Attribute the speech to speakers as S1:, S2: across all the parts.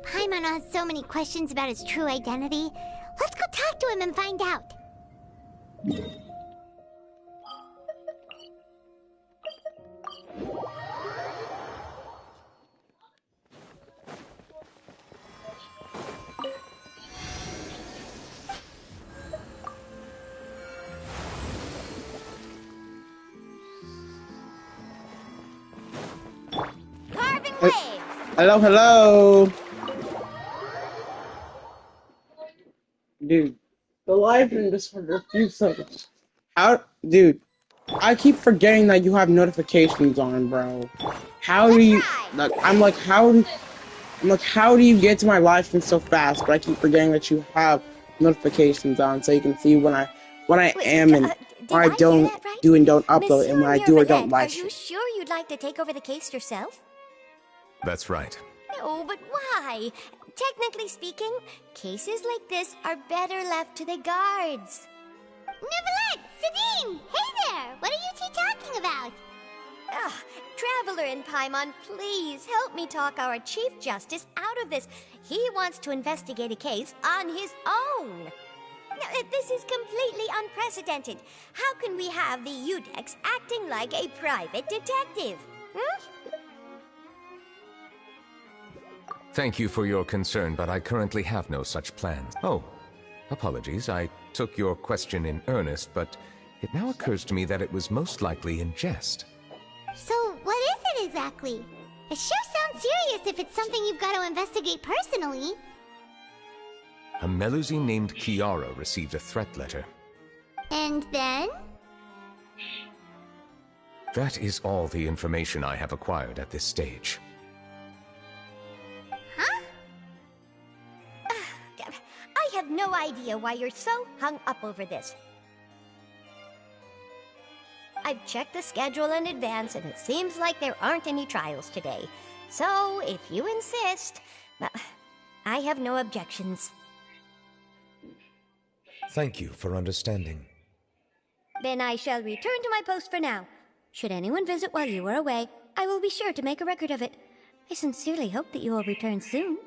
S1: Paimon has so many questions about his true identity. Let's go talk to him and find out. Carving waves!
S2: Hello, hello! Dude, the live room just for a few seconds. Dude, I keep forgetting that you have notifications on, bro. How do you, like, how do you get to my live stream so fast? But I keep forgetting that you have notifications on, so you can see when I am and when I don't do and don't upload, and when I do or don't live stream.
S1: Are you sure you'd like to take over the case yourself?
S3: That's right.
S1: No, but why? Technically speaking, cases like this are better left to the guards. Neuvillete! Sidine! Hey there! What are you two talking about? Ugh, Traveler and Paimon, please help me talk our Chief Justice out of this. He wants to investigate a case on his own. Now, this is completely unprecedented. How can we have the Udex acting like a private detective? Hmm?
S3: Thank you for your concern, but I currently have no such plans. Oh, apologies. I took your question in earnest, but it now occurs to me that it was most likely in jest.
S1: So, what is it exactly? It sure sounds serious if it's something you've got to investigate personally.
S3: A Melusine named Kiara received a threat letter.
S1: And then?
S3: That is all the information I have acquired at this stage.
S1: Huh? I have no idea why you're so hung up over this. I've checked the schedule in advance, and it seems like there aren't any trials today. So, if you insist, I have no objections.
S3: Thank you for understanding.
S1: Then I shall return to my post for now. Should anyone visit while you are away, I will be sure to make a record of it. I sincerely hope that you will return soon.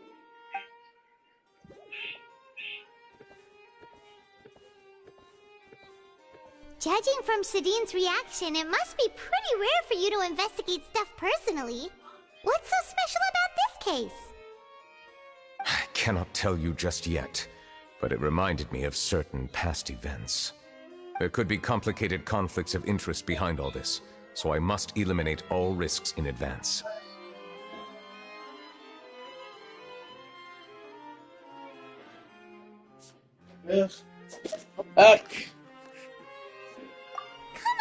S1: Judging from Sidine's reaction, it must be pretty rare for you to investigate stuff personally. What's so special about this case?
S3: I cannot tell you just yet, but it reminded me of certain past events. There could be complicated conflicts of interest behind all this, so I must eliminate all risks in advance.
S2: Yes.
S1: Come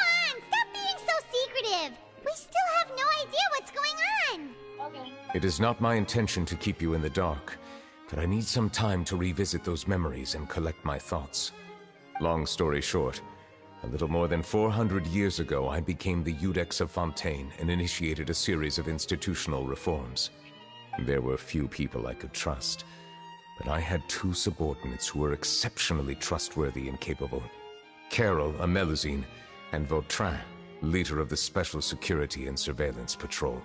S1: on, stop being so secretive. We still have no idea what's going on. Okay.
S3: It is not my intention to keep you in the dark, but I need some time to revisit those memories and collect my thoughts. Long story short, a little more than 400 years ago, I became the Udex of Fontaine and initiated a series of institutional reforms. There were few people I could trust, but I had two subordinates who were exceptionally trustworthy and capable. Carol, a Melusine, and Vautrin, leader of the Special Security and Surveillance Patrol.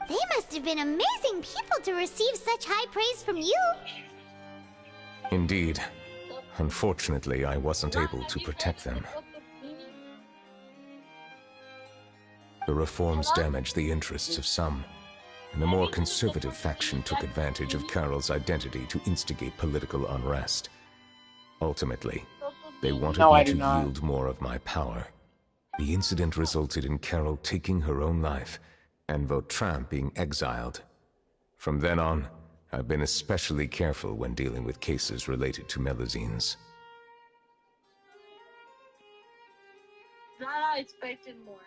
S1: They must have been amazing people to receive such high praise from you.
S3: Indeed. Unfortunately, I wasn't able to protect them. The reforms damaged the interests of some, and the more conservative faction took advantage of Carol's identity to instigate political unrest. Ultimately, they wanted me to yield more of my power. The incident resulted in Carol taking her own life, and Vautrin being exiled. From then on, I've been especially careful when dealing with cases related to Melusines.
S4: I expected more.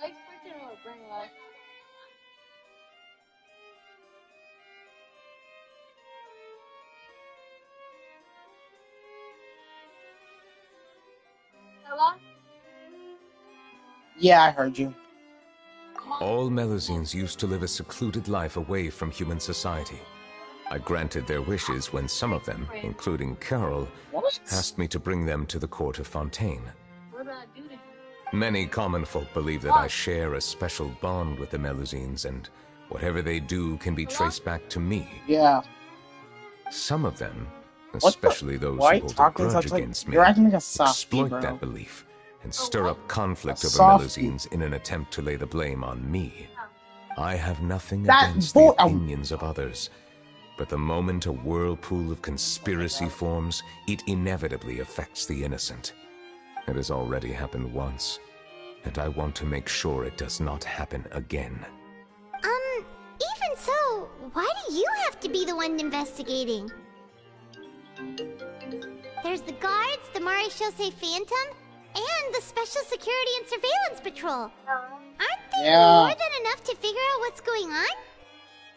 S4: I expected more, bring life. Hello?
S2: Yeah, I heard you.
S3: All Melusines used to live a secluded life away from human society. I granted their wishes when some of them, including Carol, asked me to bring them to the court of Fontaine.
S4: What did I do to him?
S3: Many common folk believe that I share a special bond with the Melusines, and whatever they do can be traced back to me.
S2: Yeah.
S3: Some of them,
S2: What the?
S3: especially those
S2: Why
S3: who hold a
S2: talking
S3: grudge
S2: such like
S3: against me,
S2: you're acting like a softie,
S3: exploit
S2: bro?
S3: that belief and stir up conflict
S2: A
S3: over
S2: softie.
S3: Melusines in an attempt to lay the blame on me. I have nothing
S2: That
S3: against
S2: boy-
S3: the opinions of others, but the moment a whirlpool of conspiracy forms, it inevitably affects the innocent. It has already happened once, and I want to make sure it does not happen again.
S1: Even so, why do you have to be the one investigating? There's the guards, the Marechaussee Phantom, and the Special Security and Surveillance Patrol. Aren't they more than enough to figure out what's going on?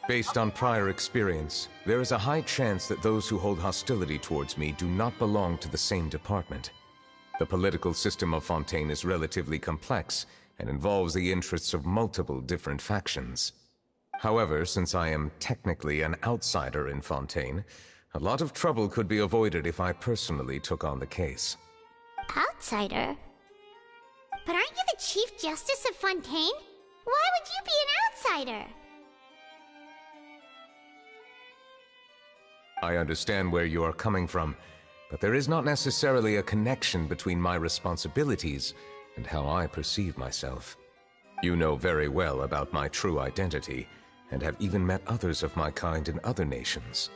S3: Based on prior experience, there is a high chance that those who hold hostility towards me do not belong to the same department. The political system of Fontaine is relatively complex and involves the interests of multiple different factions. However, since I am technically an outsider in Fontaine, a lot of trouble could be avoided if I personally took on the case.
S1: Outsider? But aren't you the Chief Justice of Fontaine? Why would you be an outsider?
S3: I understand where you are coming from, but there is not necessarily a connection between my responsibilities and how I perceive myself. You know very well about my true identity, and have even met others of my kind in other nations.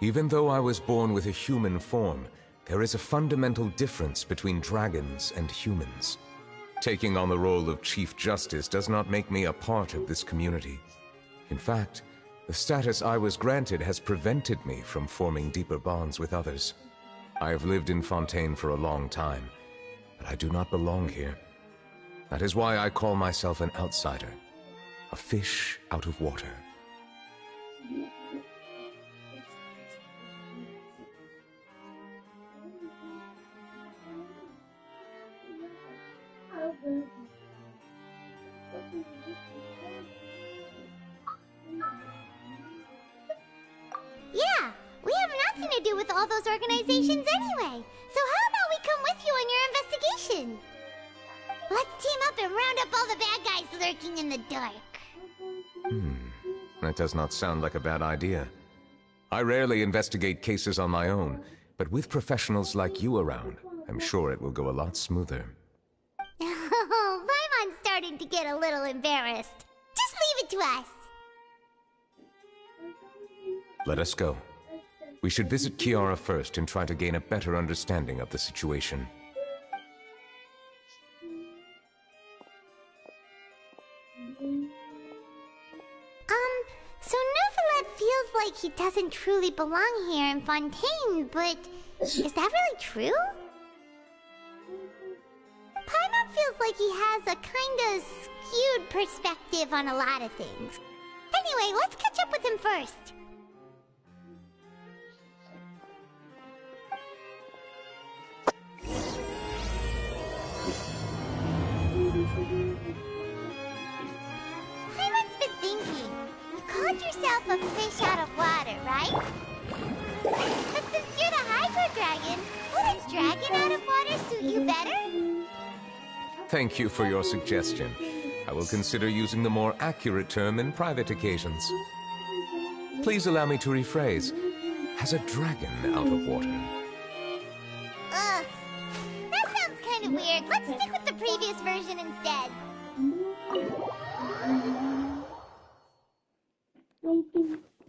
S3: Even though I was born with a human form, there is a fundamental difference between dragons and humans. Taking on the role of Chief Justice does not make me a part of this community. In fact, the status I was granted has prevented me from forming deeper bonds with others. I have lived in Fontaine for a long time, but I do not belong here. That is why I call myself an outsider, a fish out of water.
S1: Yeah, we have nothing to do with all those organizations anyway. So how about we come with you on your investigation? Let's team up and round up all the bad guys lurking in the dark.
S3: That does not sound like a bad idea. I rarely investigate cases on my own, but with professionals like you around, I'm sure it will go a lot smoother.
S1: Oh, Paimon's starting to get a little embarrassed. Just leave it to us.
S3: Let us go. We should visit Kiara first and try to gain a better understanding of the situation.
S1: So Neuvillete feels like he doesn't truly belong here in Fontaine, but is that really true? Paimon feels like he has a kinda skewed perspective on a lot of things. Anyway, let's catch up with him first. Paimon's been thinking. You called yourself a fish out of water, right? But since you're the Hydro Dragon, wouldn't dragon out of water suit you better?
S3: Thank you for your suggestion. I will consider using the more accurate term in private occasions. Please allow me to rephrase. Has a dragon out of water?
S1: Ugh. That sounds kind of weird. Let's stick with the previous version instead.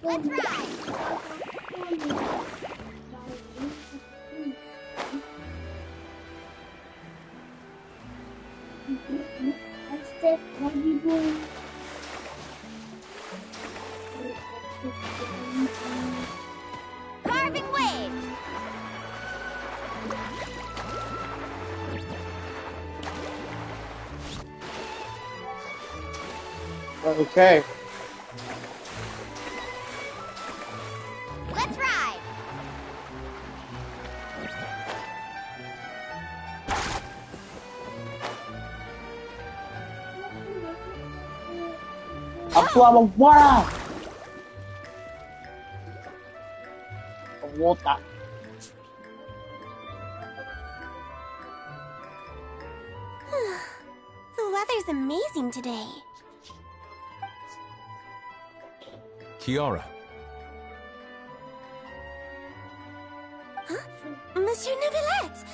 S1: Let's ride! Carving waves!
S2: Okay.
S1: Let's ride!
S2: Water. Water.
S1: The weather's amazing today.
S3: Kiara.
S1: Huh? Monsieur Neuvillete!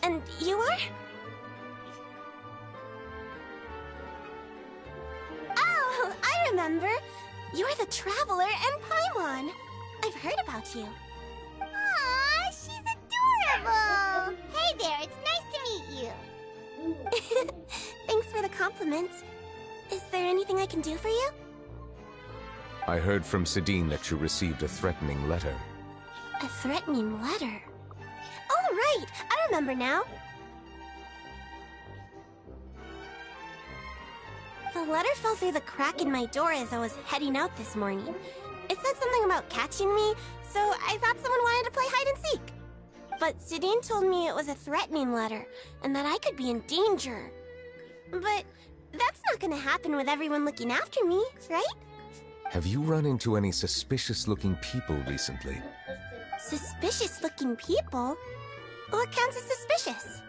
S1: And you are? Oh, I remember. You're the Traveler and Paimon. I've heard about you. Aw, she's adorable! Hey there, it's nice to meet you. Thanks for the compliment. Is there anything I can do for you?
S3: I heard from Sidine that you received a threatening letter.
S1: A threatening letter? Oh, right! I remember now. The letter fell through the crack in my door as I was heading out this morning. It said something about catching me, so I thought someone wanted to play hide and seek. But Sidine told me it was a threatening letter, and that I could be in danger. But that's not gonna happen with everyone looking after me, right?
S3: Have you run into any suspicious-looking people recently?
S1: Suspicious-looking people? What counts as suspicious?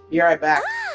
S2: Be right back.
S1: Ah!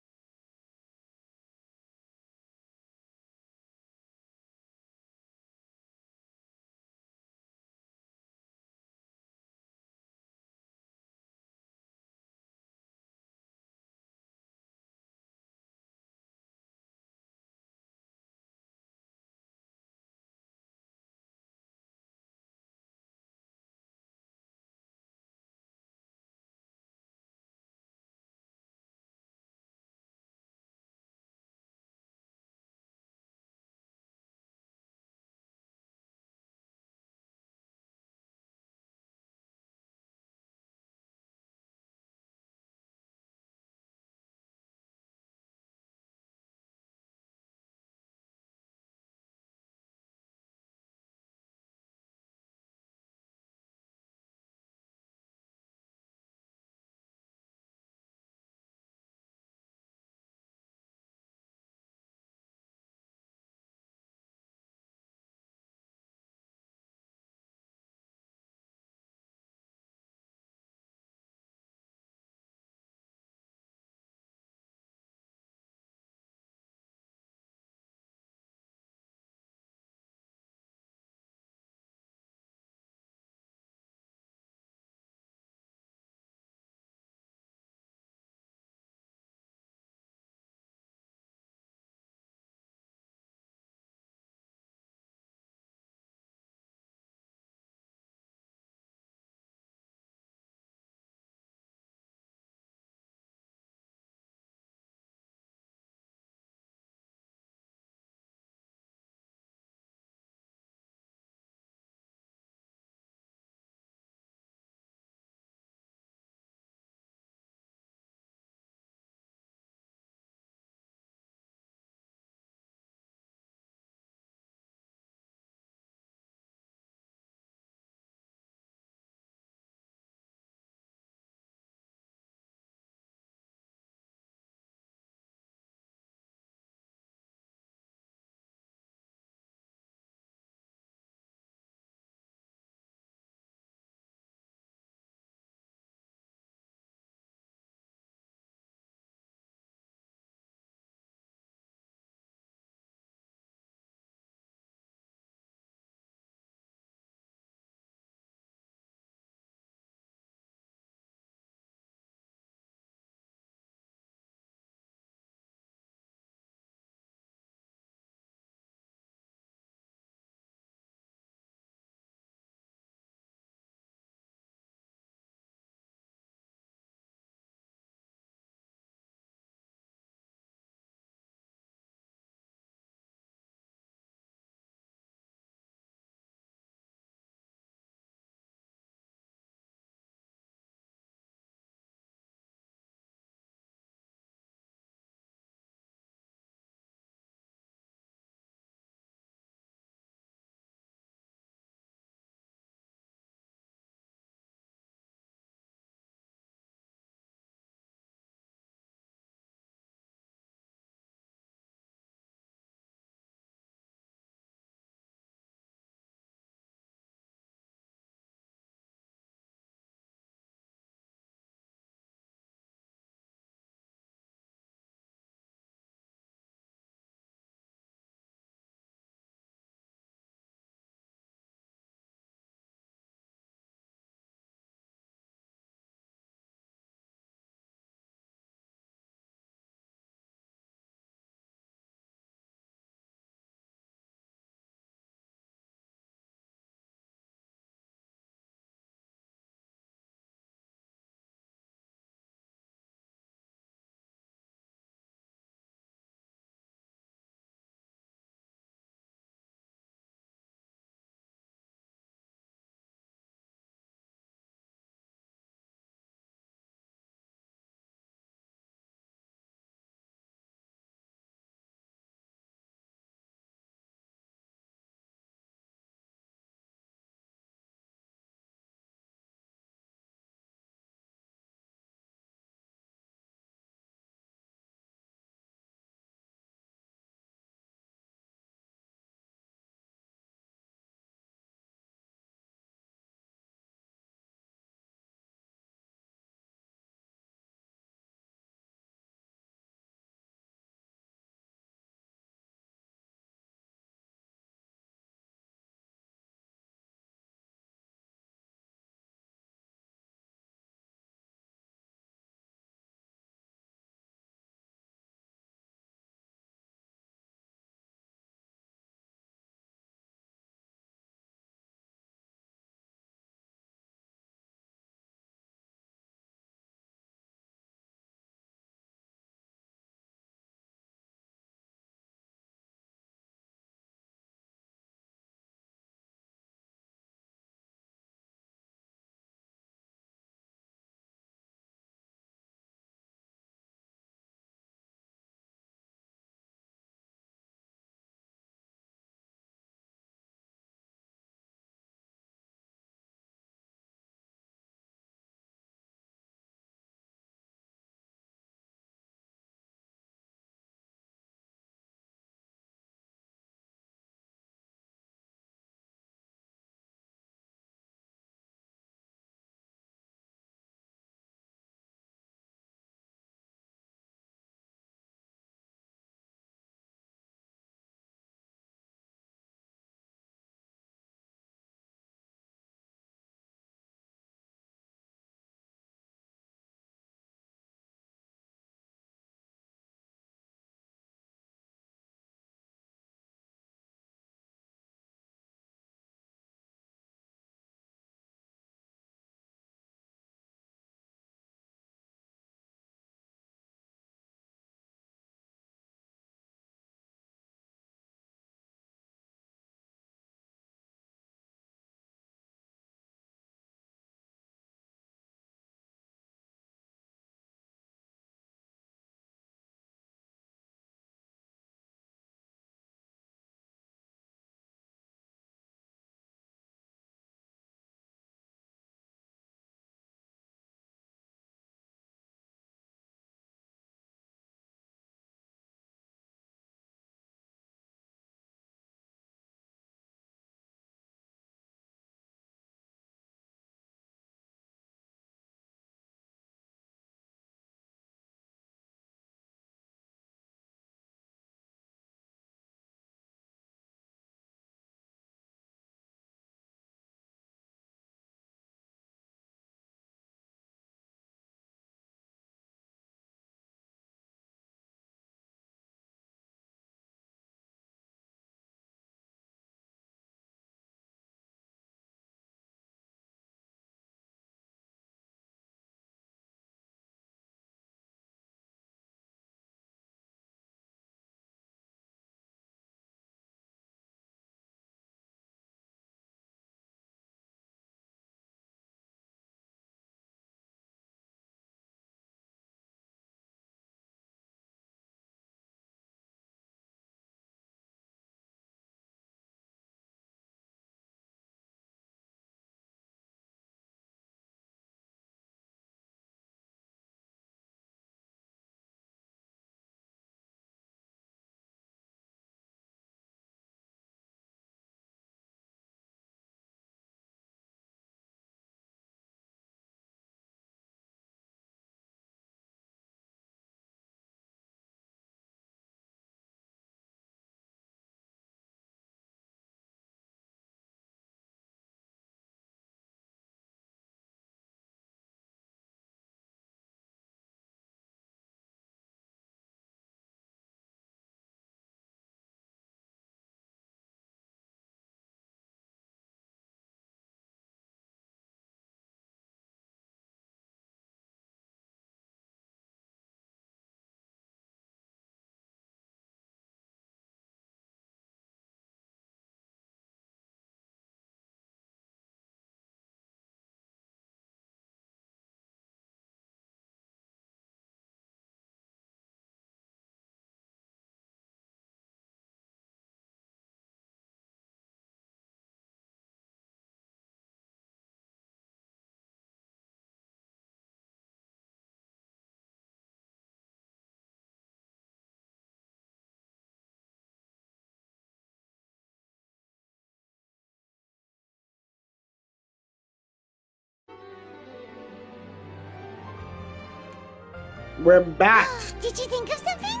S2: We're back.
S1: Did you think of something?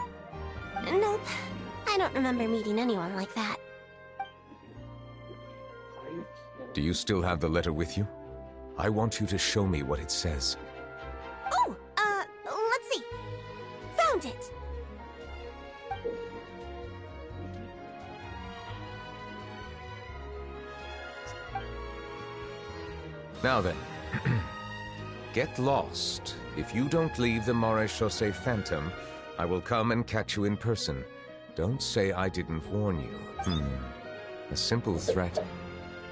S1: Nope. I don't remember meeting anyone like that.
S3: Do you still have the letter with you? I want you to show me what it says.
S1: Oh, let's see. Found it.
S3: Now then, get lost. If you don't leave the Maréchaussée Phantom, I will come and catch you in person. Don't say I didn't warn you. A simple threat.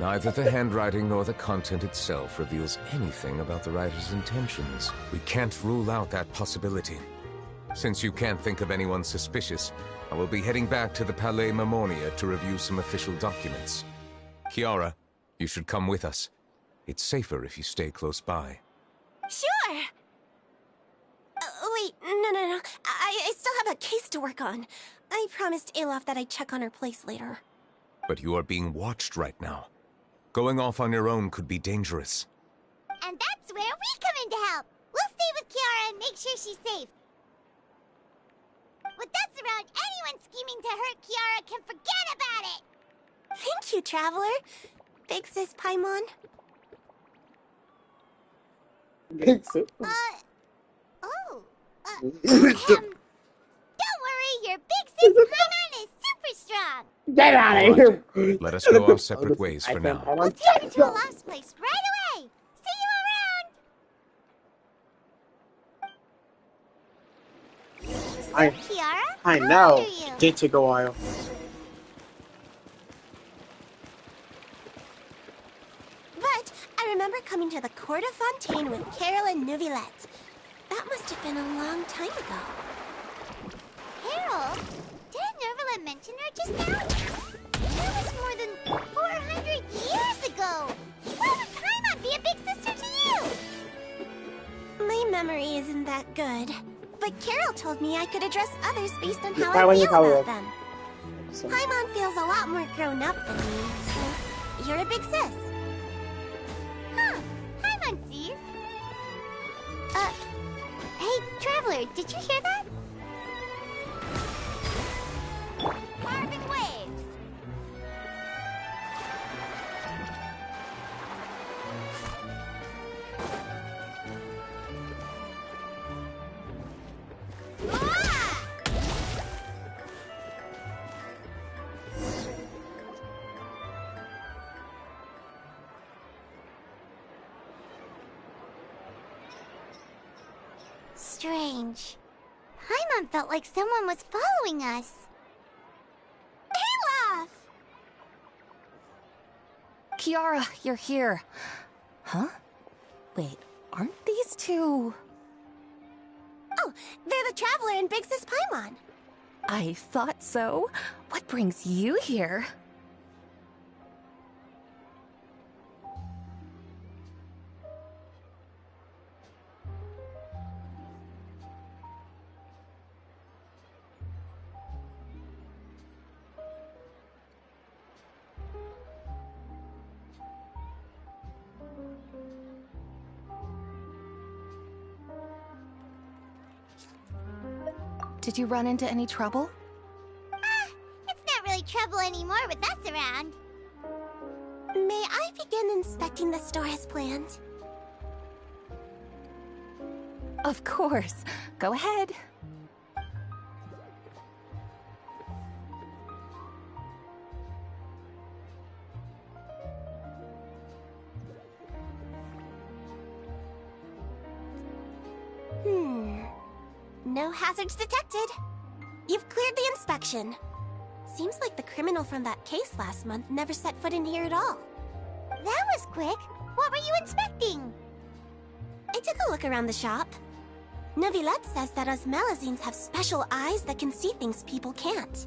S3: Neither the handwriting nor the content itself reveals anything about the writer's intentions. We can't rule out that possibility. Since you can't think of anyone suspicious, I will be heading back to the Palais Mermonia to review some official documents. Kiara, you should come with us. It's safer if you stay close by.
S1: Sure! Wait, no. I still have a case to work on. I promised Alof that I'd check on her place later.
S3: But you are being watched right now. Going off on your own could be dangerous.
S1: And that's where we come in to help. We'll stay with Kiara and make sure she's safe. With us around, anyone scheming to hurt Kiara can forget about it! Thank you, Traveler. Big Sis Paimon. Don't worry, your Big Sis Paimon is super strong!
S2: Get out of here!
S3: Let us go our separate ways for now.
S1: We'll take her to Olaf's place right away! See you around! Kiara?
S2: I
S1: How
S2: know.
S1: old are you?
S2: It did take a while.
S1: But I remember coming to the Court of Fontaine with Carol and Neuvillete. That must have been a long time ago. Carol? Didn't Neuvillete mention her just now? That was more than 400 years ago! Why would Paimon be a big sister to you? My memory isn't that good. But Carol told me I could address others based on how I feel about them. Paimon feels a lot more grown up than me, so you're a big sis. Huh, Paimon sees. Hey, Traveler, did you hear that? Carving waves. Strange. Paimon felt like someone was following us. Olaf!
S5: Kiara, you're here. Huh? Wait, aren't these two...
S1: Oh, they're the Traveler and Big Sis Paimon.
S5: I thought so. What brings you here? Did you run into any trouble?
S1: It's not really trouble anymore with us around. May I begin inspecting the store as planned?
S5: Of course. Go ahead.
S1: No hazards detected. You've cleared the inspection. Seems like the criminal from that case last month never set foot in here at all. That was quick. What were you inspecting? I took a look around the shop. Neuvillete says that us Melazines have special eyes that can see things people can't.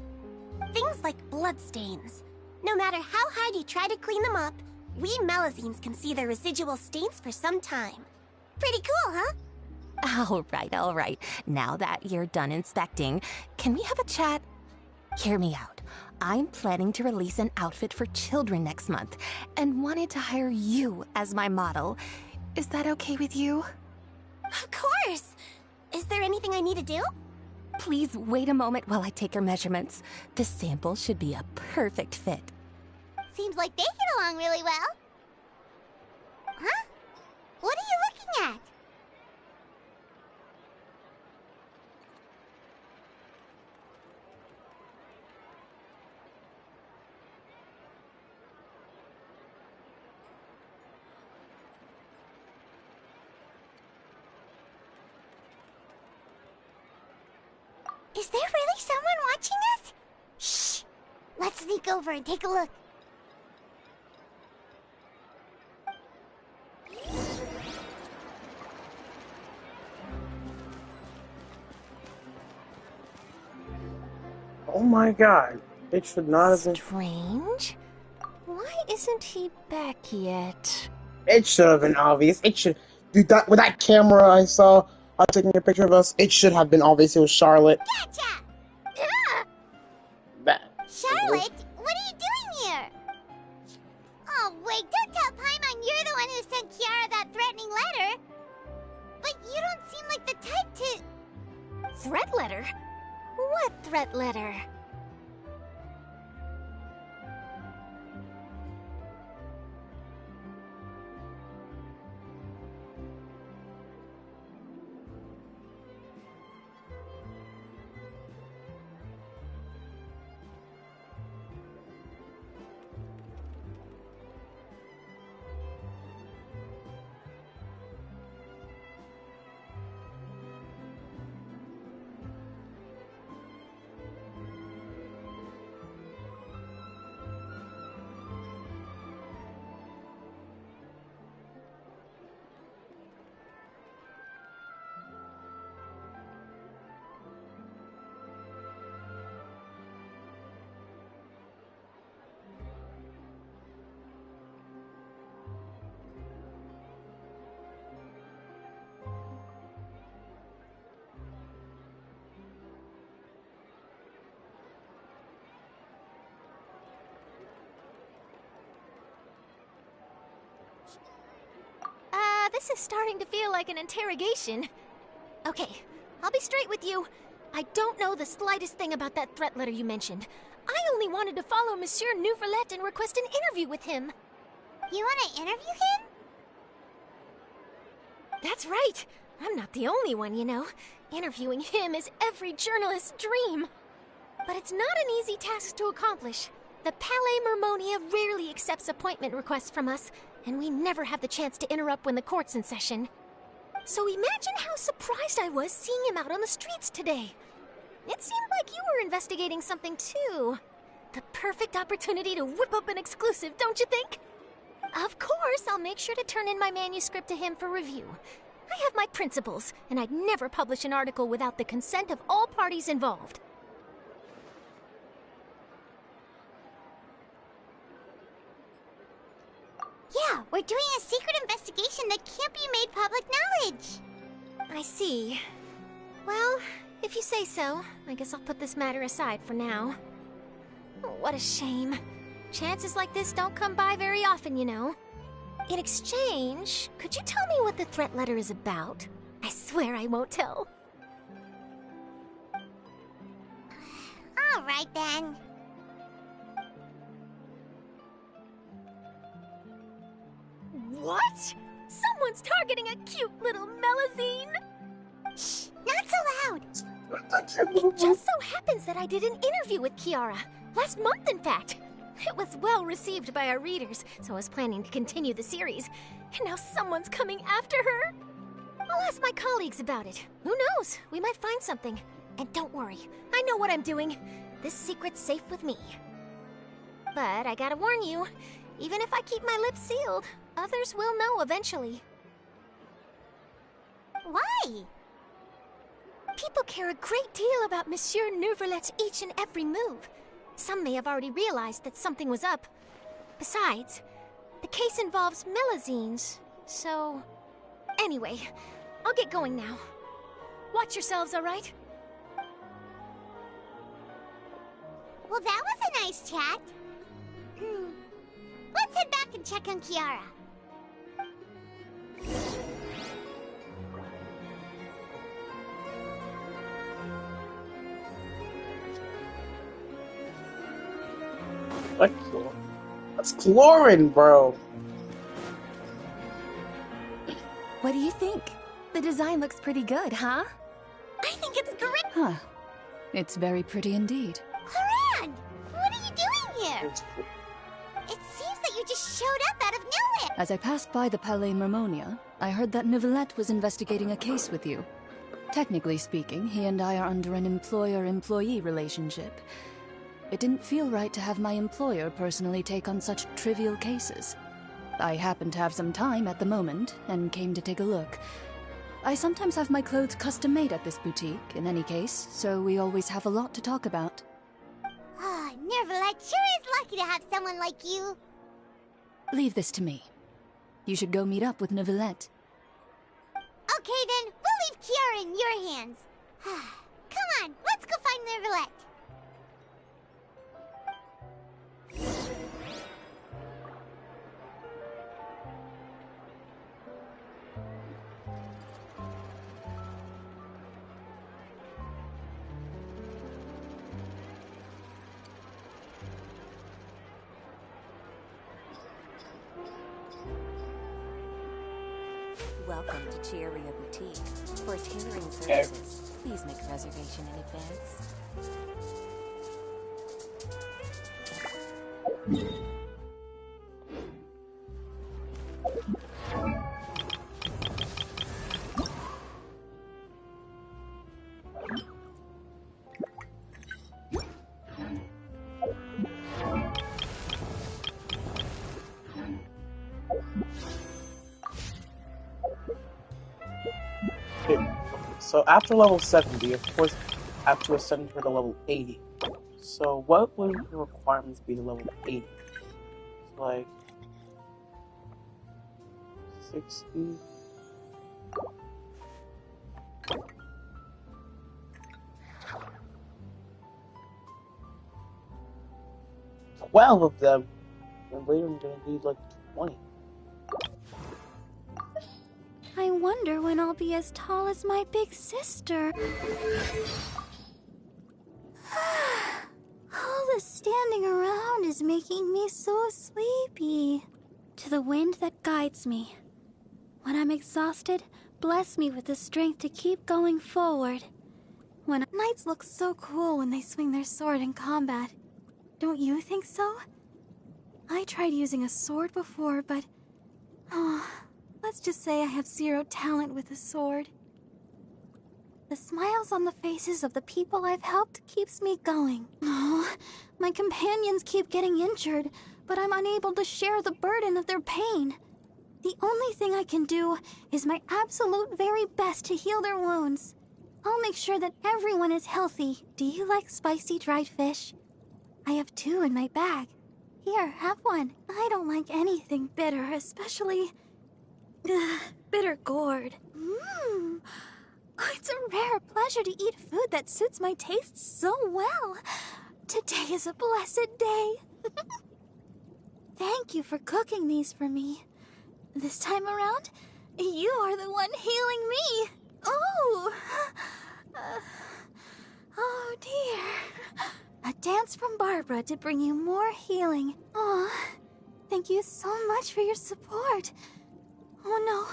S1: Things like bloodstains. No matter how hard you try to clean them up, we Melazines can see the residual stains for some time. Pretty cool, huh?
S5: All right. Now that you're done inspecting, can we have a chat? Hear me out. I'm planning to release an outfit for children next month and wanted to hire you as my model. Is that okay with you?
S1: Of course! Is Is there anything I need to do?
S5: Please wait a moment while I take your measurements. This sample should be a perfect fit.
S1: Seems like they get along really well. Huh? What are you looking at? Is there really someone watching us? Shh! Let's sneak over and take a look.
S2: Oh my god. It should not have been.
S5: Strange. Why isn't he back yet?
S2: It should have been obvious. It should. Dude, that with that camera I saw taking a picture of us, it should have been obvious it was Charlotte.
S1: Gotcha!
S2: That.
S1: Charlotte, what are you doing here? Oh, wait, don't tell Paimon you're the one who sent Kiara that threatening letter. But you don't seem like the type to...
S5: Threat letter? What threat letter? This is starting to feel like an interrogation. Okay, I'll be straight with you. I don't know the slightest thing about that threat letter you mentioned. I only wanted to follow Monsieur Neuvillete and request an interview with him.
S1: You want to interview him?
S5: That's right. I'm not the only one, you know. Interviewing him is every journalist's dream. But it's not an easy task to accomplish. The Palais Mermonia rarely accepts appointment requests from us, and we never have the chance to interrupt when the court's in session. So imagine how surprised I was seeing him out on the streets today. It seemed like you were investigating something too. The perfect opportunity to whip up an exclusive, don't you think? Of course, I'll make sure to turn in my manuscript to him for review. I have my principles, and I'd never publish an article without the consent of all parties involved.
S1: Yeah, we're doing a secret investigation that can't be made public knowledge.
S5: I see. Well, if you say so, I guess I'll put this matter aside for now. Oh, what a shame. Chances like this don't come by very often, you know. In exchange, could you tell me what the threat letter is about? I swear I won't tell.
S1: All right, then.
S5: What? Someone's targeting a cute little Melazine?
S1: Shh, not so loud.
S5: It just so happens that I did an interview with Kiara. Last month, in fact. It was well received by our readers, so I was planning to continue the series. And now someone's coming after her. I'll ask my colleagues about it. Who knows? We might find something. And don't worry, I know what I'm doing. This secret's safe with me. But I gotta warn you, even if I keep my lips sealed, others will know eventually.
S1: Why?
S5: People care a great deal about Monsieur Neuvillette's each and every move. Some may have already realized that something was up. Besides, the case involves Melazines, so... Anyway, I'll get going now. Watch yourselves, all right?
S1: Well, that was a nice chat. Let's head back and check on Kiara.
S2: exploring, bro.
S5: What do you think? The design looks pretty good, huh?
S1: I think it's great.
S6: Huh. It's very pretty indeed.
S1: Haran! What are you doing here? It seems that you just showed up out of nowhere.
S6: As I passed by the Palais Mermonia, I heard that Neuvillete was investigating a case with you. Technically speaking, he and I are under an employer-employee relationship. It didn't feel right to have my employer personally take on such trivial cases. I happened to have some time at the moment, and came to take a look. I sometimes have my clothes custom-made at this boutique, in any case, so we always have a lot to talk about.
S1: Ah, Neuvillete sure is lucky to have someone like you.
S6: Leave this to me. You should go meet up with Neuvillete.
S1: Okay then, we'll leave Kiara in your hands. Come on, let's go find Neuvillete.
S5: Welcome to Cheeria Boutique. For tailoring services, please make a reservation in advance.
S2: So after level 70, of course, I have to ascend her to level 80. So what would the requirements be to level 80? It's like 60. Twelve of them, and later I'm gonna need like 20.
S1: I wonder when I'll be as tall as my big sister. All the standing around is making me so sleepy. To the wind that guides me. When I'm exhausted, bless me with the strength to keep going forward. Knights look so cool when they swing their sword in combat. Don't you think so? I tried using a sword before, but... let's just say I have zero talent with a sword. The smiles on the faces of the people I've helped keeps me going. Oh, my companions keep getting injured, but I'm unable to share the burden of their pain. The only thing I can do is my absolute very best to heal their wounds. I'll make sure that everyone is healthy. Do you like spicy dried fish? I have 2 in my bag. Here, have one. I don't like anything bitter, especially... bitter gourd. Mmm. It's a rare pleasure to eat food that suits my tastes so well. Today is a blessed day. Thank you for cooking these for me. This time around, you are the one healing me. Oh. Oh dear. A dance from Barbara to bring you more healing. Aw. Thank you so much for your support. Oh no,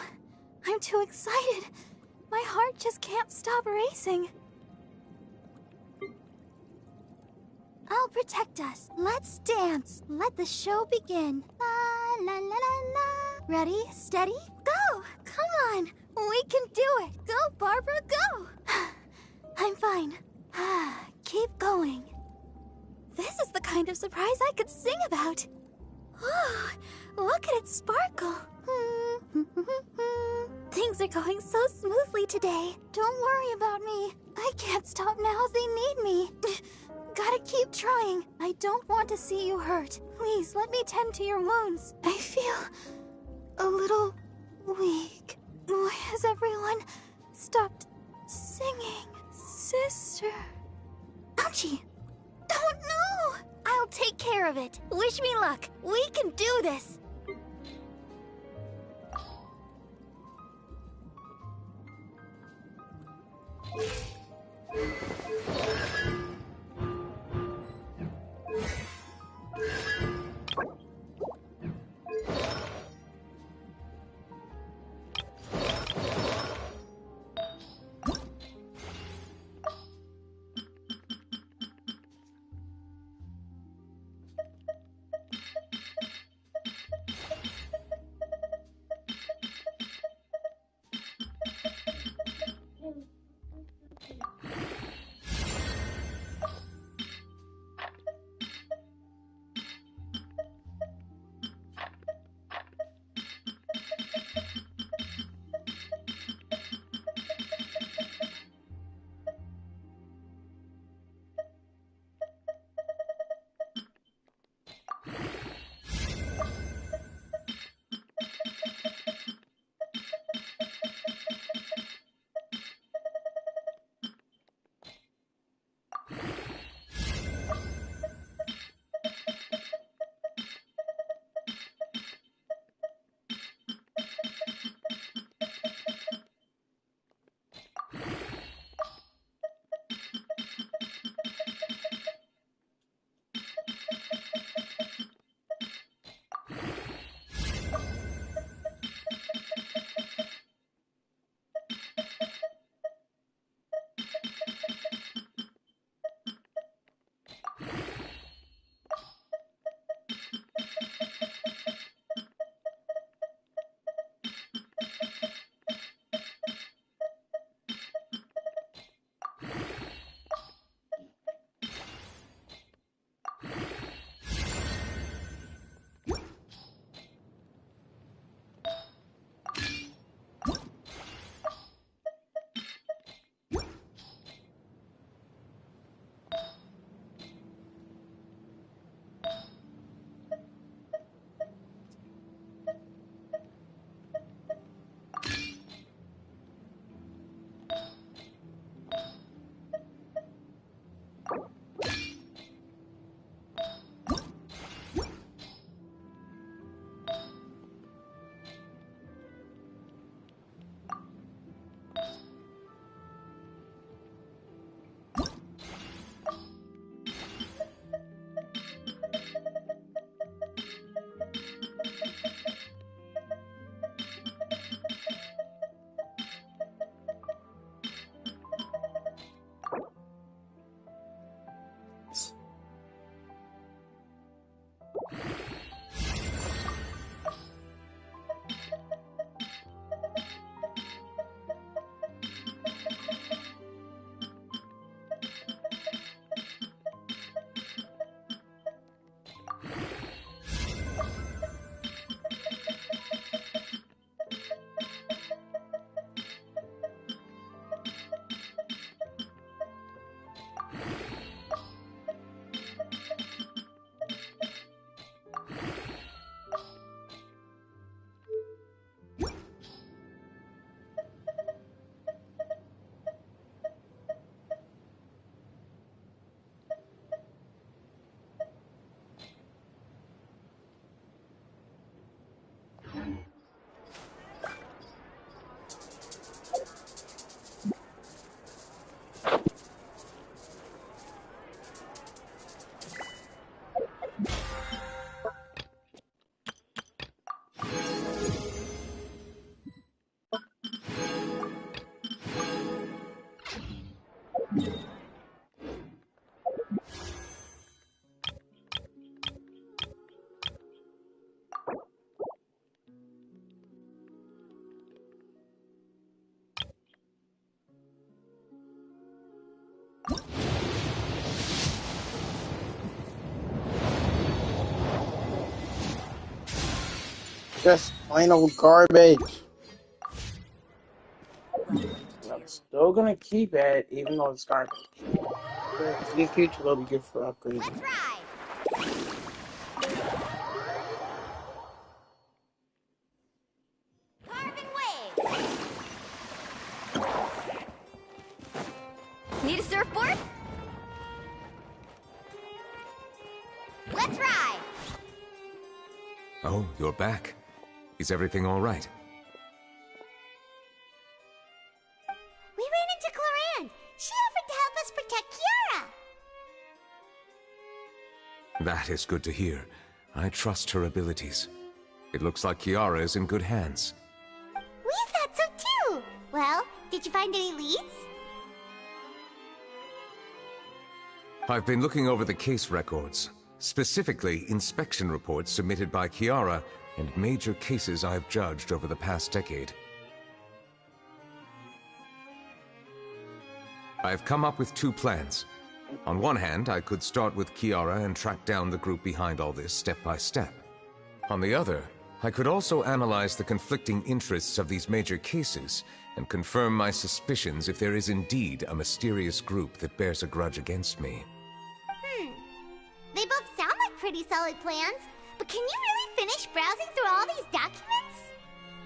S1: I'm too excited. My heart just can't stop racing. I'll protect us. Let's dance. Let the show begin. La la la la la. Ready, steady, go. Come on, we can do it. Go, Barbara, go. I'm fine. Keep going. This is the kind of surprise I could sing about. Oh, look at it sparkle. Things are going so smoothly today. Don't worry about me. I can't stop now. They need me. Gotta keep trying. I don't want to see you hurt. Please, let me tend to your wounds. I feel a little weak. Why has everyone stopped singing? Sister. Ouchie. Oh no! I'll take care of it. Wish me luck. We can do this.
S2: Just plain old garbage. I'm still gonna keep it, even though it's garbage. In the future, it'll be good for upgrading.
S1: Let's ride! Carving waves! Need a surfboard? Let's ride!
S3: Oh, you're back. Is everything all right?
S1: We ran into Cloran. She offered to help us protect Kiara.
S3: That is good to hear. I trust her abilities. It looks like Kiara is in good hands.
S1: We thought so too. Well, did you find any leads?
S3: I've been looking over the case records, specifically inspection reports submitted by Kiara and major cases I've judged over the past decade. I've come up with two plans. On one hand, I could start with Kiara and track down the group behind all this step by step. On the other, I could also analyze the conflicting interests of these major cases and confirm my suspicions if there is indeed a mysterious group that bears a grudge against me.
S1: They both sound like pretty solid plans, but can you really finish browsing through all these documents?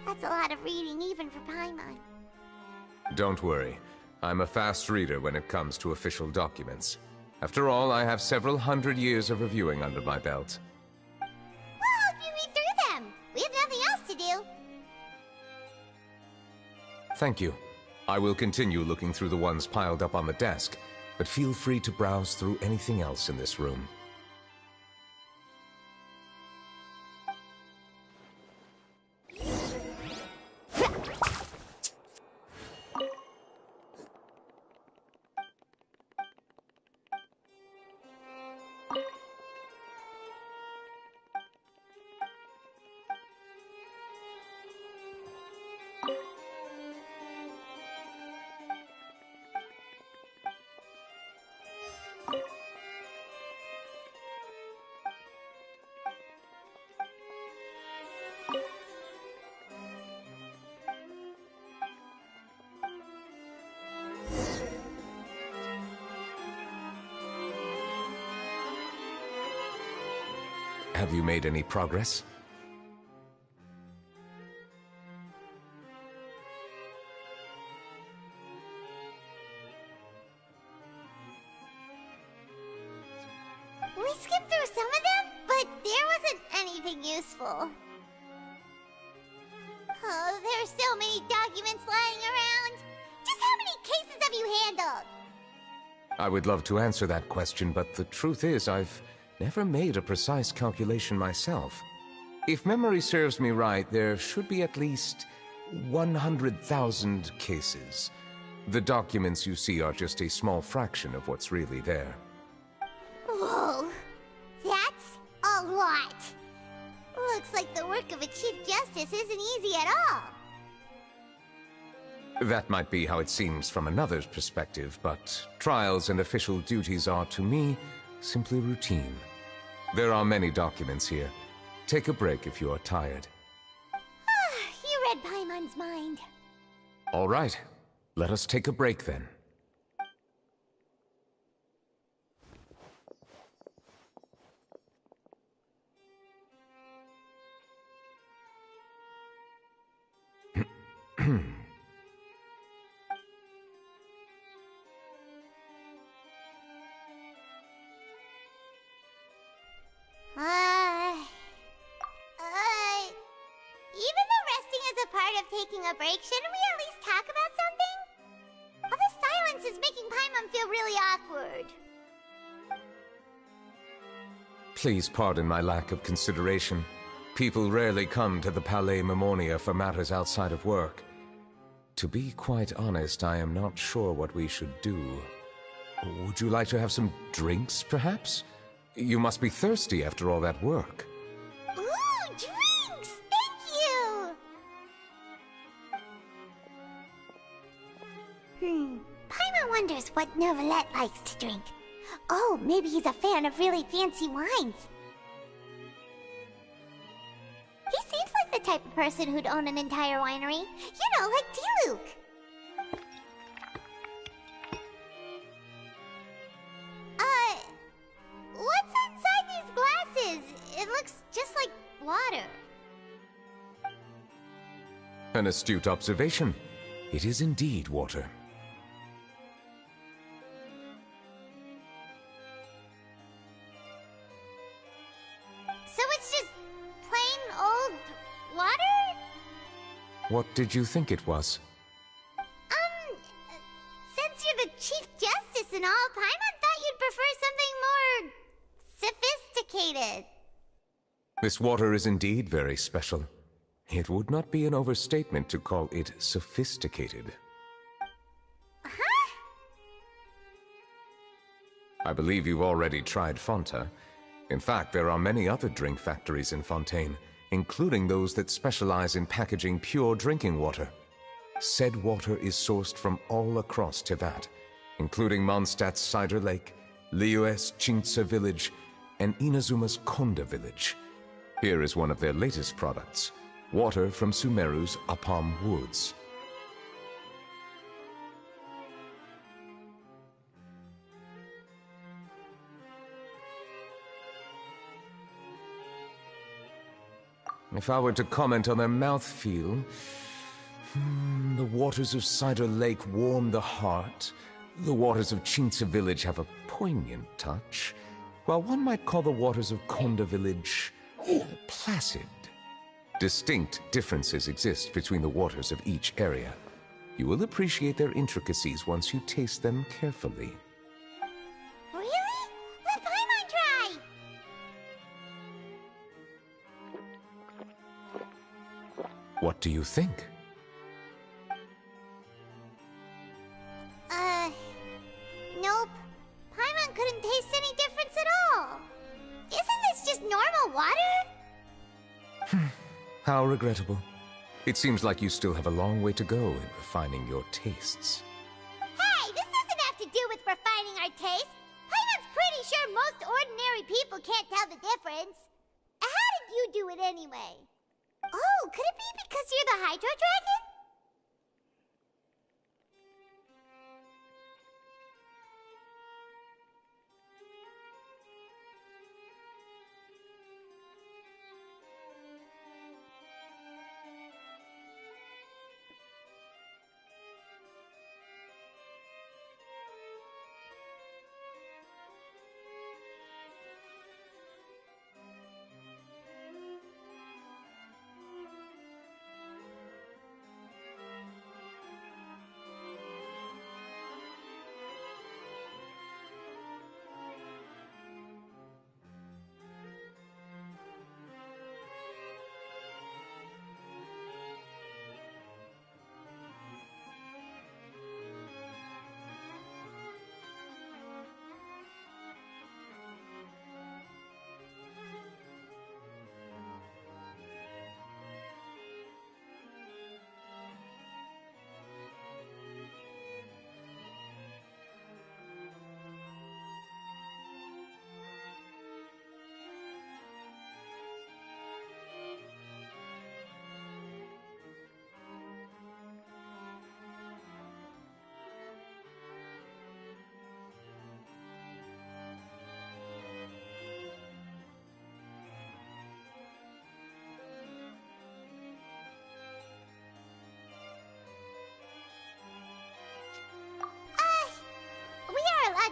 S1: That's a lot of reading even for Paimon.
S3: Don't worry. I'm a fast reader when it comes to official documents. After all, I have several hundred years of reviewing under my belt.
S1: We'll help you read through them. We have nothing else to do.
S3: Thank you. I will continue looking through the ones piled up on the desk, but feel free to browse through anything else in this room. Have you made any progress?
S1: We skipped through some of them, but there wasn't anything useful. Oh, there are so many documents lying around. Just how many cases have you handled?
S3: I would love to answer that question, but the truth is I've never made a precise calculation myself. If memory serves me right, there should be at least 100,000 cases. The documents you see are just a small fraction of what's really there.
S1: Whoa, that's a lot. Looks like the work of a Chief Justice isn't easy at all.
S3: That might be how it seems from another's perspective, but trials and official duties are, to me, simply routine. There are many documents here. Take a break if you are tired.
S1: You read Paimon's mind.
S3: All right. Let us take a break then.
S1: Even though resting is a part of taking a break, shouldn't we at least talk about something? All the silence is making Paimon feel really awkward.
S3: Please pardon my lack of consideration. People rarely come to the Palais Memonia for matters outside of work. To be quite honest, I am not sure what we should do. Would you like to have some drinks, perhaps? You must be thirsty after all that work.
S1: Ooh, drinks! Thank you! Paimon wonders what Neuvillete likes to drink. Oh, maybe he's a fan of really fancy wines. He seems like the type of person who'd own an entire winery. You know, like D-Luke. What's inside these glasses? It looks just like water.
S3: An astute observation. It is indeed water.
S1: So it's just plain old water?
S3: What did you think it was?
S1: Since you're the Chief Justice and all, Paimon thought you'd prefer something more sophisticated.
S3: This water is indeed very special. It would not be an overstatement to call it sophisticated.
S1: Huh?
S3: I believe you've already tried Fonta. In fact, there are many other drink factories in Fontaine, including those that specialize in packaging pure drinking water. Said water is sourced from all across Teyvat, including Mondstadt's Cider Lake, Liyue's Chintsa village, and Inazuma's Konda village. Here is one of their latest products, water from Sumeru's Apam Woods. If I were to comment on their mouthfeel, the waters of Cider Lake warm the heart. The waters of Chintsa village have a poignant touch, while one might call the waters of Konda village placid. Distinct differences exist between the waters of each area. You will appreciate their intricacies once you taste them carefully.
S1: Really? Let Paimon try!
S3: What do you think?
S1: Nope. Paimon couldn't taste any difference at all. Isn't this just normal water?
S3: How regrettable. It seems like you still have a long way to go in refining your tastes.
S1: Hey, this doesn't have to do with refining our taste. Paimon's pretty sure most ordinary people can't tell the difference. How did you do it anyway? Oh, could it be because you're the Hydro Dragon?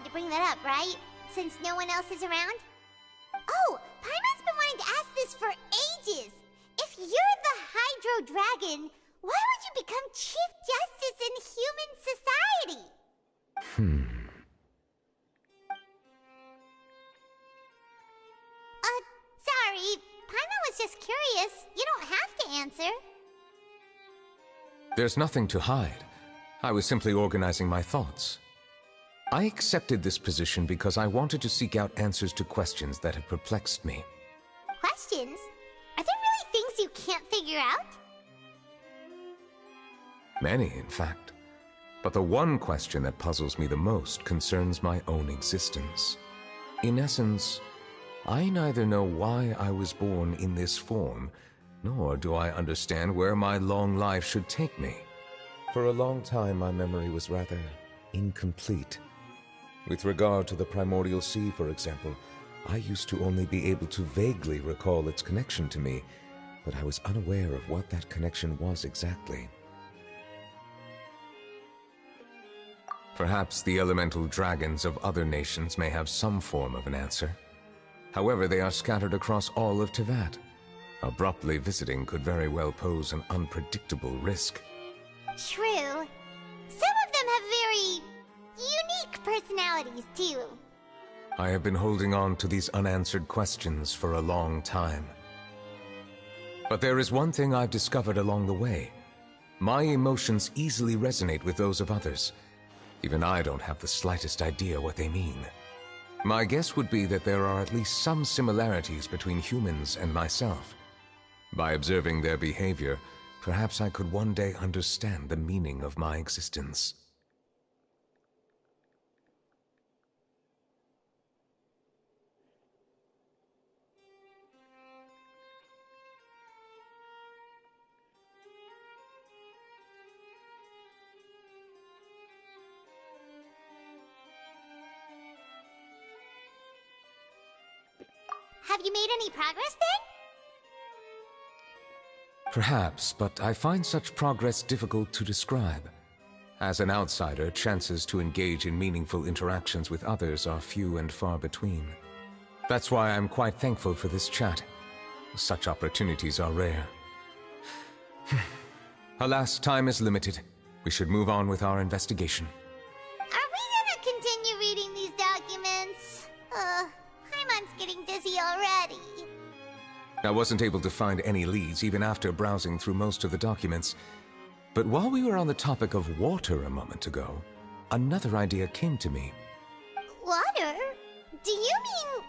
S1: To bring that up, right? Since no one else is around? Oh, Paimon's been wanting to ask this for ages. If you're the Hydro Dragon, why would you become Chief Justice in human society? Sorry. Paimon was just curious. You don't have to answer.
S3: There's nothing to hide. I was simply organizing my thoughts. I accepted this position because I wanted to seek out answers to questions that have perplexed me.
S1: Questions? Are there really things you can't figure out?
S3: Many, in fact. But the one question that puzzles me the most concerns my own existence. In essence, I neither know why I was born in this form, nor do I understand where my long life should take me. For a long time, my memory was rather incomplete. With regard to the primordial sea, for example, I used to only be able to vaguely recall its connection to me, but I was unaware of what that connection was exactly. Perhaps the elemental dragons of other nations may have some form of an answer. However, they are scattered across all of Tevat. Abruptly visiting could very well pose an unpredictable risk.
S1: True. Some of them have very unique personalities, too.
S3: I have been holding on to these unanswered questions for a long time. But there is one thing I've discovered along the way. My emotions easily resonate with those of others. Even I don't have the slightest idea what they mean. My guess would be that there are at least some similarities between humans and myself. By observing their behavior, perhaps I could one day understand the meaning of my existence.
S1: Have you made any progress then?
S3: Perhaps, but I find such progress difficult to describe. As an outsider, chances to engage in meaningful interactions with others are few and far between. That's why I'm quite thankful for this chat. Such opportunities are rare. Alas, time is limited. We should move on with our investigation.
S1: Are we gonna continue reading these documents? Paimon's getting dizzy already.
S3: I wasn't able to find any leads even after browsing through most of the documents. But while we were on the topic of water a moment ago, another idea came to me.
S1: Water? Do you mean...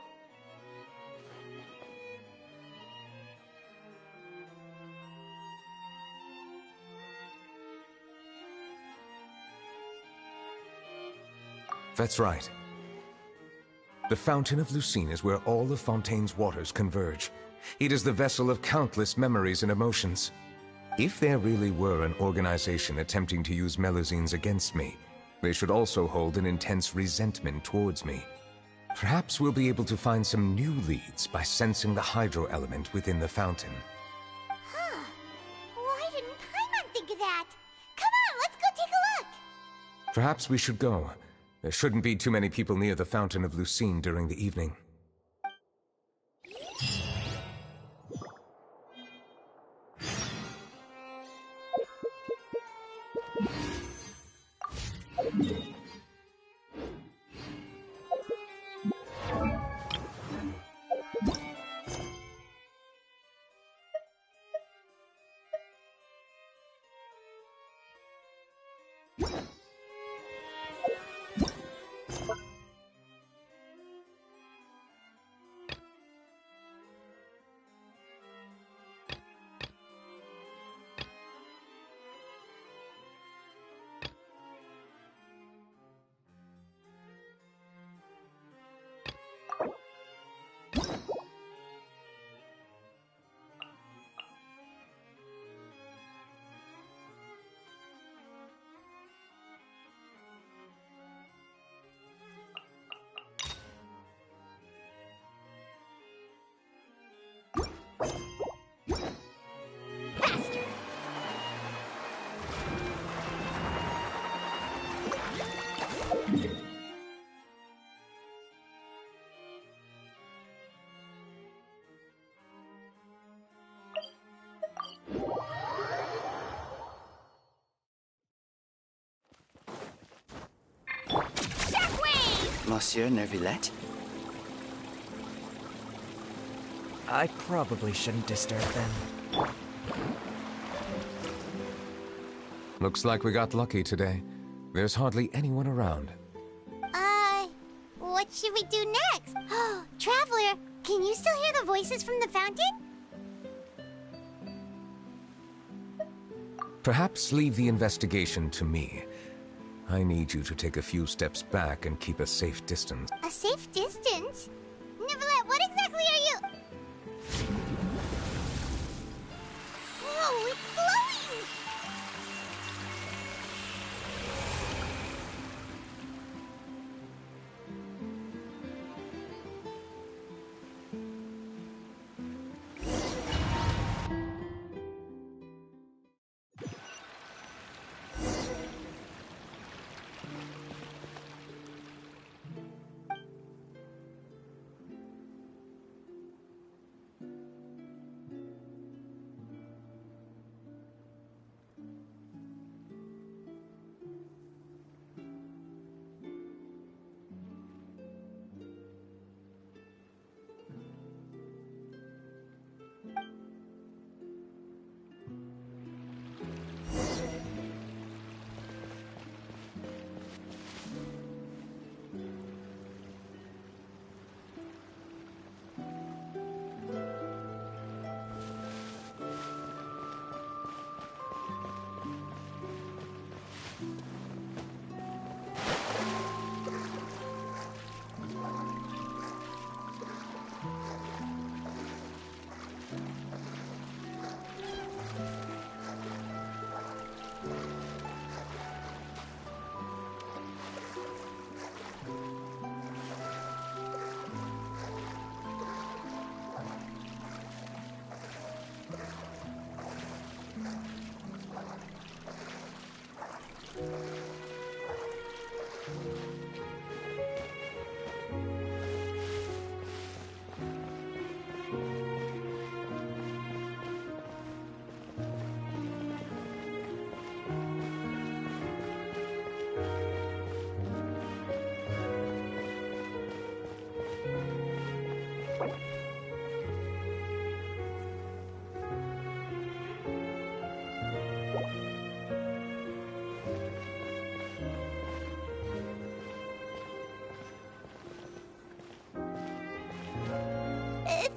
S3: That's right. The Fountain of Lucine is where all of Fontaine's waters converge. It is the vessel of countless memories and emotions. If there really were an organization attempting to use Melusines against me, they should also hold an intense resentment towards me. Perhaps we'll be able to find some new leads by sensing the hydro element within the fountain.
S1: Huh. Why didn't Paimon think of that? Come on, let's go take a look!
S3: Perhaps we should go. There shouldn't be too many people near the Fountain of Lucine during the evening.
S7: Monsieur Neuvillete?
S8: I probably shouldn't disturb them.
S3: Looks like we got lucky today. There's hardly anyone around.
S1: What should we do next? Oh, Traveler, can you still hear the voices from the fountain?
S3: Perhaps leave the investigation to me. I need you to take a few steps back and keep a safe distance.
S1: A safe distance? Neuvillete, what exactly are you... Whoa, it's glowing!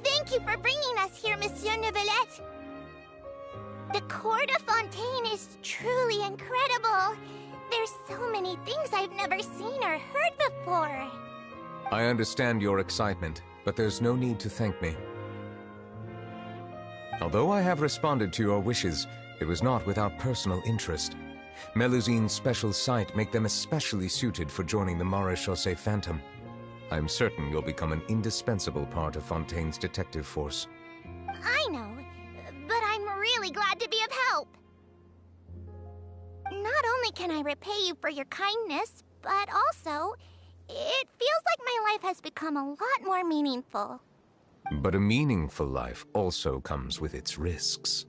S1: Thank you for bringing us here, Monsieur Neuvillete. The Court of Fontaine is truly incredible. There's so many things I've never seen or heard before.
S3: I understand your excitement, but there's no need to thank me. Although I have responded to your wishes, it was not without personal interest. Melusine's special sight make them especially suited for joining the Maréchaussée Phantom. I'm certain you'll become an indispensable part of Fontaine's detective force.
S1: I know, but I'm really glad to be of help. Not only can I repay you for your kindness, but also, it feels like my life has become a lot more meaningful.
S3: But a meaningful life also comes with its risks.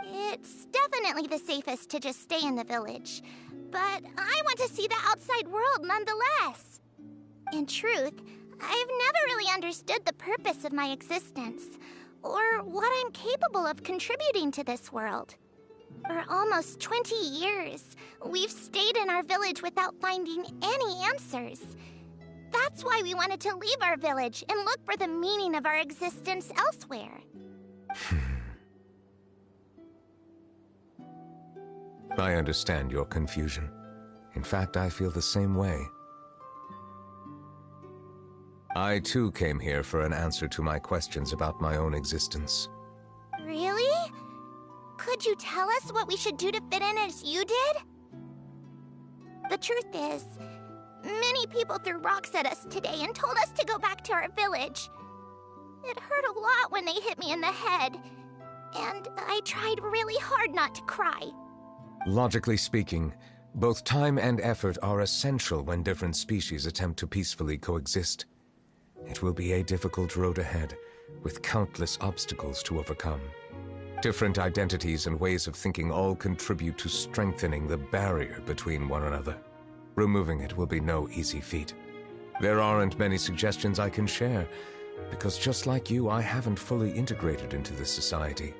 S1: It's definitely the safest to just stay in the village, but I want to see the outside world nonetheless. In truth, I've never really understood the purpose of my existence, or what I'm capable of contributing to this world. For almost 20 years, we've stayed in our village without finding any answers. That's why we wanted to leave our village and look for the meaning of our existence elsewhere.
S3: I understand your confusion. In fact, I feel the same way. I too came here for an answer to my questions about my own existence.
S1: Really? Could you tell us what we should do to fit in as you did? The truth is, many people threw rocks at us today and told us to go back to our village. It hurt a lot when they hit me in the head, and I tried really hard not to cry.
S3: Logically speaking, both time and effort are essential when different species attempt to peacefully coexist. It will be a difficult road ahead, with countless obstacles to overcome. Different identities and ways of thinking all contribute to strengthening the barrier between one another. Removing it will be no easy feat. There aren't many suggestions I can share, because just like you, I haven't fully integrated into this society.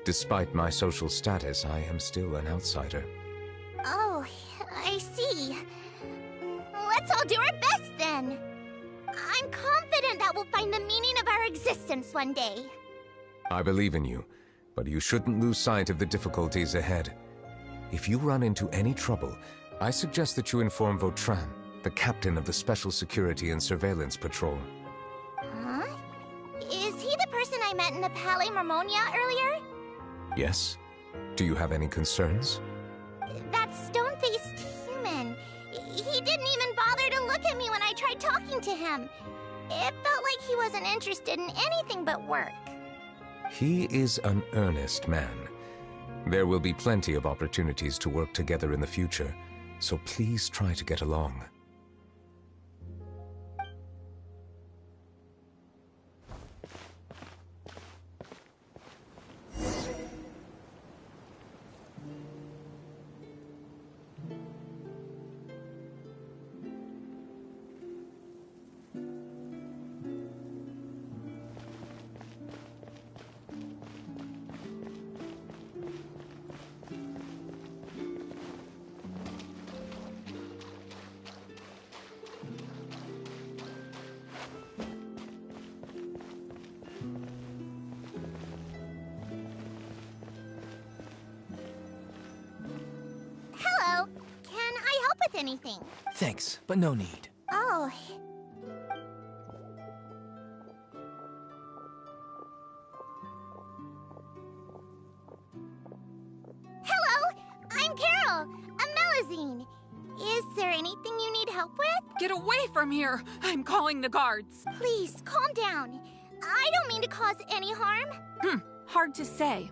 S3: Despite my social status, I am still an outsider.
S1: Oh, I see. Let's all do our best then. I'm confident that we'll find the meaning of our existence one day.
S3: I believe in you, but you shouldn't lose sight of the difficulties ahead. If you run into any trouble, I suggest that you inform Vautrin, the captain of the Special Security and Surveillance Patrol.
S1: Huh? Is he the person I met in the Palais Marmonia earlier?
S3: Yes? Do you have any concerns?
S1: That stone-faced human. He didn't even bother to look at me when I tried talking to him. It felt like he wasn't interested in anything but work.
S3: He is an earnest man. There will be plenty of opportunities to work together in the future, so please try to get along.
S1: Hello. Can I help with anything?
S8: Thanks, but no need.
S1: Oh. Hello. I'm Carol. A Melazine. Is there anything you need help with?
S7: Get away from here! I'm calling the guards.
S1: Please, calm down. I don't mean to cause any harm.
S7: Hard to say.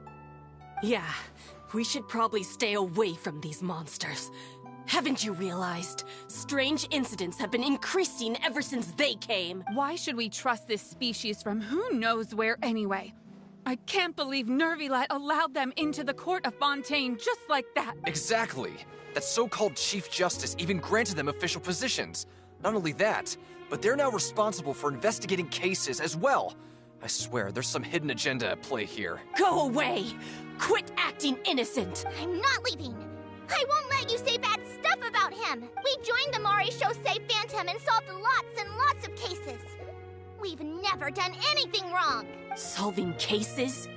S9: Yeah, we should probably stay away from these monsters. Haven't you realized? Strange incidents have been increasing ever since they came.
S7: Why should we trust this species from who knows where anyway? I can't believe Neuvillete allowed them into the court of Fontaine just like that.
S10: Exactly. That so-called Chief Justice even granted them official positions. Not only that, but they're now responsible for investigating cases as well. I swear, there's some hidden agenda at play here.
S9: Go away! Quit acting innocent!
S1: I'm not leaving. I won't let you say bad stuff about him. We joined the Mare Chaussee Phantom and solved lots and lots of cases. We've never done anything wrong.
S9: Solving cases?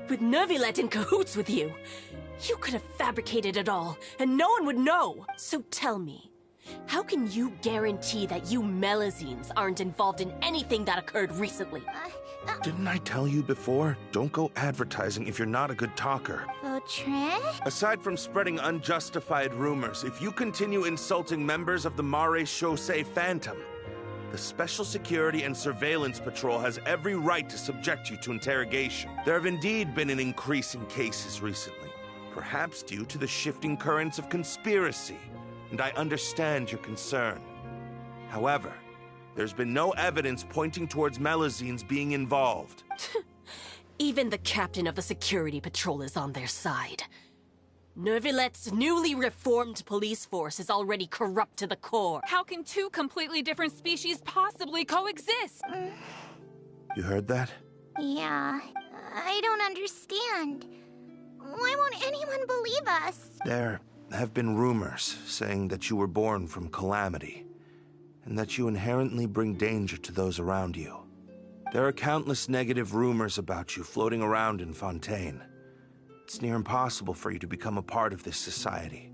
S9: With Neuvillete in cahoots with you? You could have fabricated it all, and no one would know. So tell me, how can you guarantee that you Melazines aren't involved in anything that occurred recently?
S11: Didn't I tell you before? Don't go advertising if you're not a good talker.
S1: Vautrin?
S11: Aside from spreading unjustified rumors, if you continue insulting members of the Mare Chaussee Phantom, the Special Security and Surveillance Patrol has every right to subject you to interrogation. There have indeed been an increase in cases recently, perhaps due to the shifting currents of conspiracy, and I understand your concern. However, there's been no evidence pointing towards Melazines being involved.
S9: Even the captain of the security patrol is on their side. Neuvillette's newly reformed police force is already corrupt to the core.
S7: How can two completely different species possibly coexist?
S11: You heard that?
S1: Yeah, I don't understand. Why won't anyone believe us?
S11: There have been rumors saying that you were born from calamity, and that you inherently bring danger to those around you. There are countless negative rumors about you floating around in Fontaine. It's near impossible for you to become a part of this society.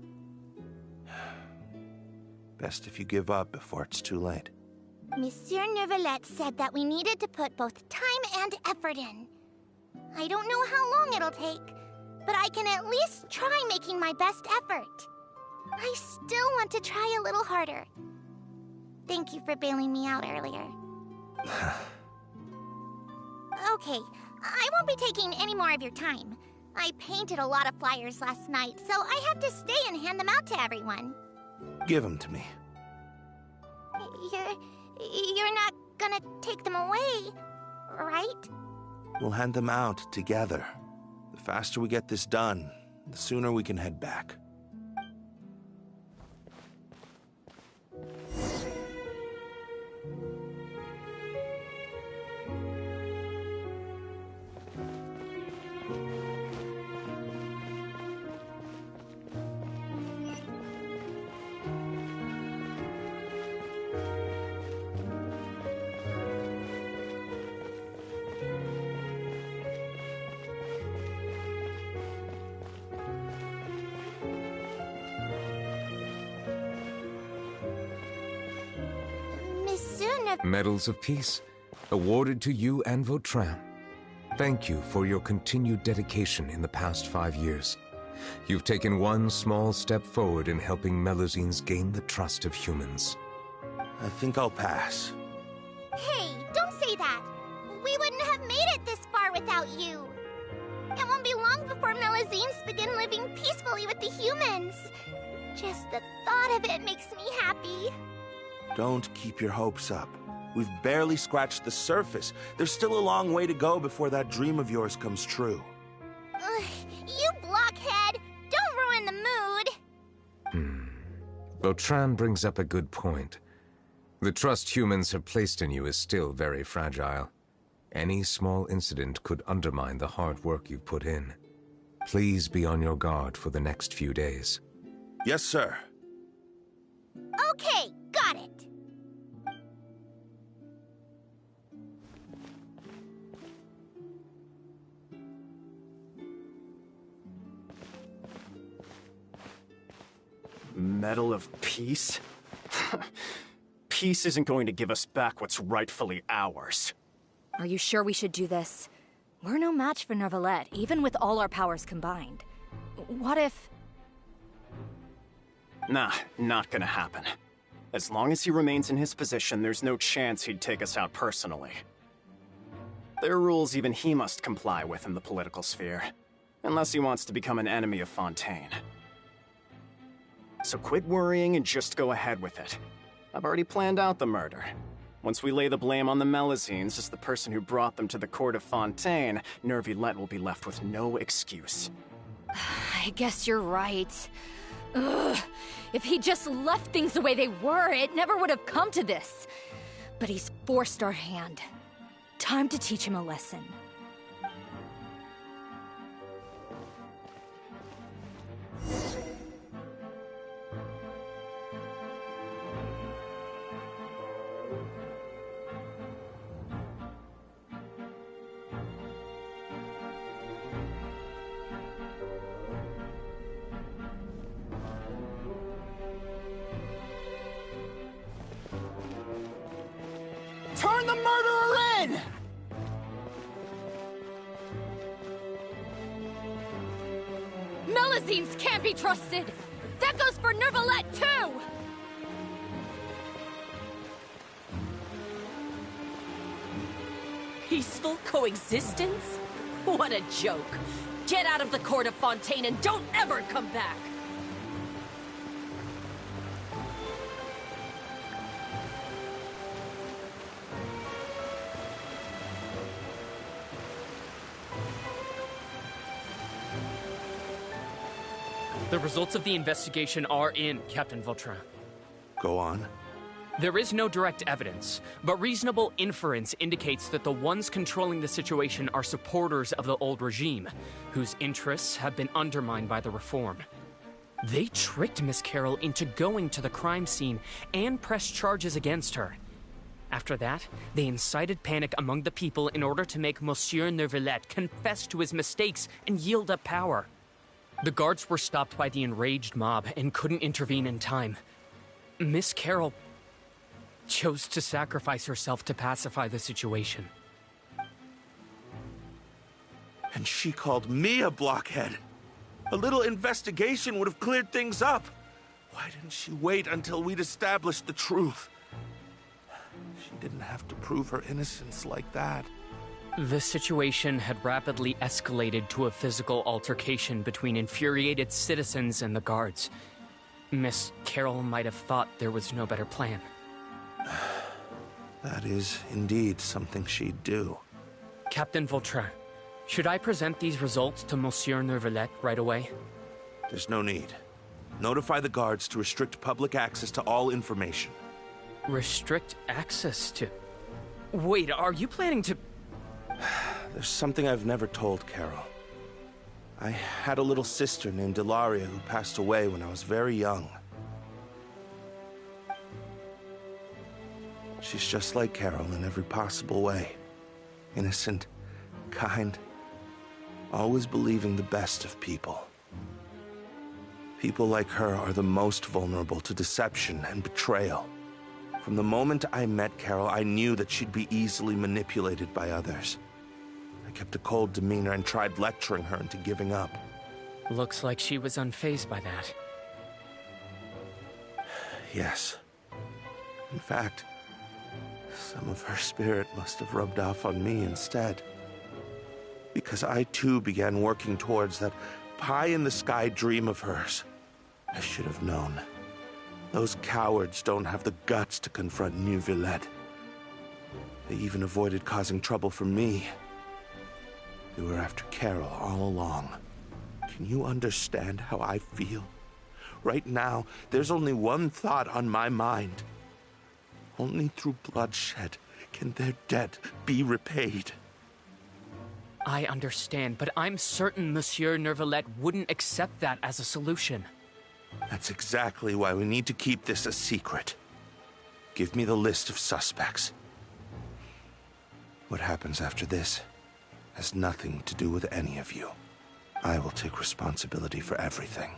S11: Best if you give up before it's too late.
S1: Monsieur Neuvillete said that we needed to put both time and effort in. I don't know how long it'll take, but I can at least try making my best effort. I still want to try a little harder. Thank you for bailing me out earlier. Okay, I won't be taking any more of your time. I painted a lot of flyers last night, so I have to stay and hand them out to everyone.
S11: Give them to me.
S1: You're not gonna take them away, right?
S11: We'll hand them out together. The faster we get this done, the sooner we can head back.
S1: Monsieur Neuvillete...
S3: Medals of Peace, awarded to you and Vautrin. thank you for your continued dedication in the past 5 years. You've taken one small step forward in helping Melusines gain the trust of humans.
S11: I think I'll pass.
S1: Hey, don't say that. We wouldn't have made it this far without you. It won't be long before Melusines begin living peacefully with the humans. Just the thought of it makes me happy.
S11: Don't keep your hopes up. We've barely scratched the surface. There's still a long way to go before that dream of yours comes true.
S1: You blockhead! Don't ruin the mood!
S3: Vautrin brings up a good point. The trust humans have placed in you is still very fragile. Any small incident could undermine the hard work you've put in. Please be on your guard for the next few days.
S11: Yes, sir.
S1: Okay, got it.
S12: Medal of Peace? Peace isn't going to give us back what's rightfully ours.
S13: Are you sure we should do this? We're no match for Neuvillete, even with all our powers combined. What if...
S12: Nah, not gonna happen. As long as he remains in his position, there's no chance he'd take us out personally. There are rules even he must comply with in the political sphere, unless he wants to become an enemy of Fontaine. So quit worrying and just go ahead with it. I've already planned out the murder. Once we lay the blame on the Melusines as the person who brought them to the court of Fontaine, Neuvillete will be left with no excuse.
S13: I guess you're right. Ugh. If he just left things the way they were, it never would have come to this. But he's forced our hand. Time to teach him a lesson.
S12: Turn the murderer in!
S13: Melusines can't be trusted! That goes for Neuvillete, too!
S9: Peaceful coexistence? What a joke. Get out of the court of Fontaine and don't ever come back!
S14: The results of the investigation are in, Captain Vautrin.
S11: Go on.
S14: There is no direct evidence, but reasonable inference indicates that the ones controlling the situation are supporters of the old regime, whose interests have been undermined by the reform. They tricked Miss Carroll into going to the crime scene and pressed charges against her. After that, they incited panic among the people in order to make Monsieur Neuvillete confess to his mistakes and yield up power. The guards were stopped by the enraged mob and couldn't intervene in time. Miss Carroll chose to sacrifice herself to pacify the situation.
S11: And she called me a blockhead. A little investigation would have cleared things up. Why didn't she wait until we'd established the truth? She didn't have to prove her innocence like that.
S14: The situation had rapidly escalated to a physical altercation between infuriated citizens and the guards. Miss Carroll might have thought there was no better plan.
S11: That is indeed something she'd do.
S14: Captain Vautrin, should I present these results to Monsieur Neuvillete right away?
S11: There's no need. Notify the guards to restrict public access to all information.
S14: Restrict access to... Wait, are you planning to...
S11: There's something I've never told Carol. I had a little sister named Ilaria who passed away when I was very young. She's just like Carol in every possible way. Innocent, kind, always believing the best of people. People like her are the most vulnerable to deception and betrayal. From the moment I met Carol, I knew that she'd be easily manipulated by others. I kept a cold demeanor and tried lecturing her into giving up.
S14: Looks like she was unfazed by that.
S11: Yes. In fact, some of her spirit must have rubbed off on me instead. Because I too began working towards that pie-in-the-sky dream of hers. I should have known. Those cowards don't have the guts to confront Neuvillete. They even avoided causing trouble for me. They were after Carol all along. Can you understand how I feel? Right now, there's only one thought on my mind. Only through bloodshed can their debt be repaid.
S14: I understand, but I'm certain Monsieur Neuvillete wouldn't accept that as a solution.
S11: That's exactly why we need to keep this a secret. Give me the list of suspects. What happens after this has nothing to do with any of you. I will take responsibility for everything.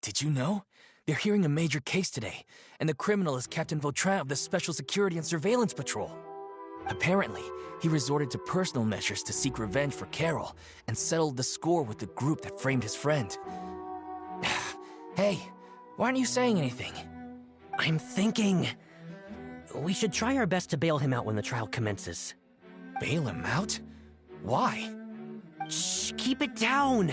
S15: Did you know? They're hearing a major case today, and the criminal is Captain Vautrin of the Special Security and Surveillance Patrol. Apparently, he resorted to personal measures to seek revenge for Carol and settled the score with the group that framed his friend. Hey, why aren't you saying anything?
S16: I'm thinking... we should try our best to bail him out when the trial commences.
S15: Bail him out? Why?
S16: Shh, keep it down!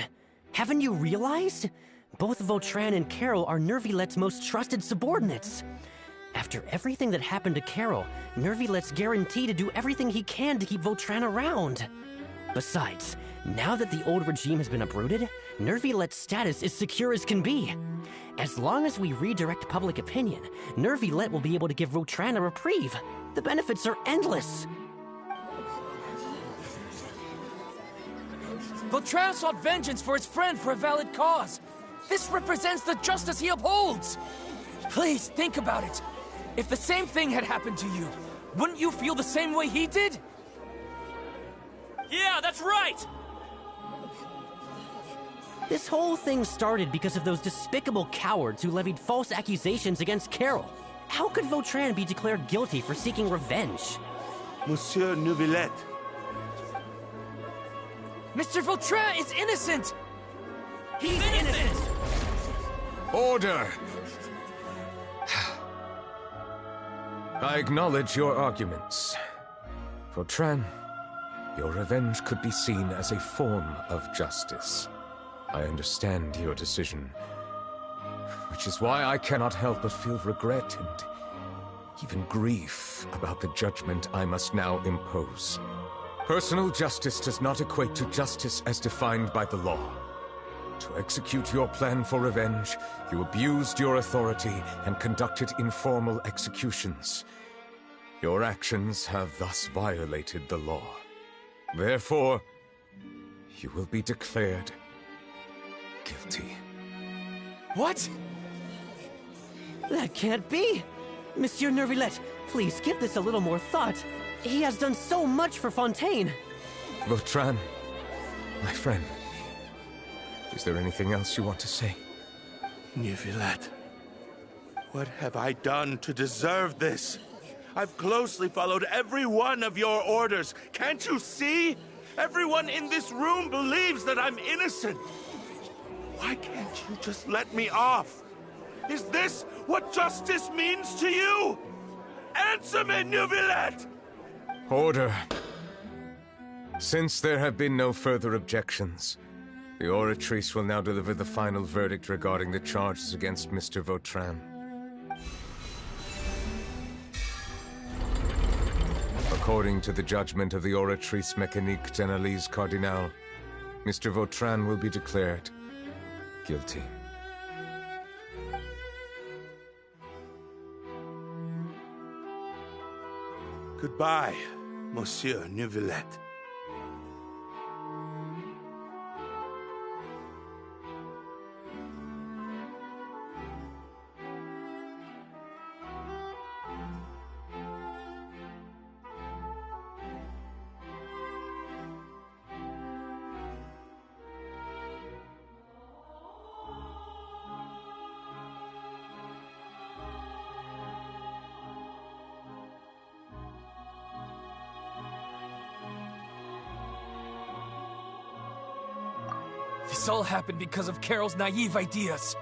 S16: Haven't you realized? Both Vautrin and Carol are Neuvillette's most trusted subordinates. After everything that happened to Carol, Neuvillette's guaranteed to do everything he can to keep Vautrin around. Besides, now that the old regime has been uprooted, Neuvillette's status is secure as can be. As long as we redirect public opinion, Neuvillete will be able to give Vautrin a reprieve. The benefits are endless.
S15: Vautrin sought vengeance for his friend for a valid cause. This represents the justice he upholds. Please, think about it. If the same thing had happened to you, wouldn't you feel the same way he did?
S16: Yeah, that's right! This whole thing started because of those despicable cowards who levied false accusations against Carol. How could Vautrin be declared guilty for seeking revenge?
S11: Monsieur Neuvillete.
S15: Mr. Vautrin is innocent!
S16: He's innocent!
S3: Order! I acknowledge your arguments. Vautrin, your revenge could be seen as a form of justice. I understand your decision, which is why I cannot help but feel regret and even grief about the judgment I must now impose. Personal justice does not equate to justice as defined by the law. To execute your plan for revenge, you abused your authority and conducted informal executions. Your actions have thus violated the law. Therefore, you will be declared guilty.
S15: What?
S16: That can't be! Monsieur Neuvillete, please give this a little more thought. He has done so much for Fontaine.
S3: Vautrin, my friend, is there anything else you want to say?
S11: Neuvillete, what have I done to deserve this? I've closely followed every one of your orders. Can't you see? Everyone in this room believes that I'm innocent. Why can't you just let me off? Is this what justice means to you? Answer me, Neuvillete!
S3: Order. Since there have been no further objections, the Oratrice will now deliver the final verdict regarding the charges against Mr. Vautrin. According to the judgment of the Oratrice Mécanique d'Analyse Cardinal, Mr. Vautrin will be declared guilty.
S11: Goodbye, Monsieur Neuvillete.
S15: This all happened because of Carol's naive ideas.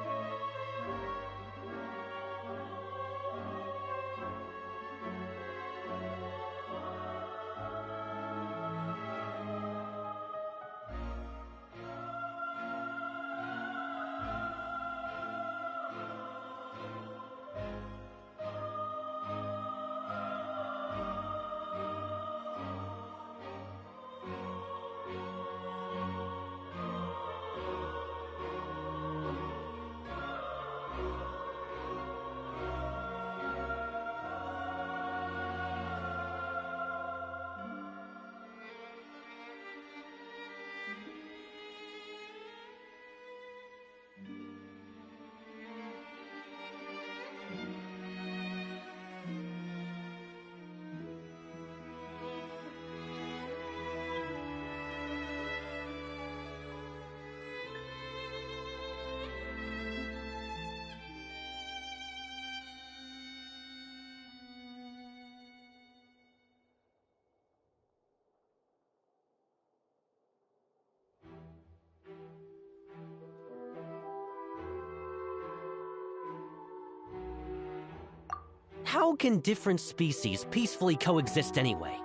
S16: How can different species peacefully coexist anyway?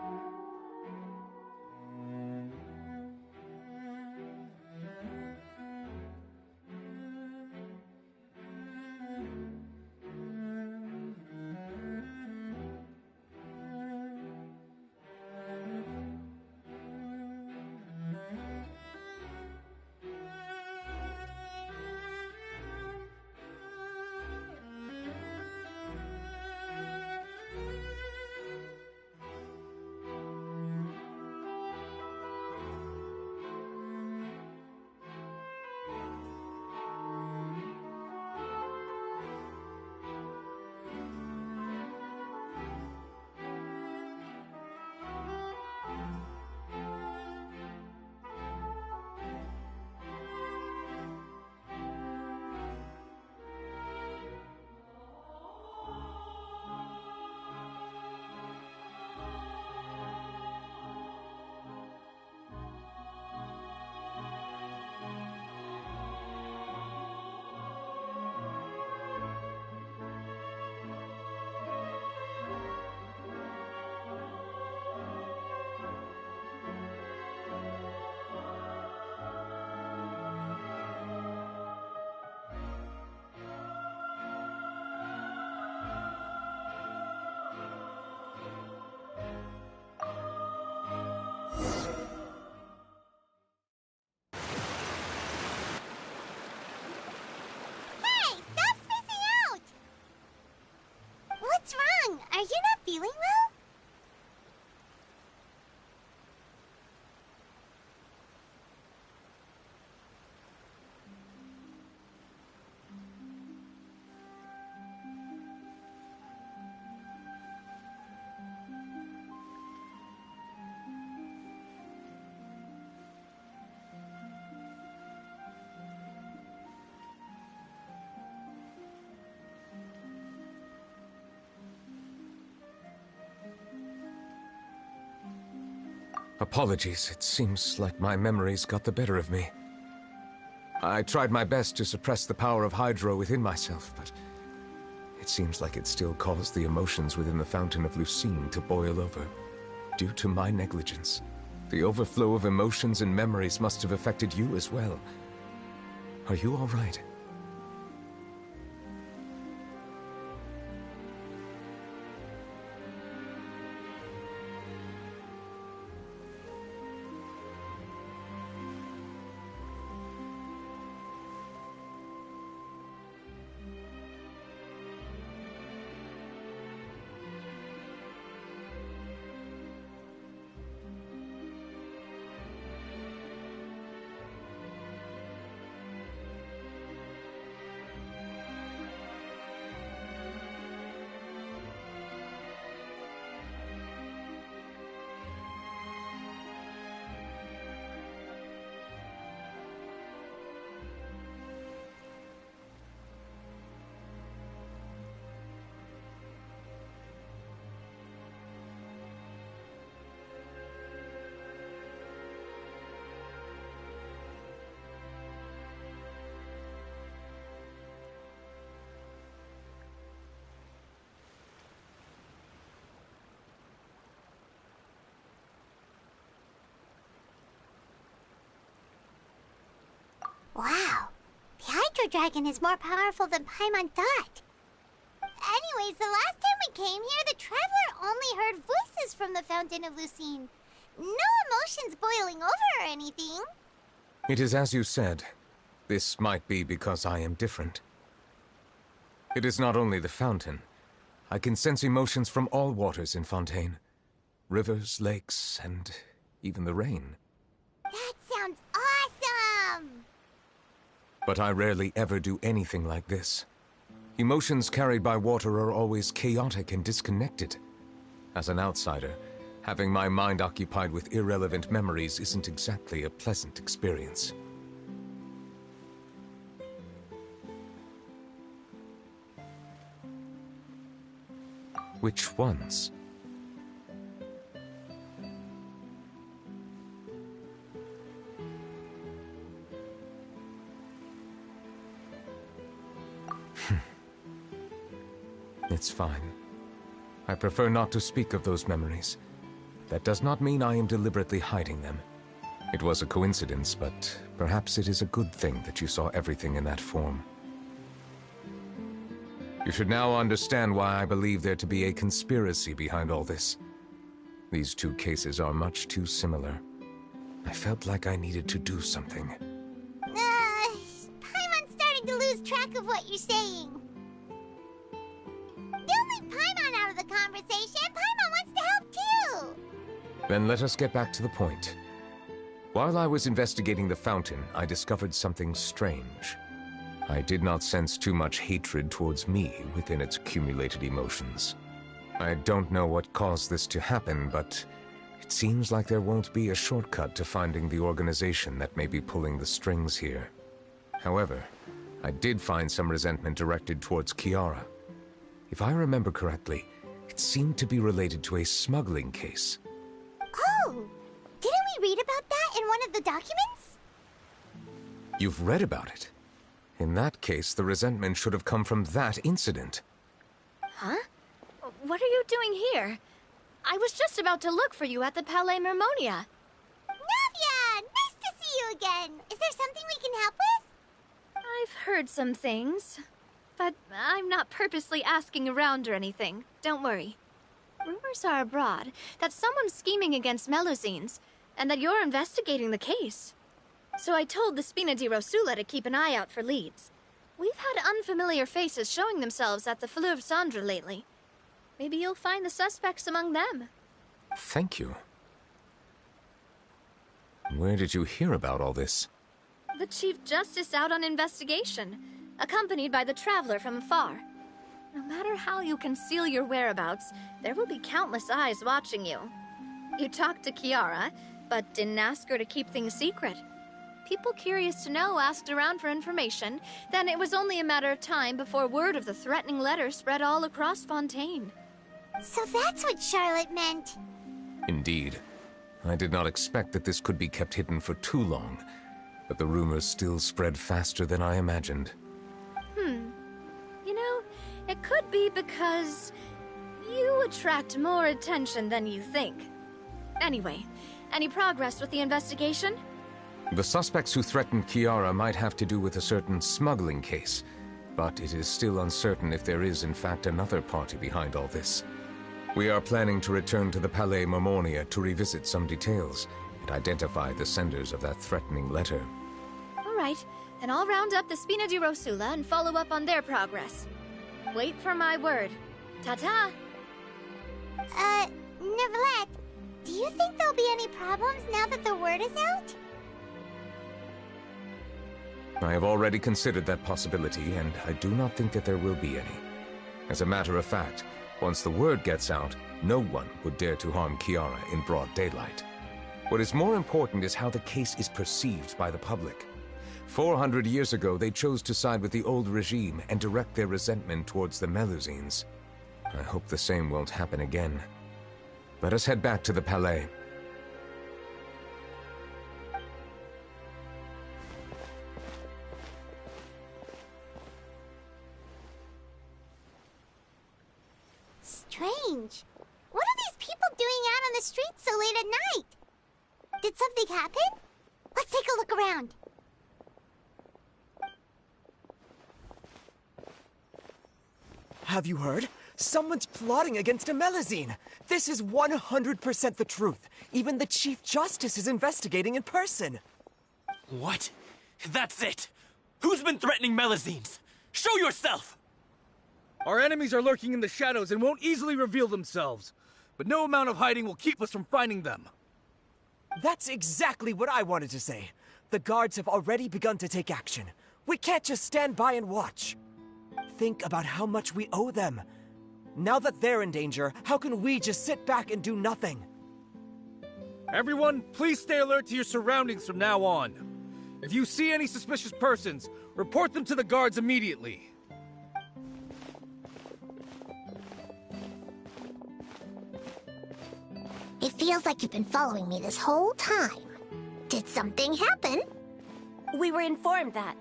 S1: Hey, stop spacing out! What's wrong? Are you not feeling well?
S3: Apologies, it seems like my memories got the better of me. I tried my best to suppress the power of Hydro within myself, but it seems like it still caused the emotions within the Fountain of Lucine to boil over, due to my negligence. The overflow of emotions and memories must have affected you as well. Are you all right?
S1: dragon is more powerful than Paimon thought. Anyways, the last time we came here, the traveler only heard voices from the Fountain of Lucine. No emotions boiling over or anything.
S3: It is as you said. This might be because I am different. It is not only the fountain. I can sense emotions from all waters in Fontaine. Rivers, lakes, and even the rain.
S1: That sounds awesome!
S3: But I rarely ever do anything like this. Emotions carried by water are always chaotic and disconnected. As an outsider, having my mind occupied with irrelevant memories isn't exactly a pleasant experience. Which ones? It's fine. I prefer not to speak of those memories. That does not mean I am deliberately hiding them. It was a coincidence, but perhaps it is a good thing that you saw everything in that form. You should now understand why I believe there to be a conspiracy behind all this. These two cases are much too similar. I felt like I needed to do something.
S1: Paimon's starting to lose track of what you're saying. Don't leave Paimon out of the conversation. Paimon wants to help too.
S3: Then let us get back to the point. While I was investigating the fountain, I discovered something strange. I did not sense too much hatred towards me within its accumulated emotions. I don't know what caused this to happen, but it seems like there won't be a shortcut to finding the organization that may be pulling the strings here. However, I did find some resentment directed towards Kiara. If I remember correctly, it seemed to be related to a smuggling case.
S1: Oh! Didn't we read about that in one of the documents?
S3: You've read about it? In that case, the resentment should have come from that incident.
S13: Huh? What are you doing here? I was just about to look for you at the Palais Mermonia.
S1: Navia! Nice to see you again! Is there something we can help with?
S13: I've heard some things, but I'm not purposely asking around or anything. Don't worry. Rumors are abroad that someone's scheming against Melusines, and that you're investigating the case. So I told the Spina di Rosula to keep an eye out for leads. We've had unfamiliar faces showing themselves at the Fleuve Cendre lately. Maybe you'll find the suspects among them.
S3: Thank you. Where did you hear about all this?
S13: The Chief Justice out on investigation, accompanied by the Traveler from afar. No matter how you conceal your whereabouts, there will be countless eyes watching you. You talked to Kiara, but didn't ask her to keep things secret. People curious to know asked around for information, then it was only a matter of time before word of the threatening letter spread all across Fontaine.
S1: So that's what Charlotte meant.
S3: Indeed. I did not expect that this could be kept hidden for too long, but the rumors still spread faster than I imagined.
S13: You know, it could be because you attract more attention than you think. Anyway, any progress with the investigation?
S3: The suspects who threatened Kiara might have to do with a certain smuggling case, but it is still uncertain if there is in fact another party behind all this. We are planning to return to the Palais Mermonia to revisit some details and identify the senders of that threatening letter.
S13: All right, then I'll round up the Spina di Rosula and follow up on their progress. Wait for my word. Ta-ta!
S1: Neuvillete, do you think there'll be any problems now that the word is out?
S3: I have already considered that possibility, and I do not think that there will be any. As a matter of fact, once the word gets out, no one would dare to harm Kiara in broad daylight. What is more important is how the case is perceived by the public. 400 years ago, they chose to side with the old regime and direct their resentment towards the Melusines. I hope the same won't happen again. Let us head back to the Palais.
S1: Strange. What are these people doing out on the streets so late at night? Did something happen? Let's take a look around.
S8: Have you heard? Someone's plotting against Amelazine. This is 100% the truth. Even the Chief Justice is investigating in person.
S15: What? That's it! Who's been threatening Melazines? Show yourself!
S17: Our enemies are lurking in the shadows and won't easily reveal themselves. But no amount of hiding will keep us from finding them.
S8: That's exactly what I wanted to say. The guards have already begun to take action. We can't just stand by and watch. Think about how much we owe them. Now that they're in danger, how can we just sit back and do nothing?
S17: Everyone, please stay alert to your surroundings from now on. If you see any suspicious persons, report them to the guards immediately.
S1: It feels like you've been following me this whole time. Did something happen?
S9: We were informed that.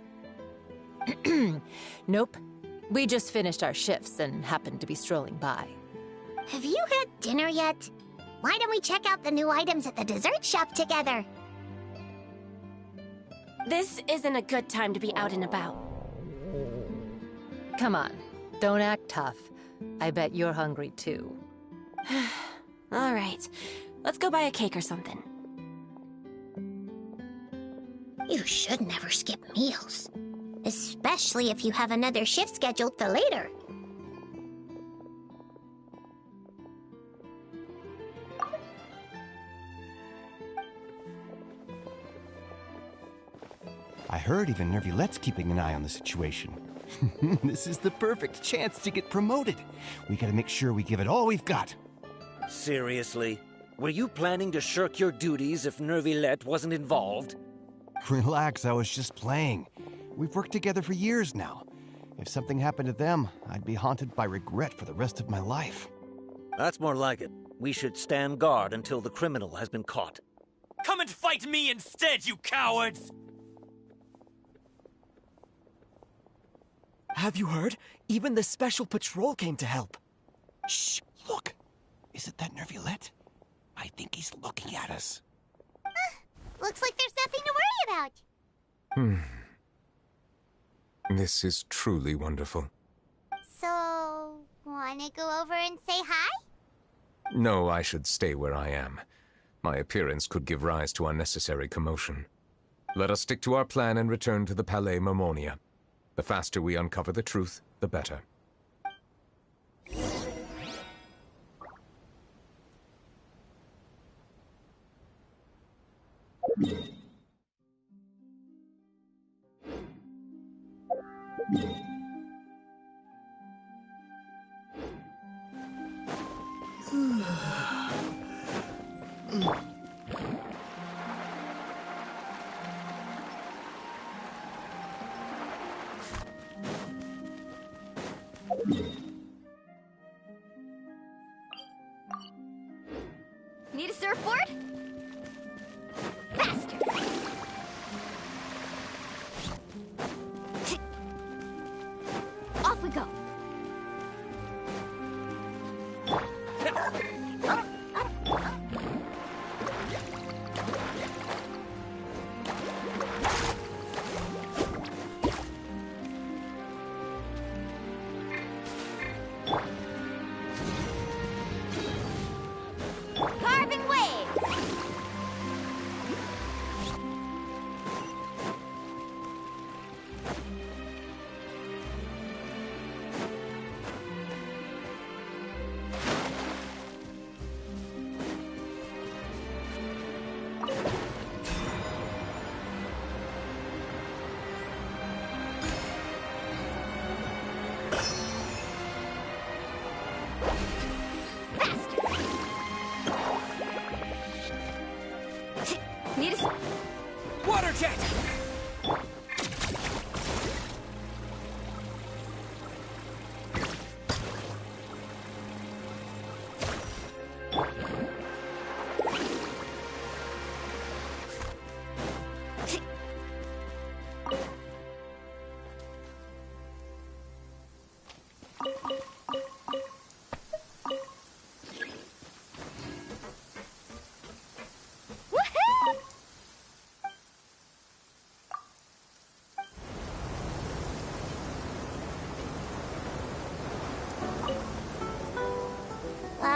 S18: Nope. We just finished our shifts and happened to be strolling by.
S1: Have you had dinner yet? Why don't we check out the new items at the dessert shop together?
S9: This isn't a good time to be out and about.
S18: Come on, don't act tough. I bet you're hungry too.
S9: All right, let's go buy a cake or something.
S1: You should never skip meals. Especially if you have another shift scheduled for later.
S19: I heard even Neuvillette's keeping an eye on the situation. This is the perfect chance to get promoted. We gotta make sure we give it all we've got.
S20: Seriously? Were you planning to shirk your duties if Neuvillete wasn't involved?
S19: Relax, I was just playing. We've worked together for years now. If something happened to them, I'd be haunted by regret for the rest of my life.
S20: That's more like it. We should stand guard until the criminal has been caught.
S15: Come and fight me instead, you cowards!
S8: Have you heard? Even the Special Patrol came to help.
S19: Shh, look. Is it that Neuvillette? I think he's looking at us.
S1: Looks like there's nothing to worry about.
S3: This is truly wonderful.
S1: So, wanna go over and say hi?
S3: No, I should stay where I am. My appearance could give rise to unnecessary commotion. Let us stick to our plan and return to the Palais Mermonia. The faster we uncover the truth, the better.
S13: Need a surfboard? Faster! Off we go!
S1: Carving waves!
S13: Need a...
S8: Water jet!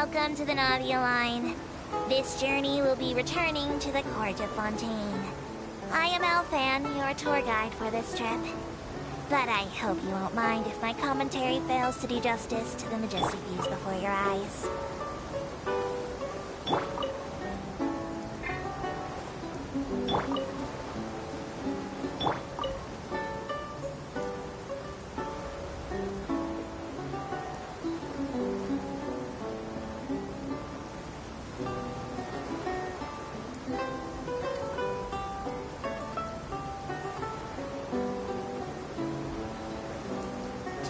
S1: Welcome to the Nadia line. This journey will be returning to the Court of Fontaine. I am Elfan, your tour guide for this trip. But I hope you won't mind if my commentary fails to do justice to the majestic views before your eyes.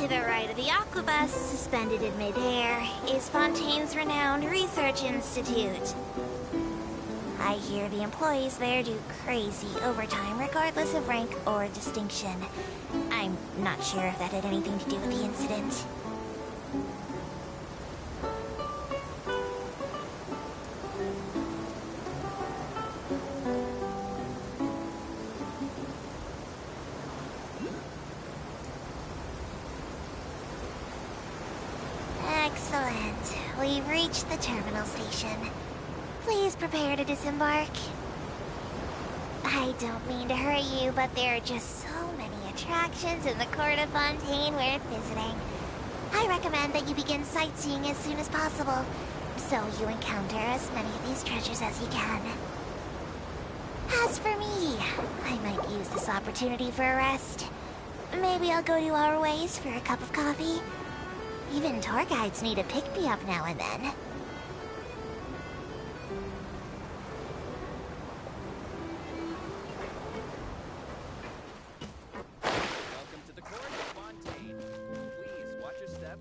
S1: To the right of the aquabus, suspended in midair, is Fontaine's renowned research institute. I hear the employees there do crazy overtime regardless of rank or distinction. I'm not sure if that had anything to do with the incident. Excellent. We've reached the terminal station. Please prepare to disembark. I don't mean to hurry you, but there are just so many attractions in the Court of Fontaine worth visiting. I recommend that you begin sightseeing as soon as possible, so you encounter as many of these treasures as you can. As for me, I might use this opportunity for a rest. Maybe I'll go to our ways for a cup of coffee. Even tour guides need a pick-me-up now and then.
S14: Welcome to the Court of Fontaine. Please watch your step.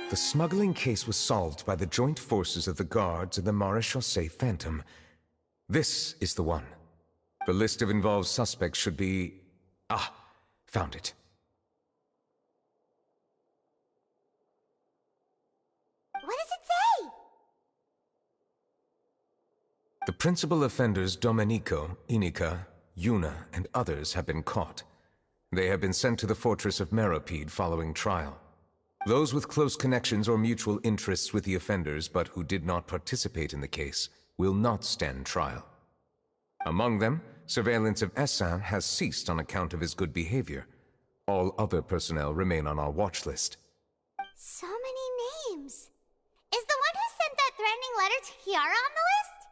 S3: The smuggling case was solved by the joint forces of the guards and the Maréchaussée Phantom. This is the one. The list of involved suspects should be... Ah, found it.
S1: What does it say?
S3: The principal offenders Domenico, Inica, Yuna, and others have been caught. They have been sent to the fortress of Meropide following trial. Those with close connections or mutual interests with the offenders but who did not participate in the case will not stand trial. Among them, surveillance of Essin has ceased on account of his good behavior. All other personnel remain on our watch list.
S1: So many names. Is the one who sent that threatening letter to Kiara on the list?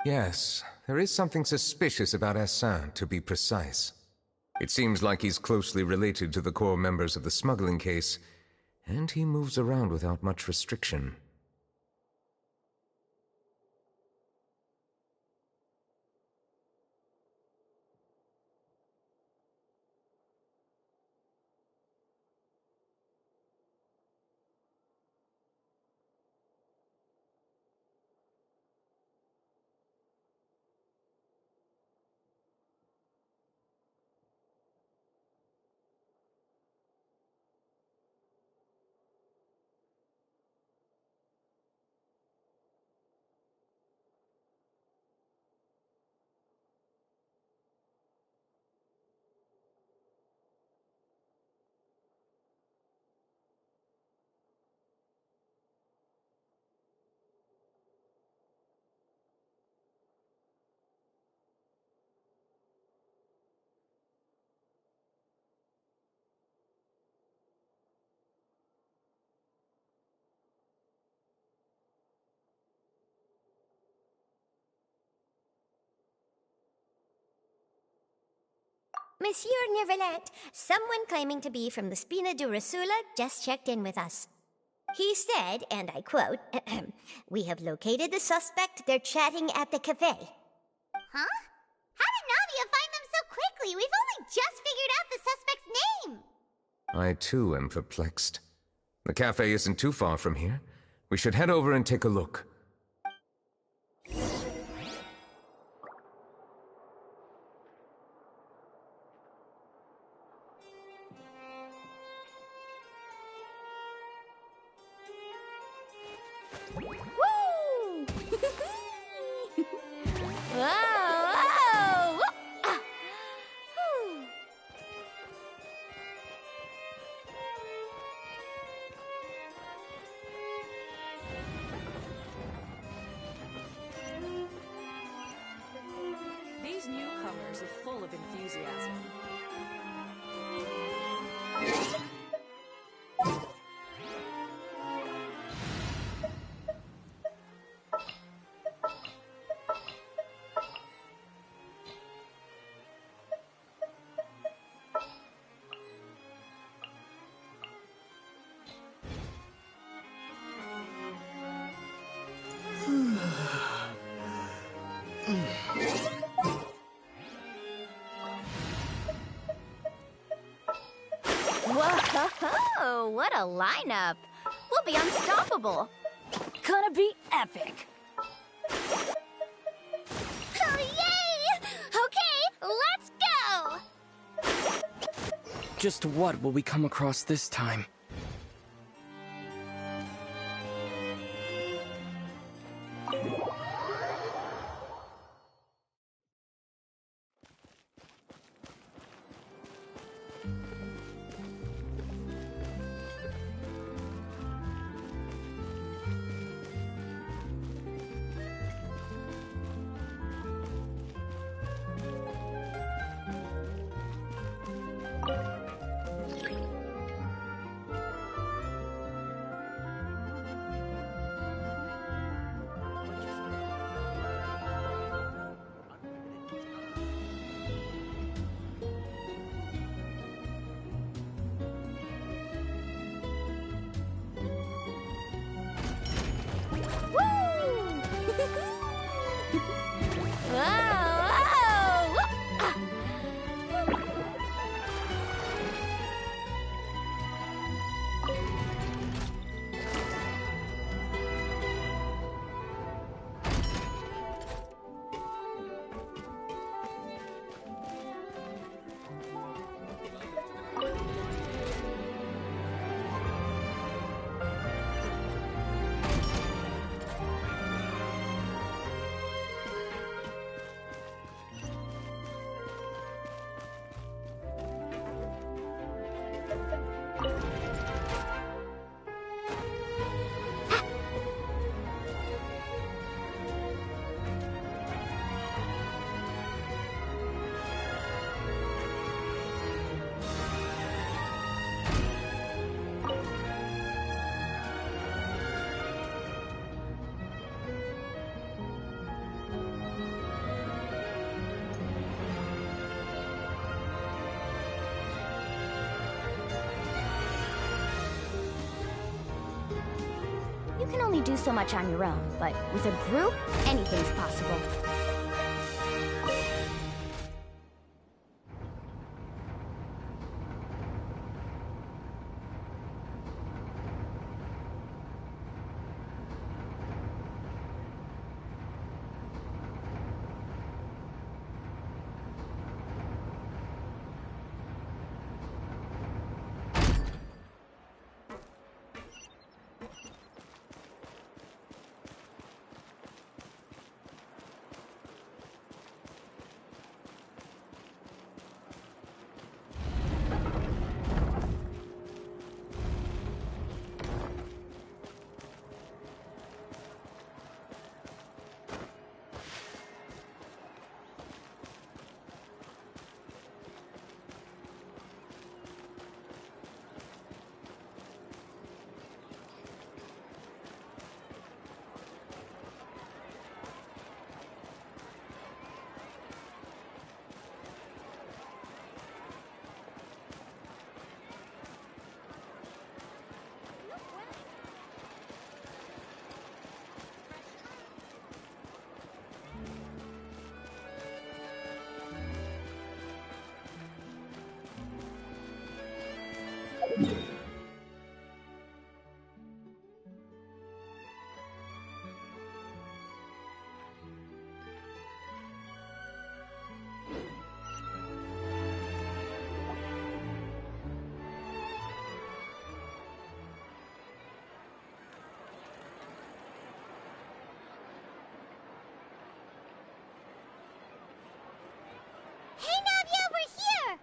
S3: Yes, there is something suspicious about Essin, to be precise. It seems like he's closely related to the core members of the smuggling case, and he moves around without much restriction.
S1: Monsieur Neuvillete, someone claiming to be from the Spina Durasula just checked in with us. He said, and I quote, "We have located the suspect. They're chatting at the cafe."
S21: Huh? How did Navia find them so quickly? We've only just figured out the suspect's name.
S3: I too am perplexed. The cafe isn't too far from here. We should head over and take a look.
S1: Woo! Whoa! Whoa! Ah. Whew.
S22: These newcomers are full of enthusiasm.
S13: Whoa, what a lineup. We'll be unstoppable. Gonna be epic.
S21: Oh, yay! Okay, let's go!
S14: Just what will we come across this time?
S1: You can only do so much on your own, but with a group, anything's possible.
S21: Hey, Navia, we're here!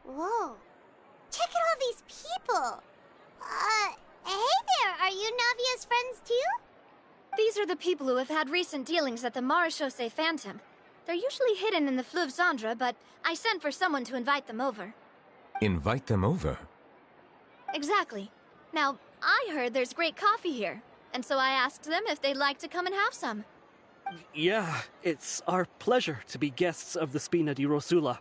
S21: Whoa. Check out all these people. Hey there, are you Navia's friends too?
S4: These are the people who have had recent dealings at the Marechaussee Phantom. They're usually hidden in the Fleuve Cendre, but I sent for someone to invite them over.
S3: Invite them over?
S4: Exactly. Now, I heard there's great coffee here, and so I asked them if they'd like to come and have some.
S6: Yeah, it's our pleasure to be guests of the Spina di Rosula.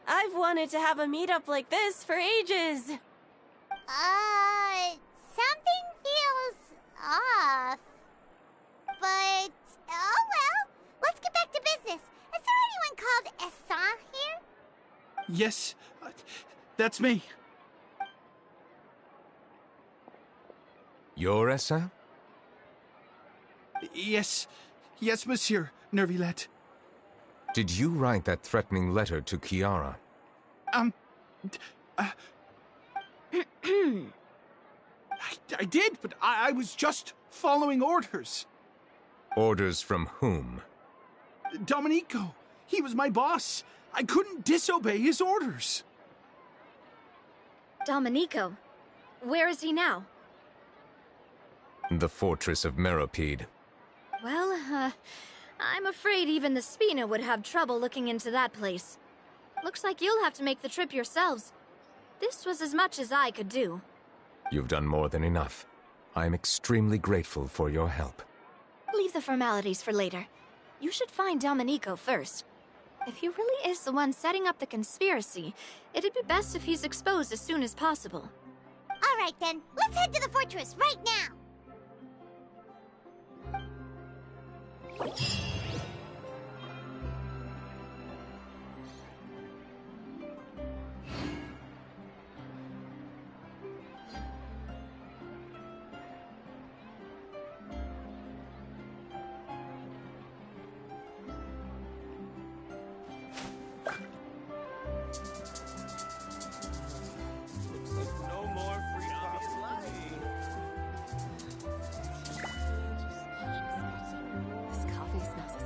S9: I've wanted to have a meetup like this for ages.
S21: Something feels off. But, oh well. Let's get back to business. Is there anyone called Essan here?
S23: Yes, that's me.
S3: You're Essa?
S23: Yes, monsieur, Neuvillete.
S3: Did you write that threatening letter to Kiara?
S23: I did, but I was just following orders.
S3: Orders from whom?
S23: Domenico. He was my boss. I couldn't disobey his orders.
S4: Domenico? Where is he now?
S3: The fortress of Meropide.
S4: Well, I'm afraid even the Spina would have trouble looking into that place. Looks like you'll have to make the trip yourselves. This was as much as I could do.
S3: You've done more than enough. I am extremely grateful for your help.
S4: Leave the formalities for later. You should find Domenico first. If he really is the one setting up the conspiracy, it'd be best if he's exposed as soon as possible.
S21: All right then, let's head to the fortress right now.
S18: This coffee smells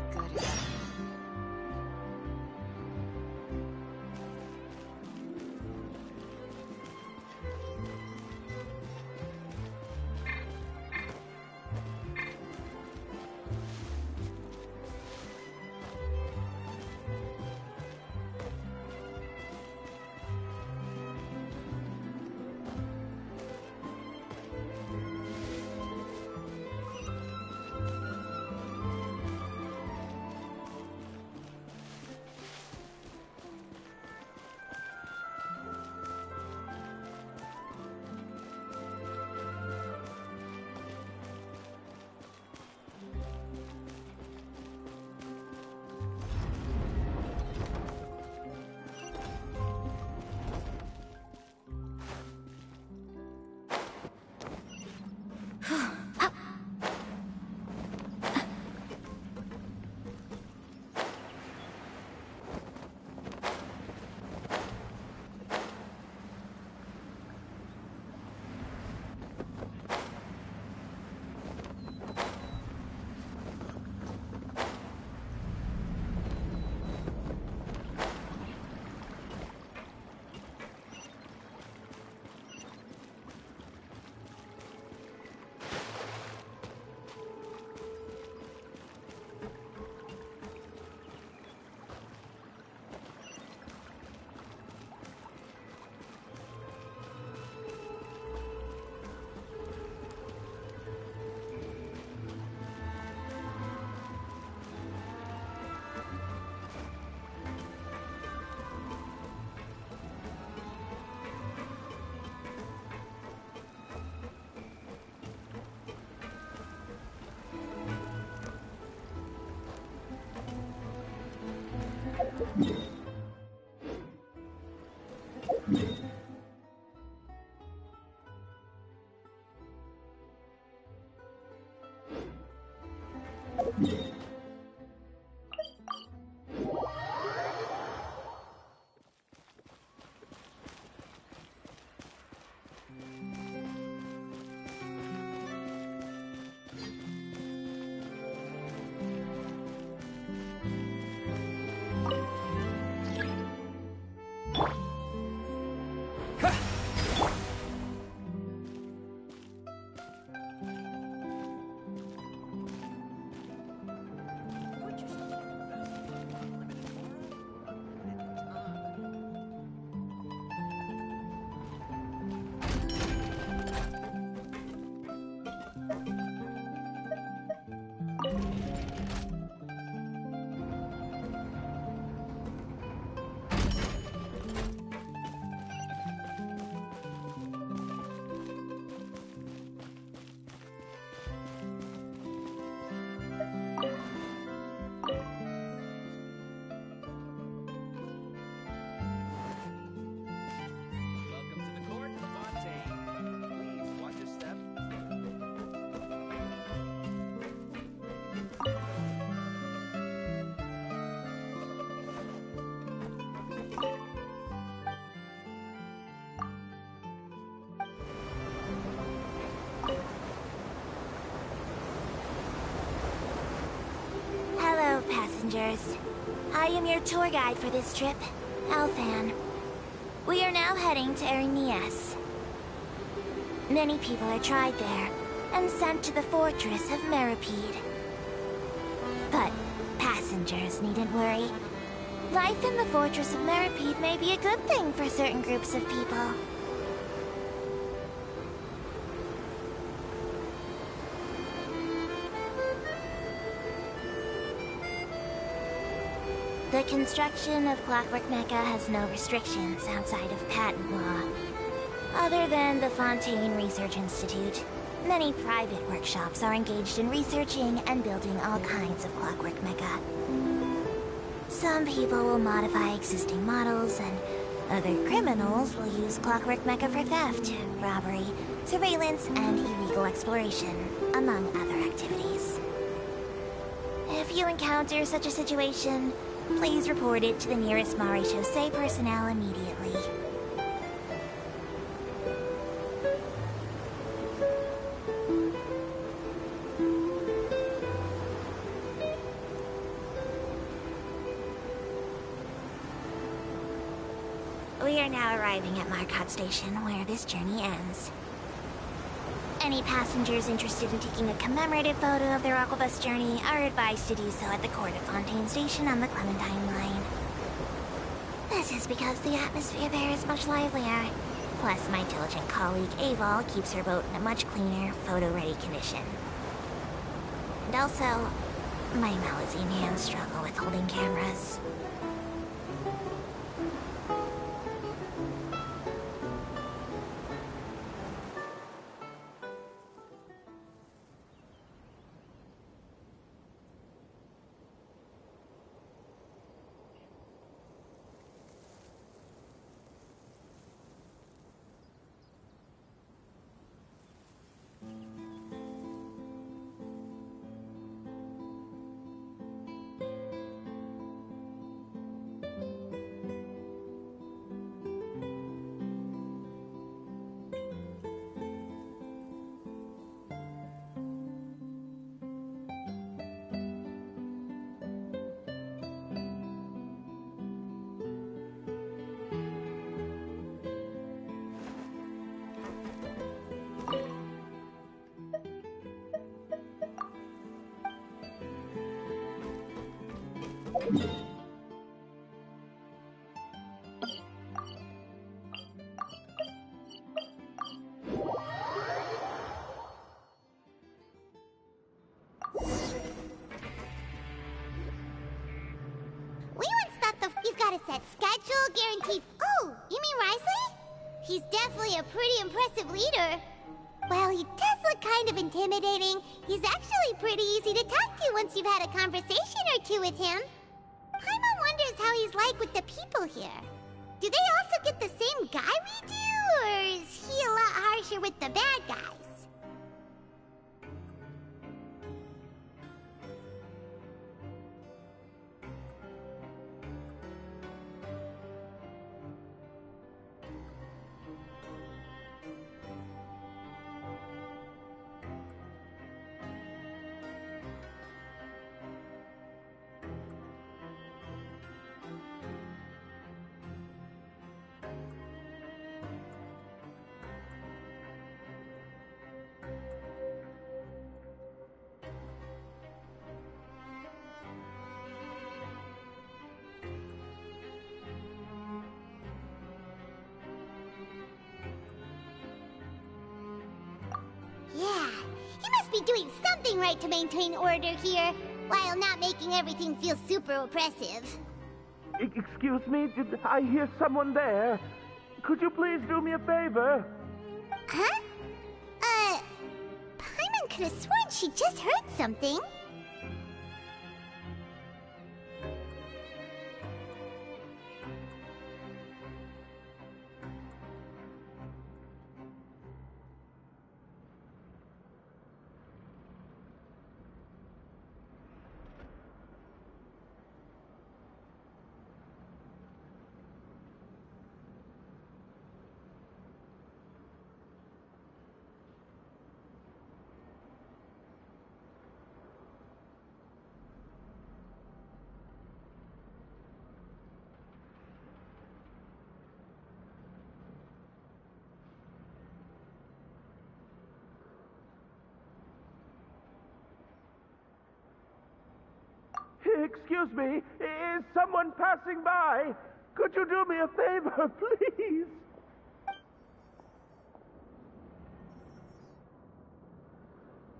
S1: Hello, passengers. I am your tour guide for this trip, Alfan. We are now heading to Erinias. Many people are tried there and sent to the fortress of Meripede. But passengers needn't worry. Life in the fortress of Meripede may be a good thing for certain groups of people. The construction of Clockwork Mecha has no restrictions outside of patent law. Other than the Fontaine Research Institute, many private workshops are engaged in researching and building all kinds of Clockwork Mecha. Some people will modify existing models, and other criminals will use Clockwork Mecha for theft, robbery, surveillance, and illegal exploration, among other activities. If you encounter such a situation, please report it to the nearest Mare Chaussee personnel immediately. We are now arriving at Marcotte Station, where this journey ends. Any passengers interested in taking a commemorative photo of their Aquabus journey are advised to do so at the Court of Fontaine Station on the Clementine line. This is because the atmosphere there is much livelier. Plus, my diligent colleague Aval keeps her boat in a much cleaner, photo-ready condition. And also, my Malazine hands struggle with holding cameras.
S21: You've got a set schedule, guaranteed. Oh, you mean Risley? He's definitely a pretty impressive leader. Well, he does look kind of intimidating. He's actually pretty easy to talk to once you've had a conversation or two with him. Paimon wonders how he's like with the people here. Do they also get the same guy we do, or is he a lot harsher with the bad guys? He must be doing something right to maintain order here, while not making everything feel super oppressive.
S2: Excuse me, did I hear someone there? Could you please do me a favor?
S21: Huh? Paimon could have sworn she just heard something.
S2: Excuse me, is someone passing by? Could you do me a favor, please?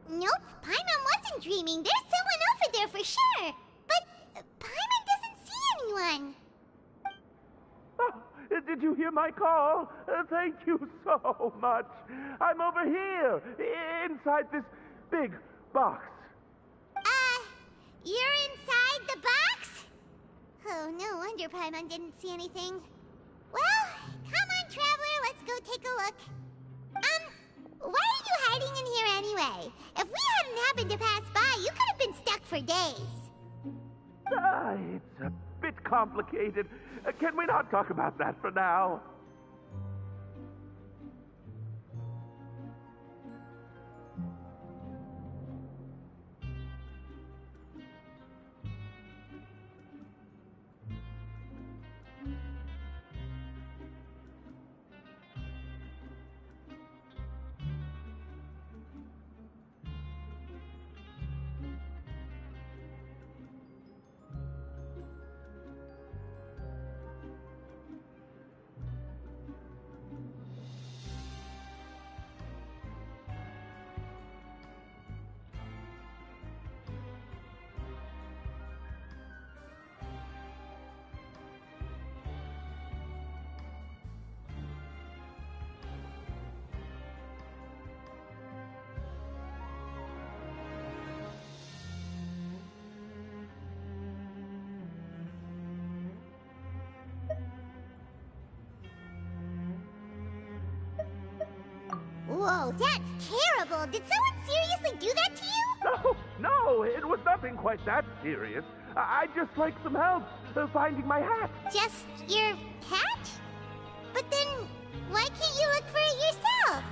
S21: Nope, Paimon wasn't dreaming. There's someone over there for sure. But Paimon doesn't see anyone.
S2: Oh, did you hear my call? Thank you so much. I'm over here, inside this big box.
S21: You're inside the box? Oh, no wonder Paimon didn't see anything. Well, come on, Traveler, let's go take a look. Why are you hiding in here anyway? If we hadn't happened to pass by, you could have been stuck for days.
S2: It's a bit complicated. Can we not talk about that for now?
S21: Whoa, that's terrible! Did someone seriously do that to you?
S2: No, it was nothing quite that serious. I'd just like some help finding my hat.
S21: Just your hat? But then, why can't you look for it yourself?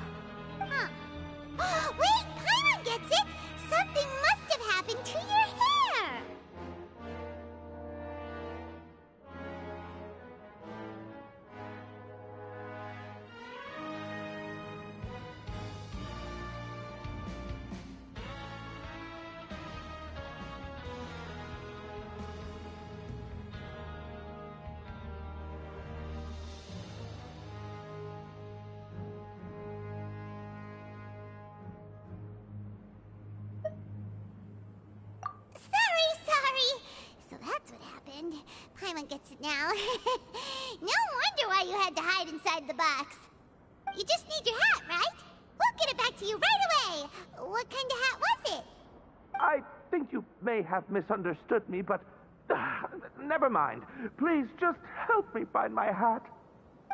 S21: Huh. Wait, Paimon gets it! Something must have happened to your hair! Sorry. So that's what happened. Paimon gets it now. No wonder why you had to hide inside the box. You just need your hat, right? We'll get it back to you right away. What kind of hat was it?
S2: I think you may have misunderstood me, but never mind. Please just help me find my hat.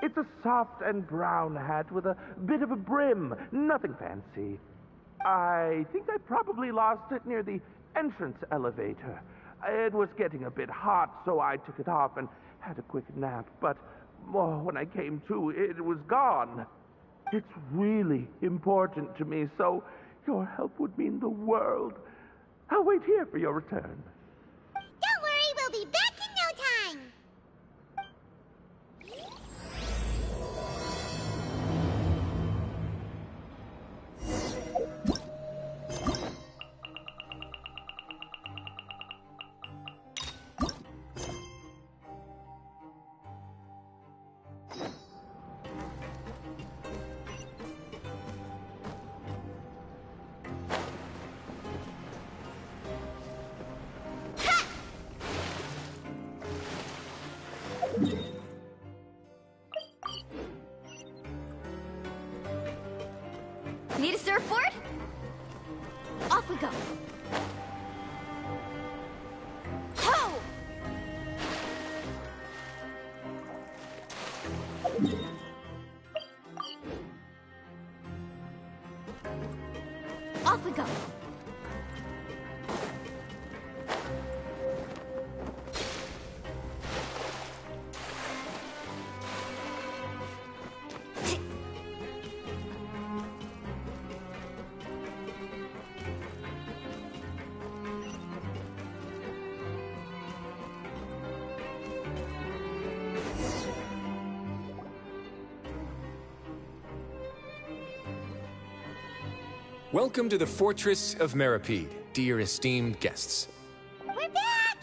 S2: It's a soft and brown hat with a bit of a brim. Nothing fancy. I think I probably lost it near the entrance elevator. It was getting a bit hot, so I took it off and had a quick nap. But when I came to, it was gone. It's really important to me, so your help would mean the world. I'll wait here for your return.
S21: Don't worry, we'll be back in no time.
S4: Need a surfboard? Off we go. Ho! Off we go.
S3: Welcome to the Fortress of Meripede, dear esteemed guests.
S21: We're back!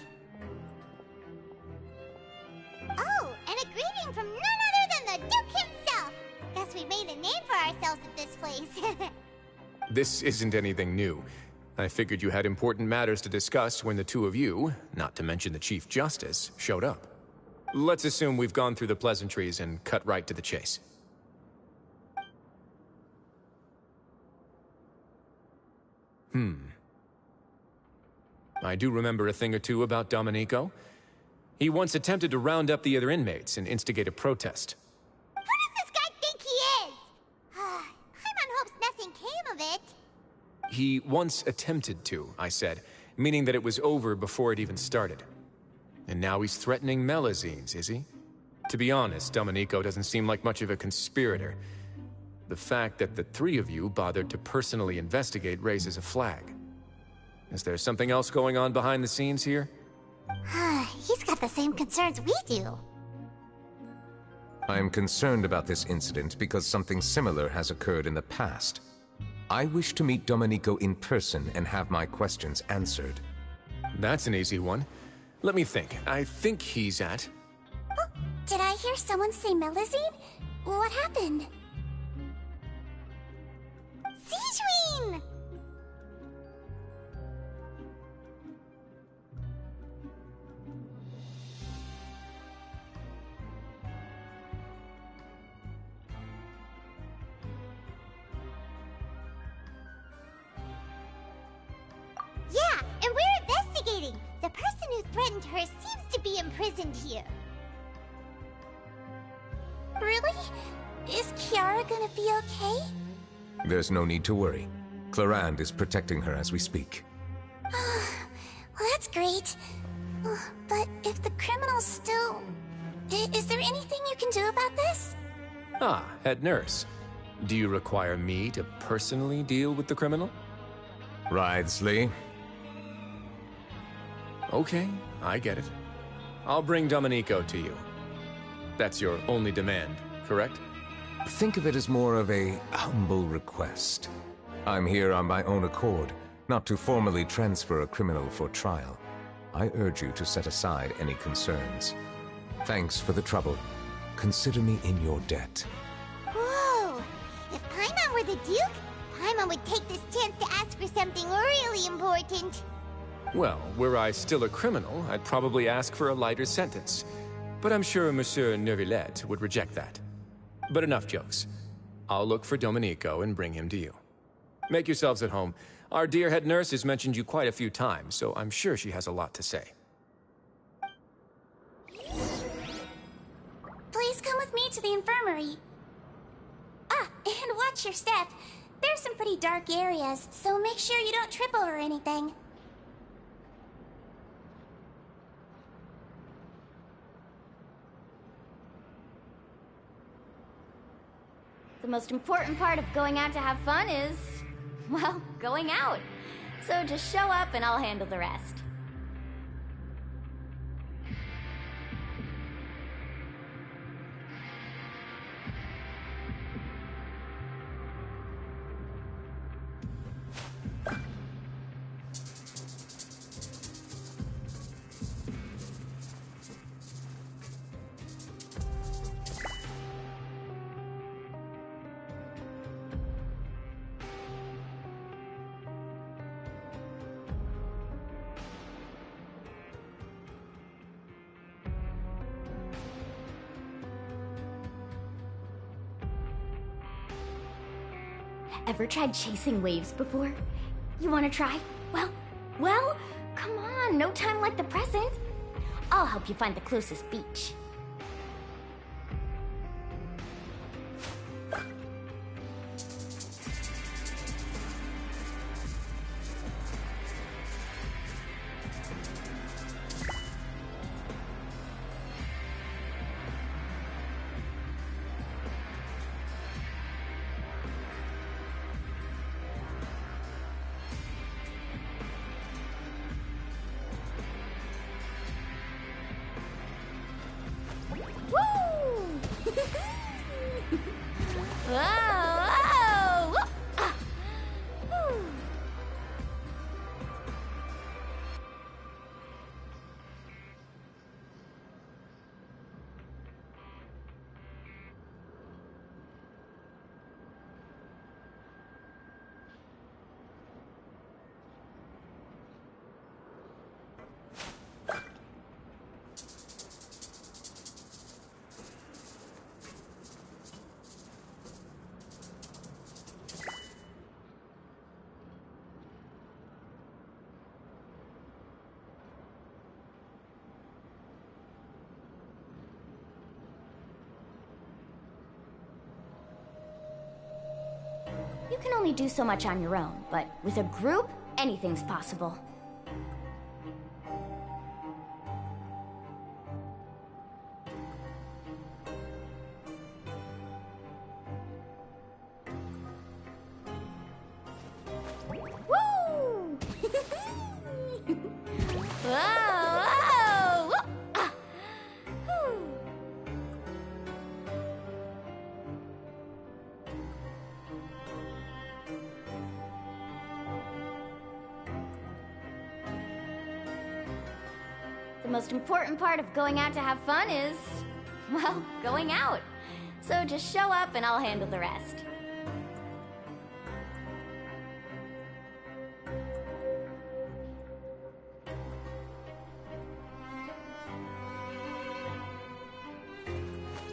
S21: Oh, and a greeting from none other than the Duke himself! Guess we made a name for ourselves at this place.
S3: This isn't anything new. I figured you had important matters to discuss when the two of you, not to mention the Chief Justice, showed up. Let's assume we've gone through the pleasantries and cut right to the chase. I do remember a thing or two about Domenico. He once attempted to round up the other inmates and instigate a protest.
S21: Who does this guy think he is? Paimon hopes nothing came of it.
S3: He once attempted to, I said, meaning that it was over before it even started. And now he's threatening Melazines, is he? To be honest, Domenico doesn't seem like much of a conspirator. The fact that the three of you bothered to personally investigate raises a flag. Is there something else going on behind the scenes here?
S21: He's got the same concerns we do.
S3: I am concerned about this incident because something similar has occurred in the past. I wish to meet Domenico in person and have my questions answered. That's an easy one. Let me think. I think he's at...
S21: Oh, did I hear someone say Melazine? What happened? Siegeween! Yeah, and we're investigating. The person who threatened her seems to be imprisoned here. Really? Is Kiara gonna be okay?
S3: There's no need to worry. Clarande is protecting her as we speak.
S21: Well, that's great. But if the criminal's still... Is there anything you can do about this?
S3: Ah, head nurse. Do you require me to personally deal with the criminal? Wriothesley. Okay, I get it. I'll bring Domenico to you. That's your only demand, correct? Think of it as more of a humble request. I'm here on my own accord, not to formally transfer a criminal for trial. I urge you to set aside any concerns. Thanks for the trouble. Consider me in your debt.
S21: Whoa! If Paimon were the Duke, Paimon would take this chance to ask for something really important.
S3: Well, were I still a criminal, I'd probably ask for a lighter sentence. But I'm sure Monsieur Neuvillete would reject that. But enough jokes. I'll look for Domenico and bring him to you. Make yourselves at home. Our dear head nurse has mentioned you quite a few times, so I'm sure she has a lot to say.
S21: Please come with me to the infirmary. Ah, and watch your step. There's some pretty dark areas, so make sure you don't trip over anything.
S1: The most important part of going out to have fun is, well, going out. So just show up and I'll handle the rest. Ever tried chasing waves before? You wanna try? Well, come on, no time like the present. I'll help you find the closest beach. Whoa! Ah. Whew. You can only do so much on your own, but with a group, anything's possible. Woo! Whoa! Ah. Whew. The most important part of going out to have fun is, well, going out. So just show up and I'll handle the rest.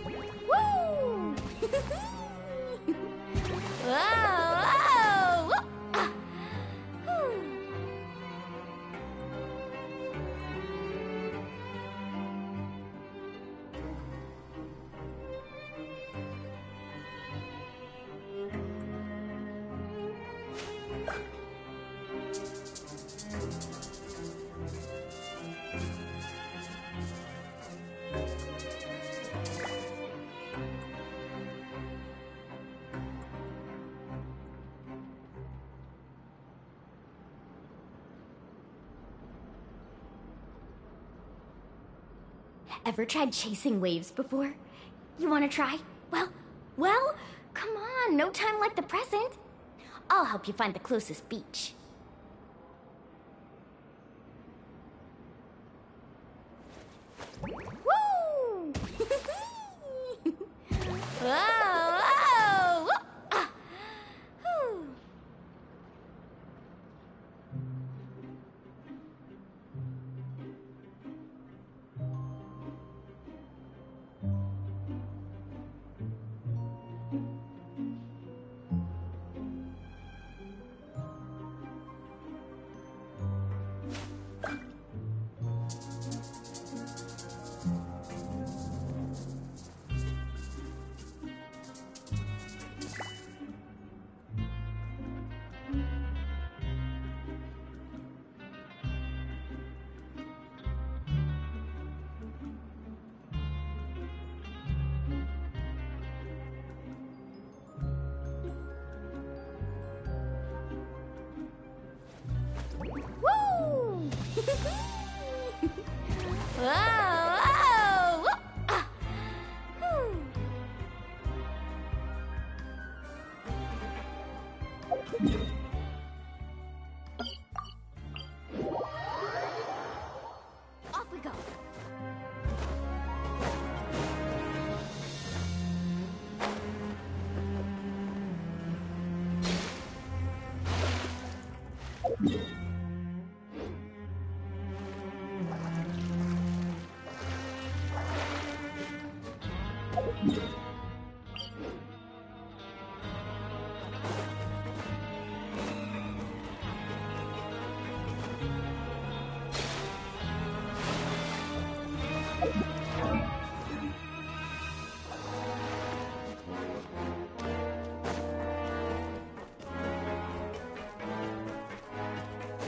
S1: Woo! Whoa! Whoa! Ah. Whew. Ever tried chasing waves before? You wanna try? Well, come on, no time like the present. I'll help you find the closest beach. Woo! Whoa! Whoa! Ah. Whew.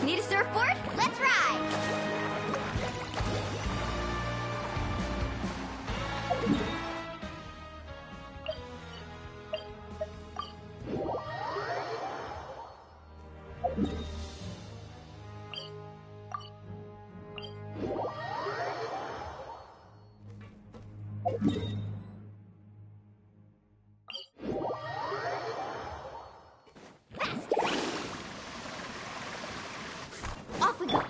S1: Need a surfboard? Let's ride! Off we go!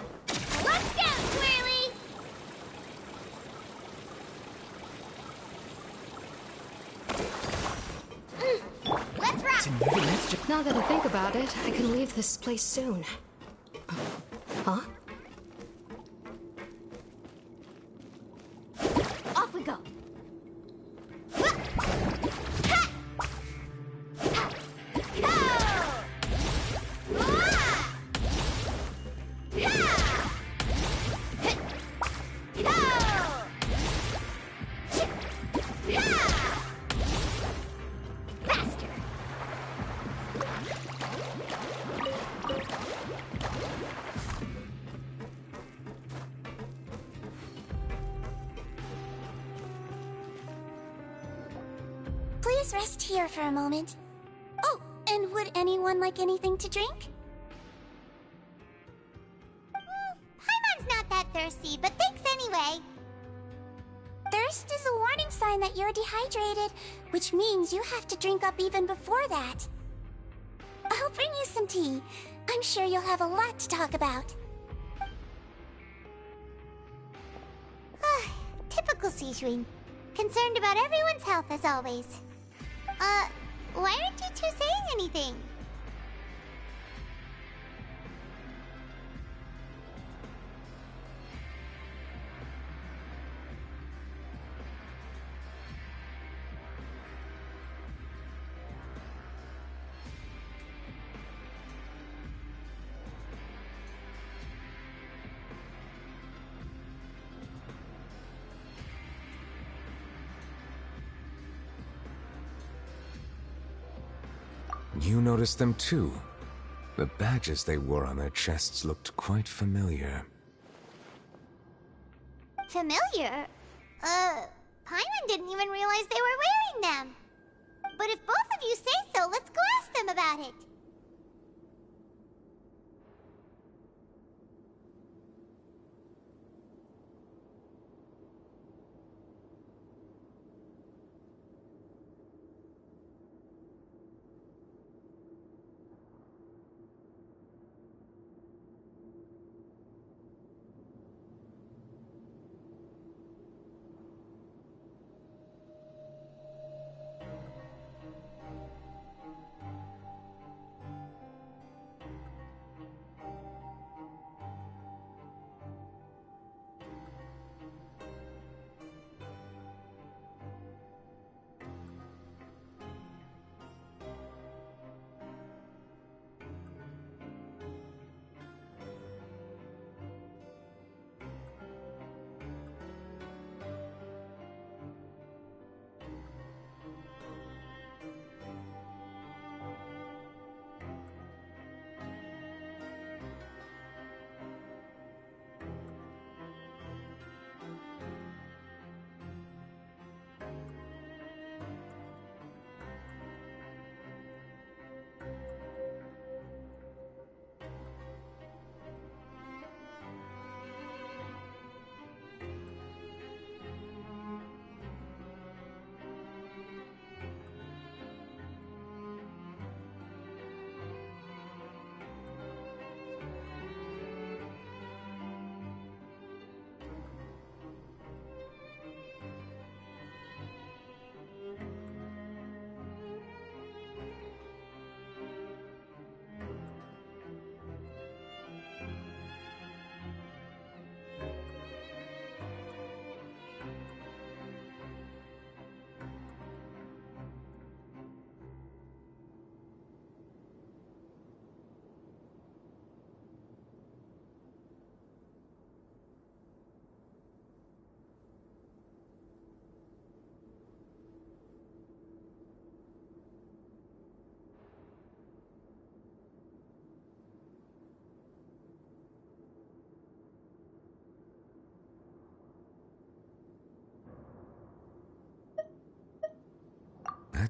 S1: Let's go, Swirly! Let's rock!
S5: Now that I think about it, I can leave this place soon. Huh?
S1: Off we go!
S21: Please rest here for a moment. Oh, and would anyone like anything to drink? Paimon's not that thirsty, but thanks anyway. Thirst is a warning sign that you're dehydrated, which means you have to drink up even before that. I'll bring you some tea. I'm sure you'll have a lot to talk about. Typical Sijun. Concerned about everyone's health as always. Why aren't you two saying anything?
S3: You noticed them too. The badges they wore on their chests looked quite familiar.
S21: Familiar? Paimon didn't even realize they were wearing them. But if both of you say so, let's go ask them about it.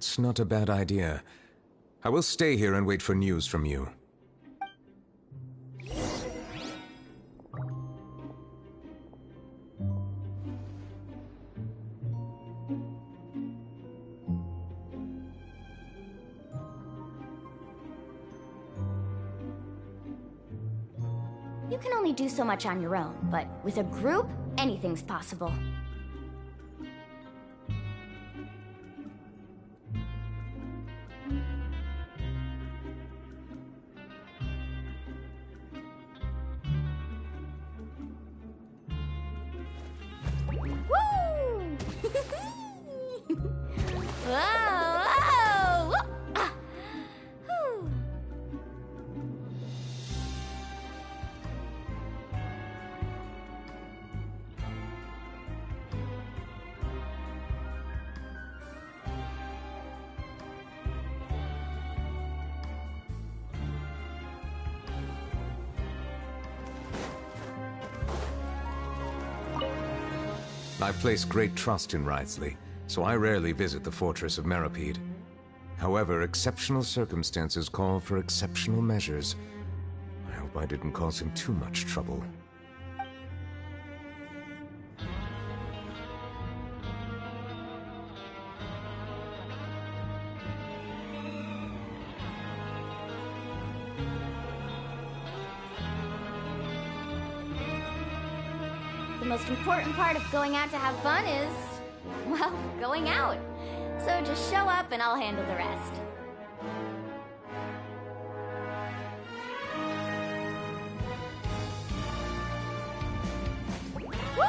S3: That's not a bad idea. I will stay here and wait for news from you.
S1: You can only do so much on your own, but with a group, anything's possible. Woo! Whoa! Whoa! Ah! Whew.
S3: I place great trust in Wriothesley, so I rarely visit the fortress of Meropide. However, exceptional circumstances call for exceptional measures. I hope I didn't cause him too much trouble.
S1: The most important part of going out to have fun is, well, going out. So just show up and I'll handle the rest. Woo!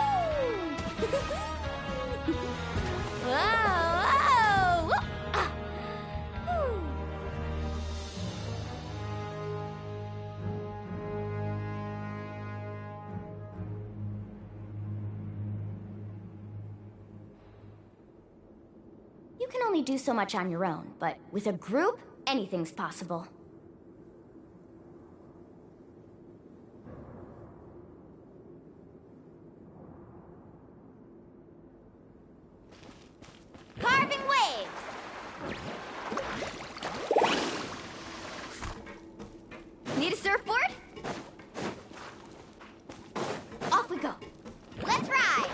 S1: Whoa! Whoa! Whoop! Ah! Whew. You can only do so much on your own, but with a group, anything's possible. Carving waves! Need a surfboard? Off we go. Let's ride!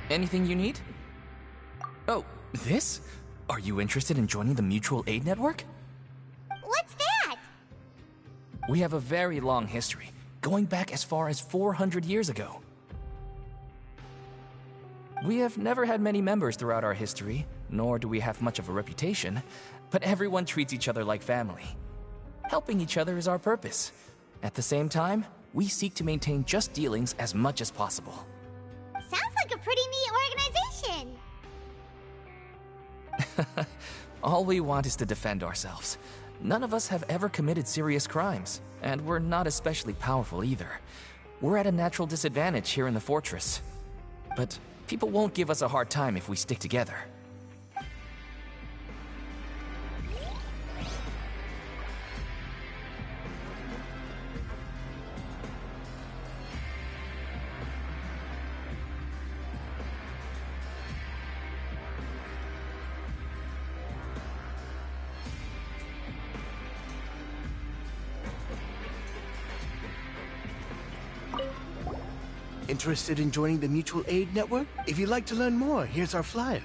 S15: Anything you need? Oh, this? Are you interested in joining the Mutual Aid Network?
S21: What's that?
S15: We have a very long history, going back as far as 400 years ago. We have never had many members throughout our history, nor do we have much of a reputation, but everyone treats each other like family. Helping each other is our purpose. At the same time, we seek to maintain just dealings as much as possible.
S21: Sounds like a pretty neat organization.
S15: All we want is to defend ourselves. None of us have ever committed serious crimes, and we're not especially powerful either. We're at a natural disadvantage here in the fortress. But people won't give us a hard time if we stick together.
S7: Interested in joining the Mutual Aid Network? If you'd like to learn more, here's our flyer.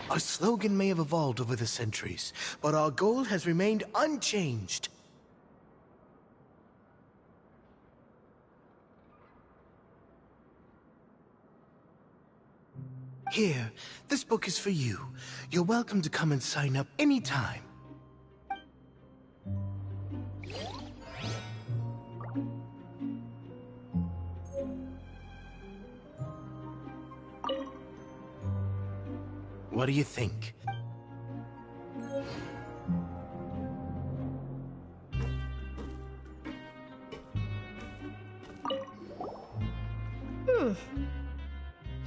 S7: Our slogan may have evolved over the centuries, but our goal has remained unchanged. Here, this book is for you. You're welcome to come and sign up anytime. What do you think?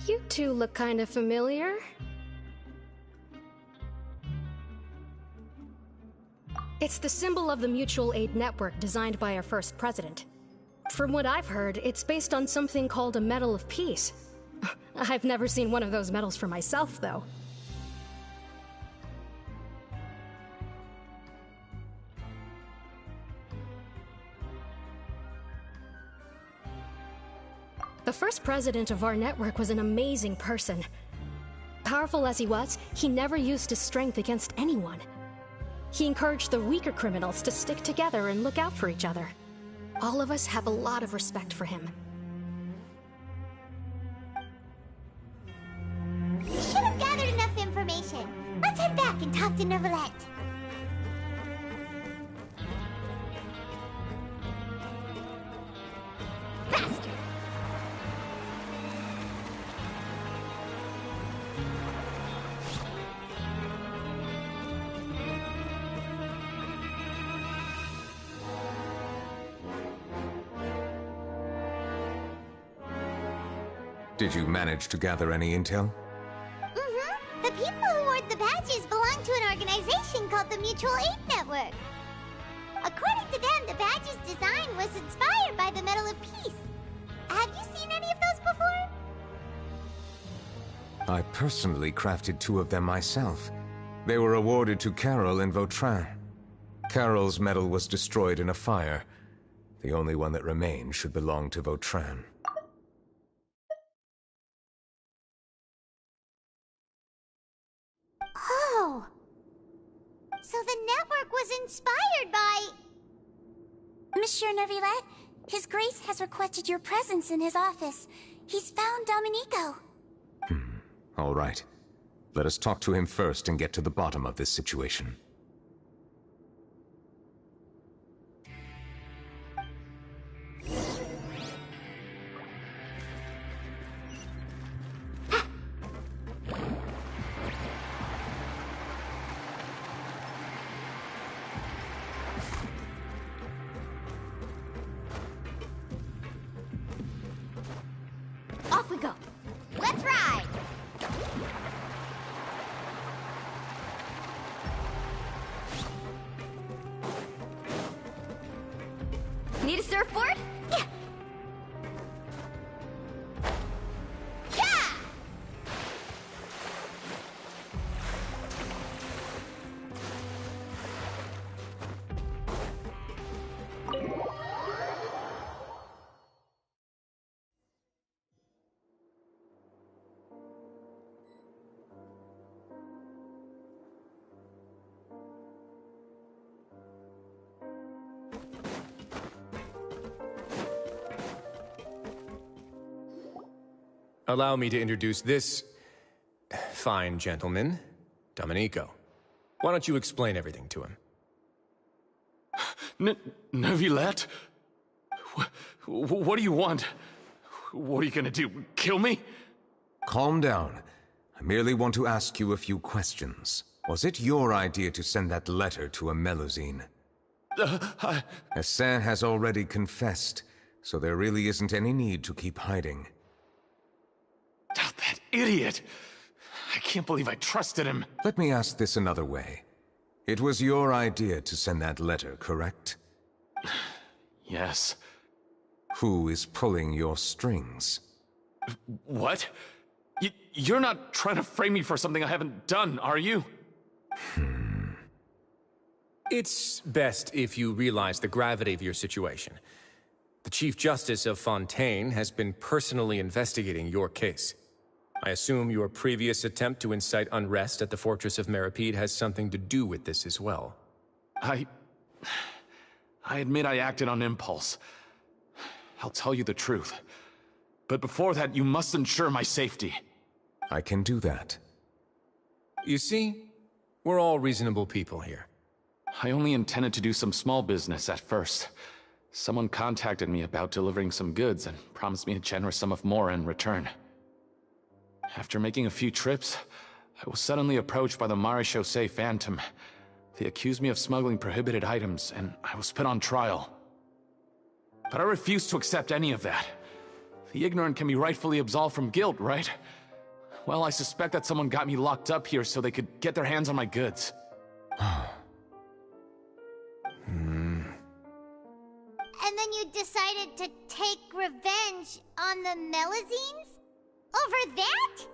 S5: You two look kind of familiar. It's the symbol of the mutual aid network designed by our first president. From what I've heard, it's based on something called a Medal of Peace. I've never seen one of those medals for myself, though. The first president of our network was an amazing person. Powerful as he was, he never used his strength against anyone. He encouraged the weaker criminals to stick together and look out for each other. All of us have a lot of respect for him.
S21: We should have gathered enough information. Let's head back and talk to Neuvillete. Faster!
S3: Did you manage to gather any intel?
S21: Mm-hmm. The people who wore the badges belong to an organization called the Mutual Aid Network. According to them, the badge's design was inspired by the Medal of Peace. Have you seen any of those before?
S3: I personally crafted 2 of them myself. They were awarded to Carol and Vautrin. Carol's medal was destroyed in a fire. The only one that remained should belong to Vautrin.
S21: Oh! So the network was inspired by... Monsieur Neuvillete, His Grace has requested your presence in his office. He's found Domenico.
S3: All right. Let us talk to him first and get to the bottom of this situation.
S1: Off we go. Let's ride! Need a surfboard? Yeah! Yeah!
S10: Allow me to introduce this fine gentleman, Domenico. Why don't you explain everything to him?
S11: Neuvillete? What do you want? What are you gonna do? Kill me?
S3: Calm down. I merely want to ask you a few questions. Was it your idea to send that letter to a Melusine? Hassan has already confessed, so there really isn't any need to keep hiding.
S11: That idiot! I can't believe I trusted him.
S3: Let me ask this another way. It was your idea to send that letter, correct?
S11: Yes.
S3: Who is pulling your strings?
S11: What? You're not trying to frame me for something I haven't done, are you?
S10: It's best if you realize the gravity of your situation. The Chief Justice of Fontaine has been personally investigating your case. I assume your previous attempt to incite unrest at the Fortress of Meripede has something to do with this as well.
S11: I admit I acted on impulse. I'll tell you the truth. But before that, you must ensure my safety.
S3: I can do that.
S10: You see, we're all reasonable people here.
S11: I only intended to do some small business at first. Someone contacted me about delivering some goods and promised me a generous sum of more in return. After making a few trips, I was suddenly approached by the Marechaussee Phantom. They accused me of smuggling prohibited items, and I was put on trial. But I refused to accept any of that. The ignorant can be rightfully absolved from guilt, right? Well, I suspect that someone got me locked up here so they could get their hands on my goods.
S21: And then you decided to take revenge on the Melazines? Over that?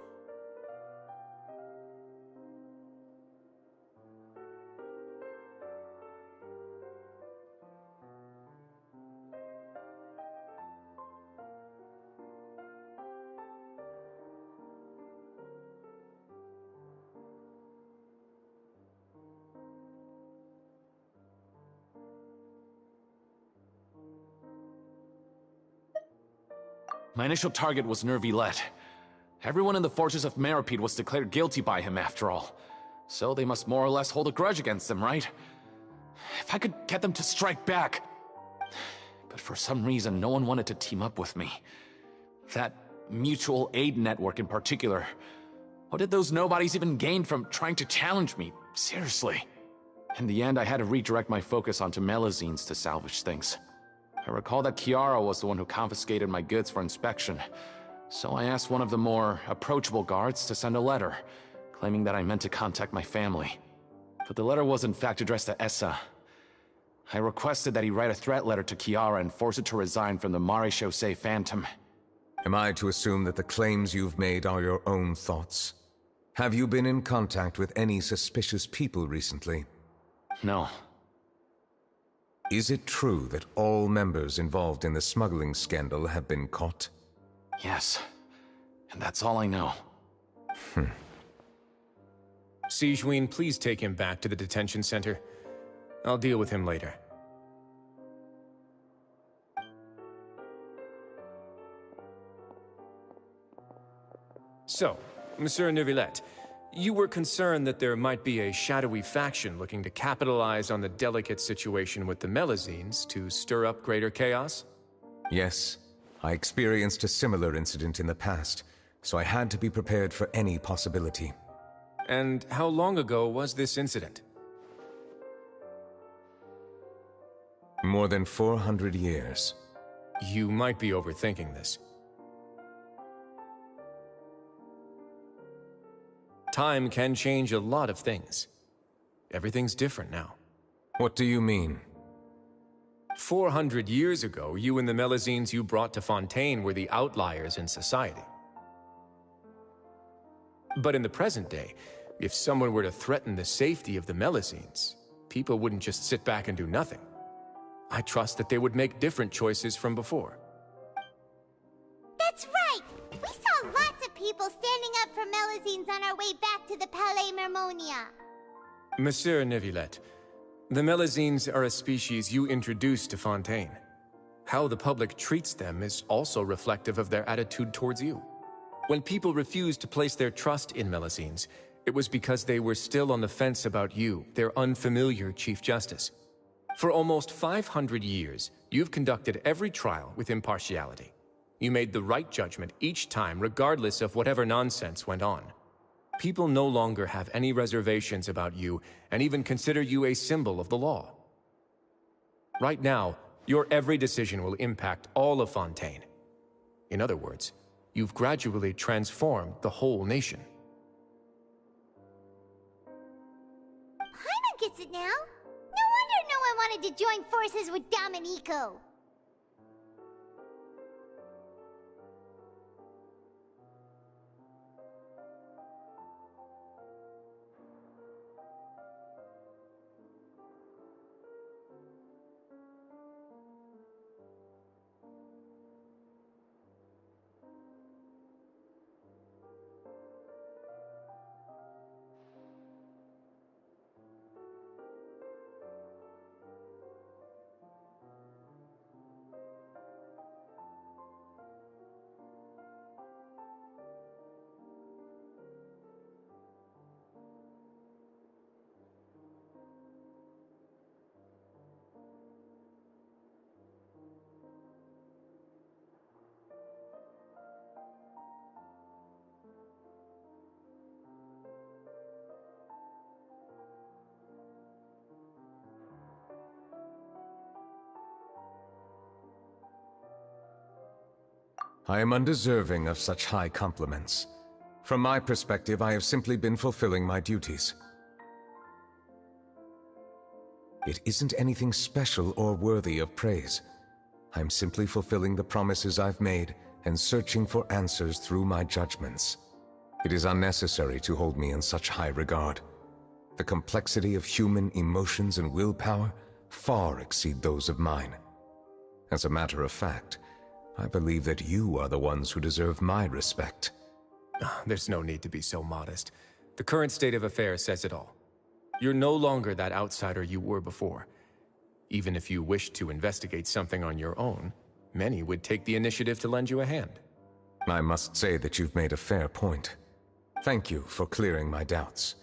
S11: My initial target was Neuvillete. Everyone in the Fortress of Meripede was declared guilty by him, after all. So they must more or less hold a grudge against him, right? If I could get them to strike back... But for some reason, no one wanted to team up with me. That mutual aid network in particular. What did those nobodies even gain from trying to challenge me? Seriously. In the end, I had to redirect my focus onto Melazines to salvage things. I recall that Kiara was the one who confiscated my goods for inspection, so I asked one of the more approachable guards to send a letter, claiming that I meant to contact my family. But the letter was in fact addressed to Essa. I requested that he write a threat letter to Kiara and force it to resign from the Marechaussee Phantom.
S3: Am I to assume that the claims you've made are your own thoughts? Have you been in contact with any suspicious people recently?
S11: No.
S3: Is it true that all members involved in the smuggling scandal have been caught?
S11: Yes. And that's all I know.
S10: Sigewinne, please take him back to the detention center. I'll deal with him later. So, Monsieur Neuvillete, you were concerned that there might be a shadowy faction looking to capitalize on the delicate situation with the Melazines to stir up greater chaos?
S3: Yes. I experienced a similar incident in the past, so I had to be prepared for any possibility.
S10: And how long ago was this incident?
S3: More than 400 years.
S10: You might be overthinking this. Time can change a lot of things. Everything's different now.
S3: What do you mean?
S10: 400 years ago, you and the Melazines you brought to Fontaine were the outliers in society. But in the present day, if someone were to threaten the safety of the Melazines, people wouldn't just sit back and do nothing. I trust that they would make different choices from before.
S21: That's right! We saw lots of people standing up for Melazines on our way back to the Palais Mermonia.
S10: Monsieur Neuvillete, the Melazines are a species you introduced to Fontaine. How the public treats them is also reflective of their attitude towards you. When people refused to place their trust in Melazines, it was because they were still on the fence about you, their unfamiliar Chief Justice. For almost 500 years, you've conducted every trial with impartiality. You made the right judgment each time, regardless of whatever nonsense went on. People no longer have any reservations about you, and even consider you a symbol of the law. Right now, your every decision will impact all of Fontaine. In other words, you've gradually transformed the whole nation.
S21: Paimon gets it now. No wonder no one wanted to join forces with Domenico.
S3: I am undeserving of such high compliments. From my perspective, I have simply been fulfilling my duties. It isn't anything special or worthy of praise. I'm simply fulfilling the promises I've made and searching for answers through my judgments. It is unnecessary to hold me in such high regard. The complexity of human emotions and willpower far exceed those of mine. As a matter of fact, I believe that you are the ones who deserve my respect.
S10: There's no need to be so modest. The current state of affairs says it all. You're no longer that outsider you were before. Even if you wished to investigate something on your own, many would take the initiative to lend you a hand.
S3: I must say that you've made a fair point. Thank you for clearing my doubts.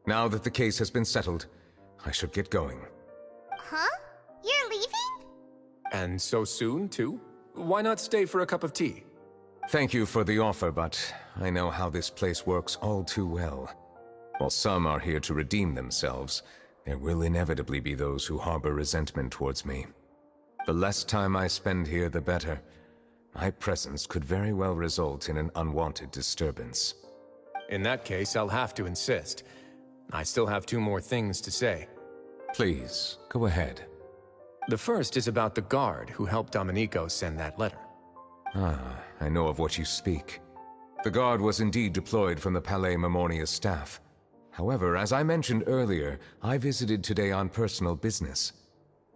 S3: Now that the case has been settled, I should get going.
S21: Huh? You're leaving?
S10: And so soon, too? Why not stay for a cup of tea?
S3: Thank you for the offer, but I know how this place works all too well. While some are here to redeem themselves, there will inevitably be those who harbor resentment towards me. The less time I spend here, the better. My presence could very well result in an unwanted disturbance.
S10: In that case, I'll have to insist. I still have 2 more things to say.
S3: Please, go ahead.
S10: The first is about the guard who helped Domenico send that letter.
S3: Ah, I know of what you speak. The guard was indeed deployed from the Palais Memoria's staff. However, as I mentioned earlier, I visited today on personal business.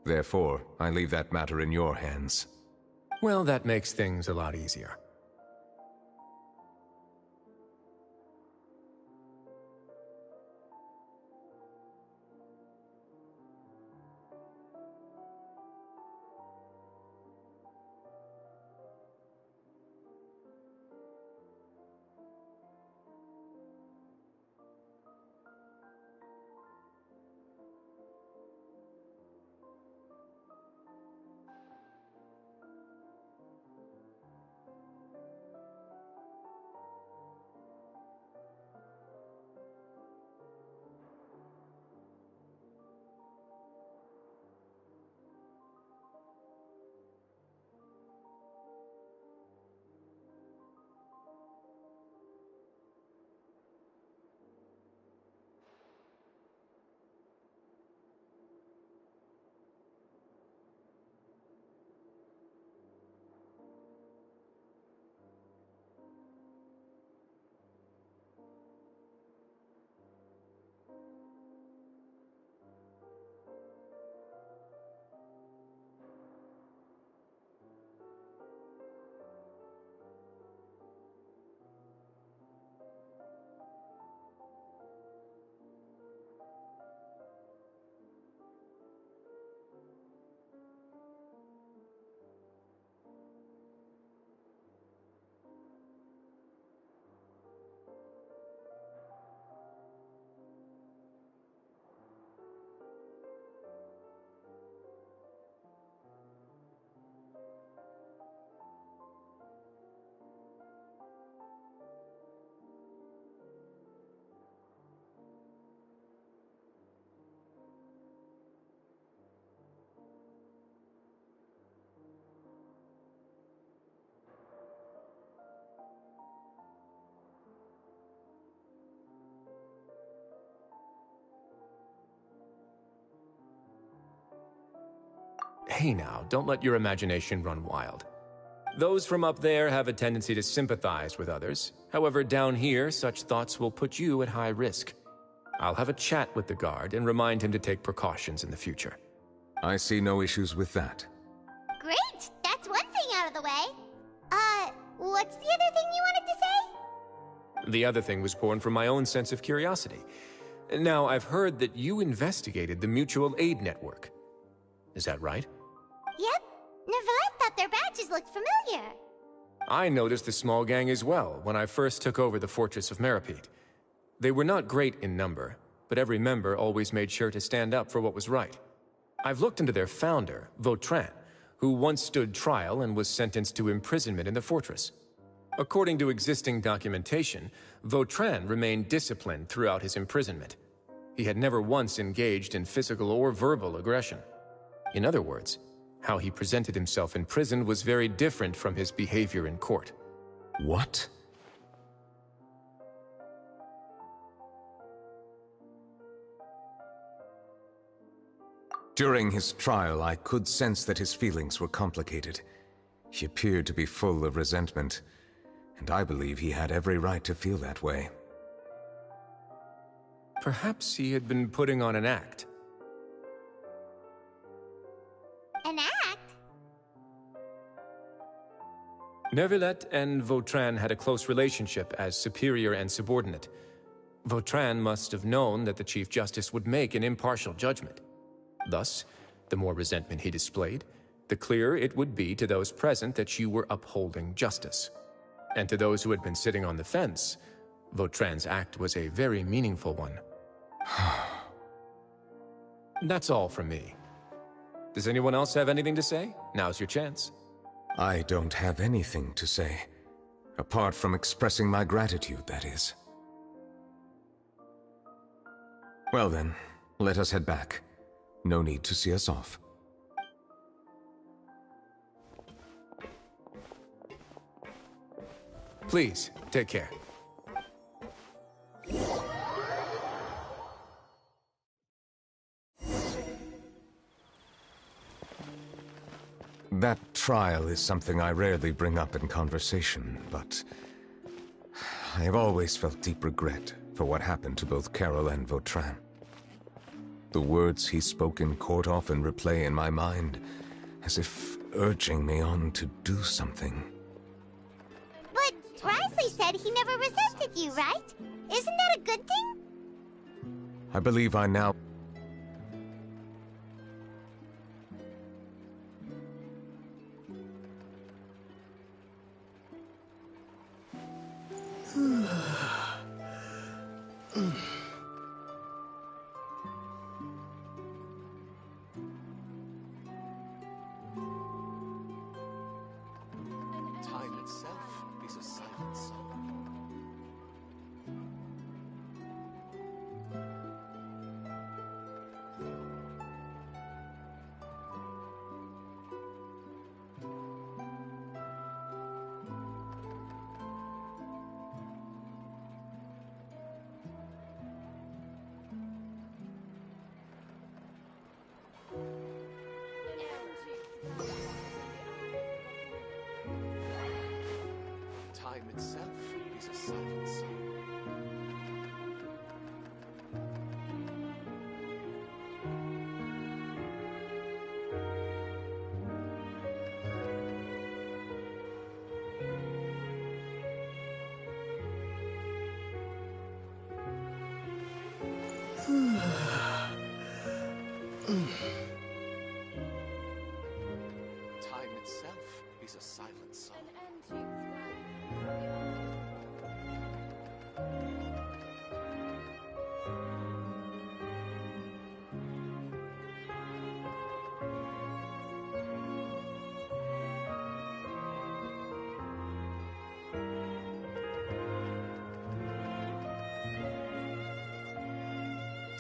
S3: Therefore, I leave that matter in your hands.
S10: Well, that makes things a lot easier. Hey now, don't let your imagination run wild. Those from up there have a tendency to sympathize with others. However, down here, such thoughts will put you at high risk. I'll have a chat with the guard and remind him to take precautions in the future.
S3: I see no issues with that.
S21: Great! That's one thing out of the way. What's the other thing you wanted to say?
S10: The other thing was born from my own sense of curiosity. Now, I've heard that you investigated the mutual aid network. Is that right?
S21: Yep. Neuvillete thought their badges looked familiar.
S10: I noticed the small gang as well when I first took over the Fortress of Meropide. They were not great in number, but every member always made sure to stand up for what was right. I've looked into their founder, Vautrin, who once stood trial and was sentenced to imprisonment in the fortress. According to existing documentation, Vautrin remained disciplined throughout his imprisonment. He had never once engaged in physical or verbal aggression. In other words, How he presented himself in prison was very different from his behavior in court.
S3: What? During his trial, I could sense that his feelings were complicated. He appeared to be full of resentment, and I believe he had every right to feel that way.
S10: Perhaps he had been putting on an act.
S21: An act?
S10: Neuvillete and Vautrin had a close relationship as superior and subordinate. Vautrin must have known that the Chief Justice would make an impartial judgment. Thus, the more resentment he displayed, the clearer it would be to those present that you were upholding justice. And to those who had been sitting on the fence, Vautrin's act was a very meaningful one. That's all from me. Does anyone else have anything to say? Now's your chance.
S3: I don't have anything to say, apart from expressing my gratitude, that is. Well then, let us head back. No need to see us off.
S10: Please, take care.
S3: That trial is something I rarely bring up in conversation, but I have always felt deep regret for what happened to both Carol and Vautrin. The words he spoke in court often replay in my mind, as if urging me on to do something.
S21: But Risley said he never resented you, right? Isn't that a good thing?
S3: I believe I now...
S11: Time itself is a silent song. Time itself is a silent song. Time itself is a silent song.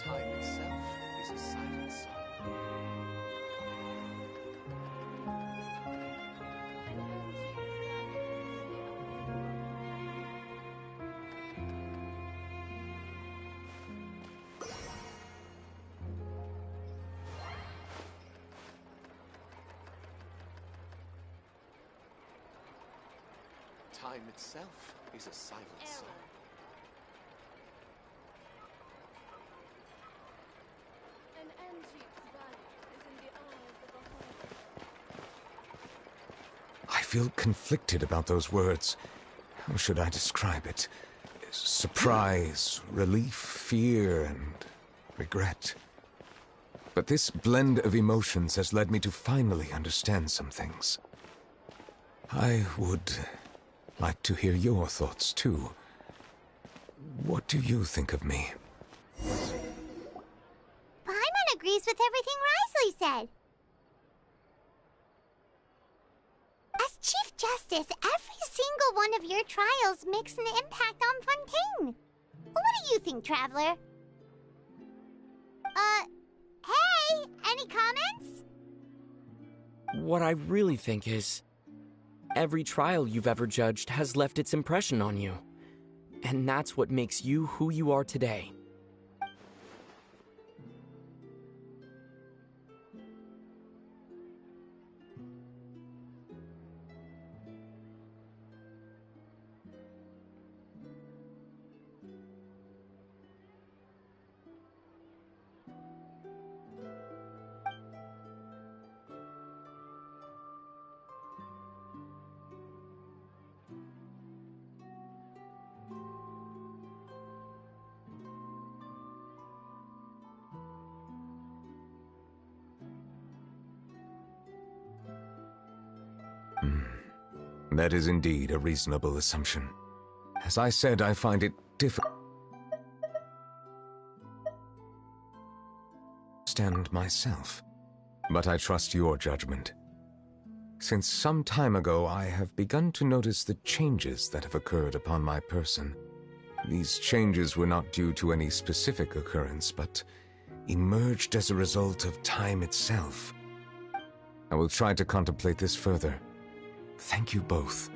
S11: Time itself is a silent song. Time itself is a silent song.
S3: I feel conflicted about those words. How should I describe it? Surprise, relief, fear, and regret. But this blend of emotions has led me to finally understand some things. I would like to hear your thoughts, too. What do you think of me?
S21: Paimon agrees with everything Risley said. As Chief Justice, every single one of your trials makes an impact on Fontaine. What do you think, Traveler? Hey, any comments?
S14: What I really think is, every trial you've ever judged has left its impression on you. And that's what makes you who you are today.
S3: That is indeed a reasonable assumption. As I said, I find it difficult to understand myself, but I trust your judgment. Since some time ago, I have begun to notice the changes that have occurred upon my person. These changes were not due to any specific occurrence, but emerged as a result of time itself. I will try to contemplate this further. Thank you both.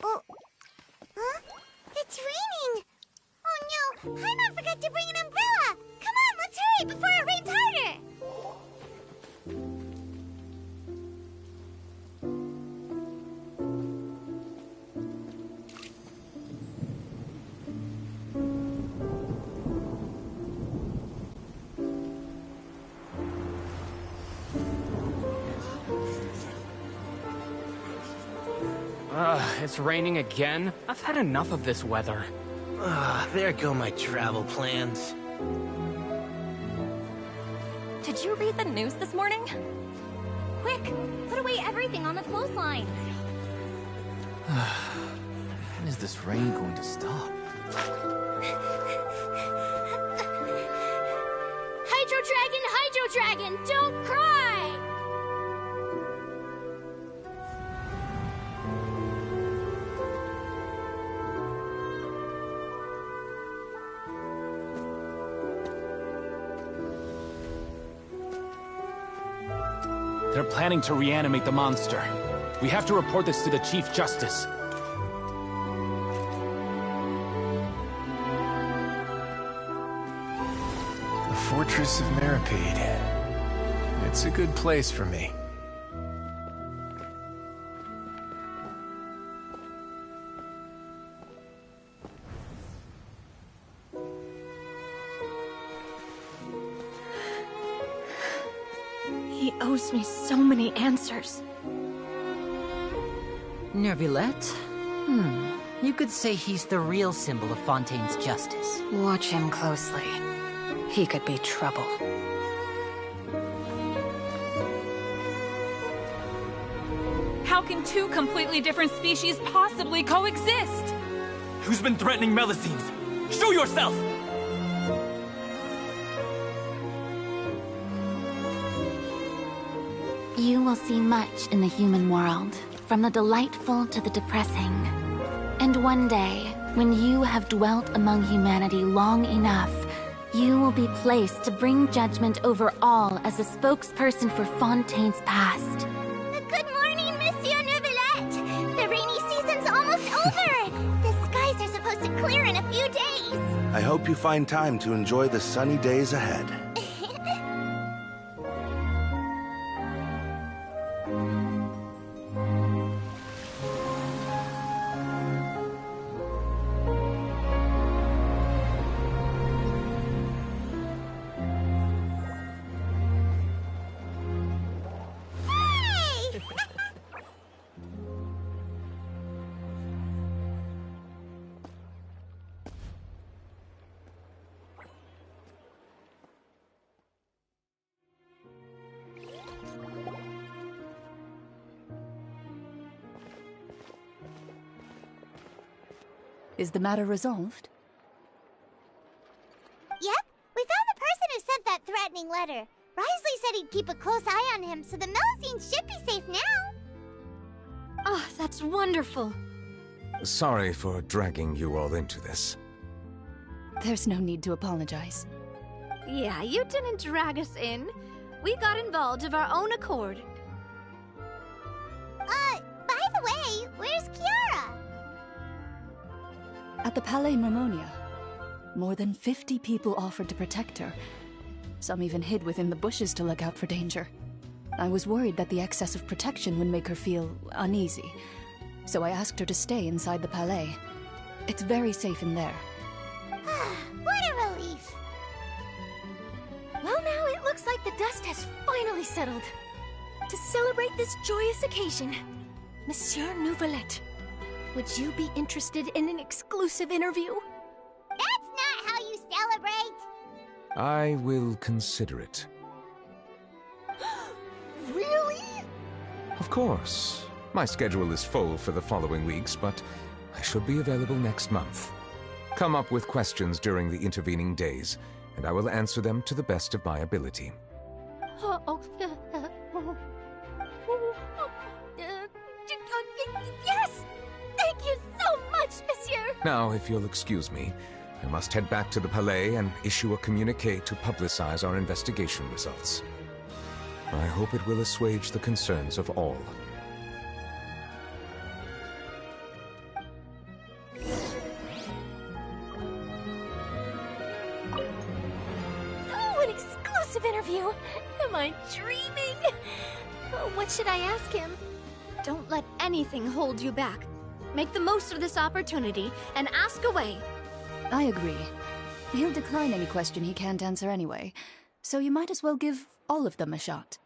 S21: Oh, huh? It's raining! Oh no, Paimon forgot to bring an umbrella! Come on, let's hurry before it rains harder!
S14: It's raining again? I've had enough of this weather.
S15: There go my travel plans.
S12: Did you read the news this morning? Quick, put away everything on the clothesline.
S15: When is this rain going to stop?
S4: Hydro Dragon, don't cry!
S11: They're planning to reanimate the monster. We have to report this to the Chief Justice.
S16: The Fortress of Meropide. It's a good place for me.
S4: He owes me so many answers.
S17: Neuvillete? You could say he's the real symbol of Fontaine's justice.
S13: Watch him closely. He could be trouble.
S24: How can two completely different species possibly coexist?
S15: Who's been threatening Melusines? Show yourself!
S25: You will see much in the human world, from the delightful to the depressing. And one day, when you have dwelt among humanity long enough, you will be placed to bring judgment over all as a spokesperson for Fontaine's past.
S21: Good morning, Monsieur Neuvillete! The rainy season's almost over! The skies are supposed to clear in a few days!
S26: I hope you find time to enjoy the sunny days ahead.
S27: Is the matter resolved?
S21: Yep, we found the person who sent that threatening letter. Risley said he'd keep a close eye on him, so the Melusines should be safe now.
S4: Oh, that's wonderful.
S3: Sorry for dragging you all into this.
S27: There's no need to apologize.
S4: Yeah, you didn't drag us in. We got involved of our own accord.
S21: By the way, where's Kiara?
S6: At the Palais Mermonia. More than 50 people offered to protect her. Some even hid within the bushes to look out for danger. I was worried that the excess of protection would make her feel uneasy, so I asked her to stay inside the Palais. It's very safe in there.
S21: What a relief.
S1: Well, now it looks like the dust has finally settled. To celebrate this joyous occasion, Monsieur Neuvillete, would you be interested in an exclusive interview?
S21: That's not how you celebrate.
S3: I will consider it.
S1: Really?
S3: Of course. My schedule is full for the following weeks, but I should be available next month. Come up with questions during the intervening days, and I will answer them to the best of my ability.
S1: Yes! Thank you so much, Monsieur!
S3: Now, if you'll excuse me, I must head back to the Palais and issue a communique to publicize our investigation results. I hope it will assuage the concerns of all.
S1: Oh, an exclusive interview! Am I dreaming? Oh, what should I ask him?
S4: Don't let anything hold you back. Make the most of this opportunity and ask away.
S6: I agree. He'll decline any question he can't answer anyway, so you might as well give all of them a shot.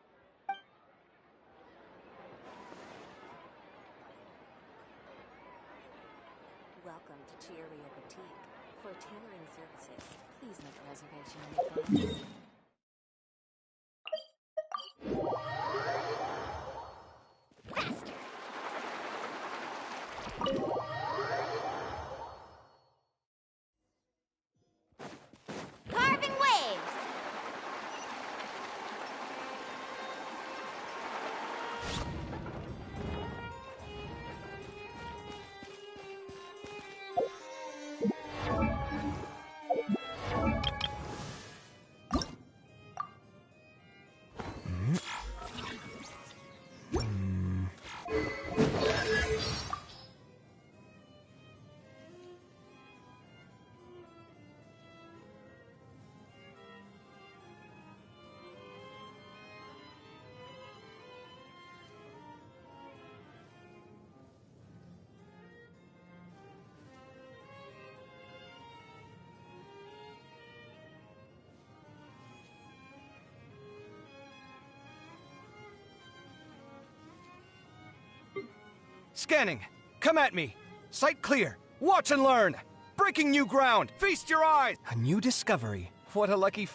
S8: Welcome to Cheeria Boutique. For tailoring services, please make a reservation in advance.
S21: Carving waves!
S9: Scanning. Come at me. Sight clear. Watch and learn. Breaking new ground. Feast your eyes. A new discovery. What a lucky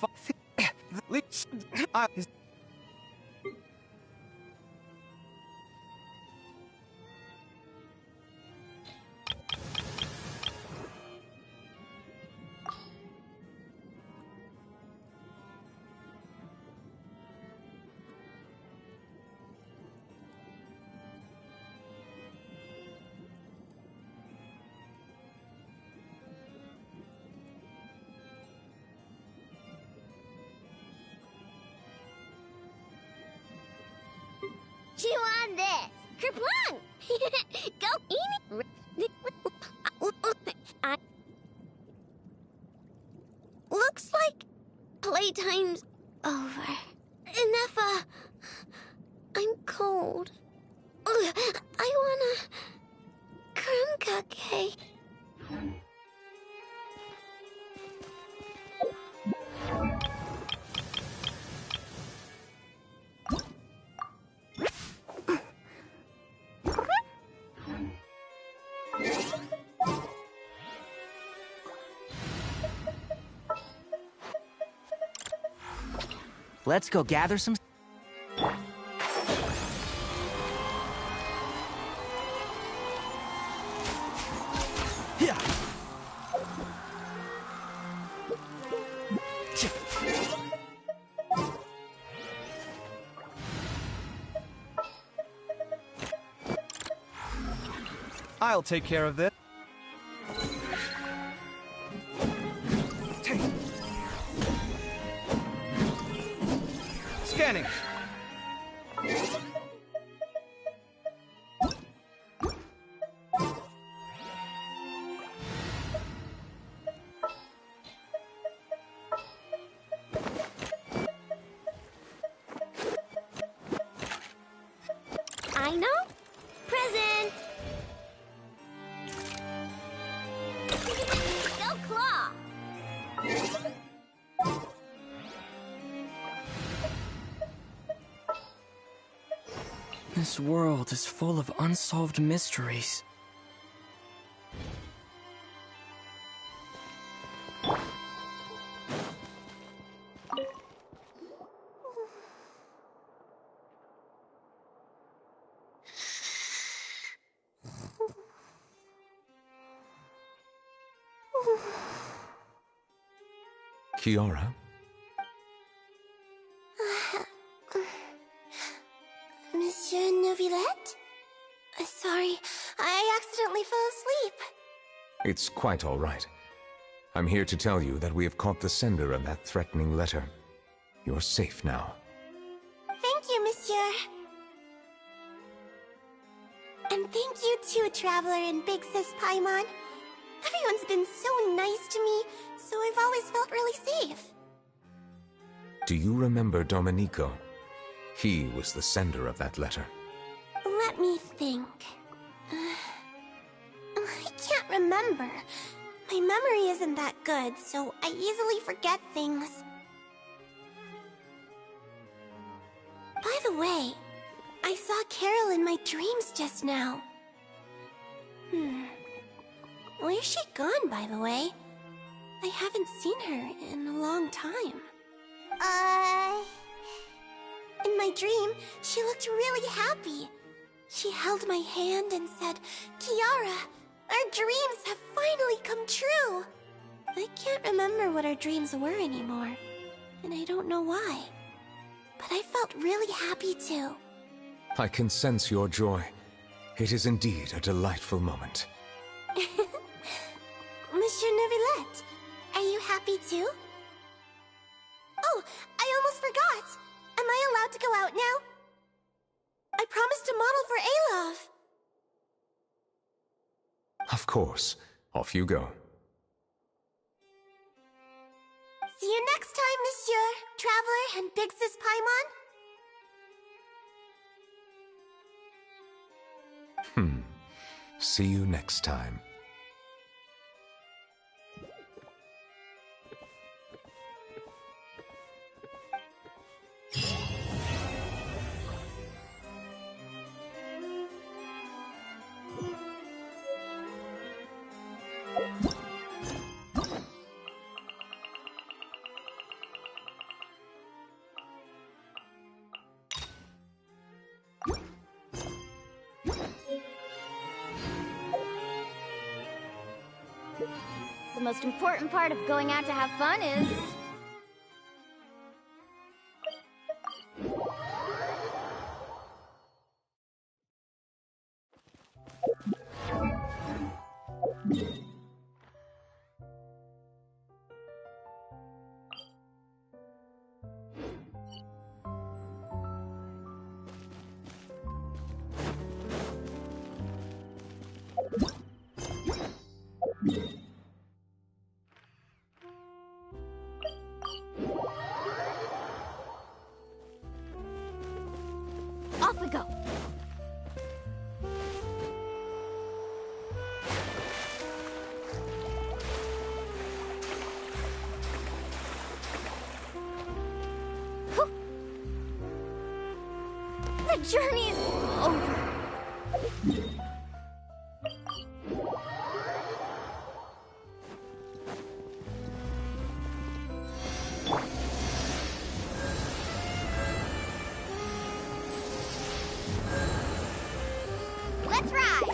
S21: Chew on this. Kerplunk! Go eat it. Looks like playtime's over. Enough, I'm cold. I want a crumb cupcake.
S17: Let's go gather some...
S9: Yeah. I'll take care of this. Scanning.
S1: I know. Present. Go Claw.
S2: This world is full of unsolved mysteries.
S3: Kiara?
S21: Monsieur Neuvillete? Sorry, I accidentally fell asleep.
S3: It's quite all right. I'm here to tell you that we have caught the sender of that threatening letter. You're safe now.
S21: Thank you, Monsieur. And thank you too, Traveler and Big Sis Paimon. Everyone's been so nice to me, so I've always felt really safe.
S3: Do you remember Domenico? He was the sender of that letter.
S21: Let me think. I can't remember. My memory isn't that good, so I easily forget things. By the way, I saw Carol in my dreams just now. Where's she gone, by the way? I haven't seen her in a long time. In my dream, she looked really happy. She held my hand and said, "Kiara, our dreams have finally come true." I can't remember what our dreams were anymore, and I don't know why. But I felt really happy too.
S3: I can sense your joy. It is indeed a delightful moment.
S21: Monsieur Neuvillete, are you happy too? Oh, I almost forgot! Am I allowed to go out now? I promised to model for Alov!
S3: Of course. Off you go.
S21: See you next time, Monsieur, Traveler, and Big Sis Paimon.
S3: See you next time.
S1: The most important part of going out to have fun is... Off we go! Whew. The journey's over. Let's ride!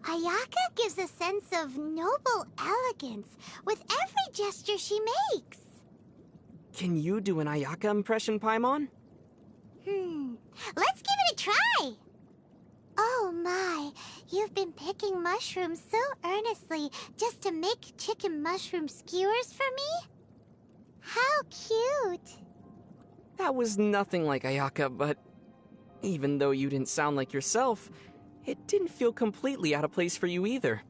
S21: Ayaka gives a sense of noble elegance with every gesture she makes.
S14: Can you do an Ayaka impression, Paimon?
S21: Let's give it a try. Oh my, you've been picking mushrooms so earnestly just to make chicken mushroom skewers for me? How cute.
S14: That was nothing like Ayaka, but even though you didn't sound like yourself, it didn't feel completely out of place for you either.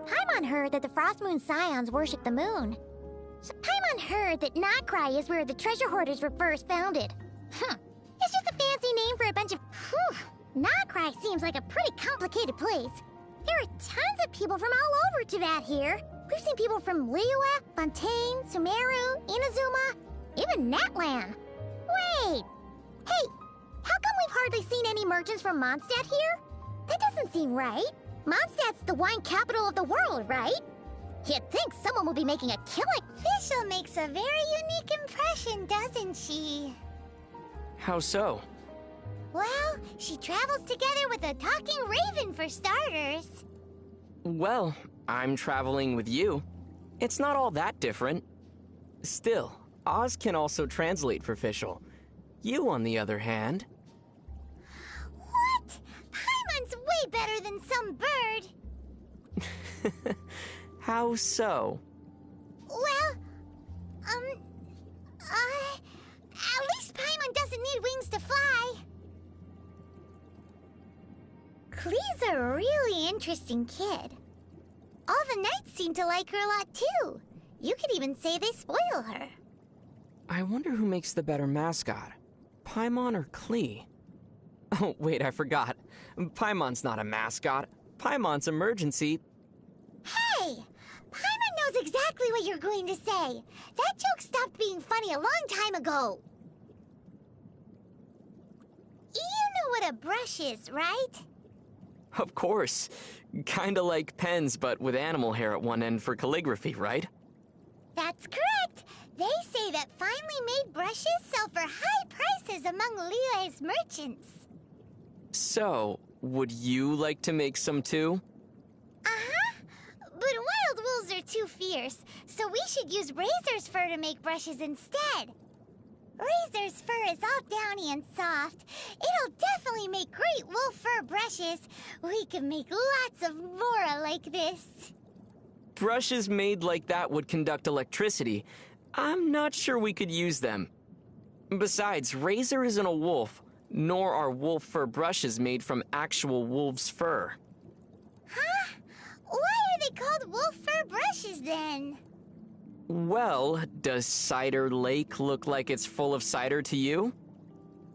S1: Paimon heard that the Frost Moon Scions worship the moon. So Paimon heard that Nacry is where the treasure hoarders were first founded. It's just a fancy name for a bunch of... Nacry seems like a pretty complicated place. There are tons of people from all over Tibet here. We've seen people from Liyue, Fontaine, Sumeru, Inazuma, even Netland. Wait! Hey, how come we've hardly seen any merchants from Mondstadt here? That doesn't seem right. Mondstadt's the wine capital of the world, right? You'd think someone will be making a killing. Fischl makes a very unique impression, doesn't she?
S14: How so?
S21: Well, she travels together with a talking raven for starters.
S14: Well, I'm traveling with you. It's not all that different. Still, Oz can also translate for Fischl. You, on the other hand...
S21: What? Paimon's way better than some bird.
S14: How so?
S21: Well, at least Paimon doesn't need wings to fly. Klee's a really interesting kid. All the knights seem to like her a lot too. You could even say they spoil her.
S14: I wonder who makes the better mascot, Paimon or Klee? Oh, wait, I forgot. Paimon's not a mascot. Paimon's emergency.
S21: Hey! Paimon knows exactly what you're going to say. That joke stopped being funny a long time ago. You know what a brush is, right?
S14: Of course. Kinda like pens, but with animal hair at one end for calligraphy, right?
S21: That's correct. They say that finely made brushes sell for high prices among Liyue's merchants.
S14: So, would you like to make some too?
S21: Uh-huh. But wild wolves are too fierce, so we should use Razor's fur to make brushes instead. Razor's fur is all downy and soft. It'll definitely make great wolf fur brushes. We can make lots of more like this.
S14: Brushes made like that would conduct electricity. I'm not sure we could use them. Besides, Razor isn't a wolf, nor are wolf fur brushes made from actual wolf's fur.
S21: Huh? Why are they called wolf fur brushes then?
S14: Well, does Cider Lake look like it's full of cider to you?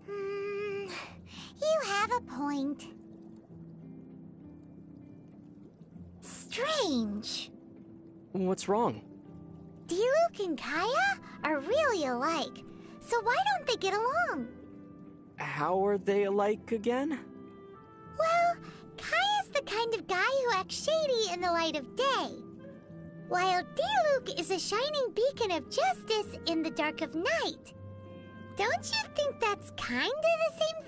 S21: You have a point. Strange.
S14: What's wrong?
S21: Diluc and Kaya are really alike, so why don't they get along?
S14: How are they alike again?
S21: Well, Kaya's the kind of guy who acts shady in the light of day, while Diluc is a shining beacon of justice in the dark of night. Don't you think that's kinda the same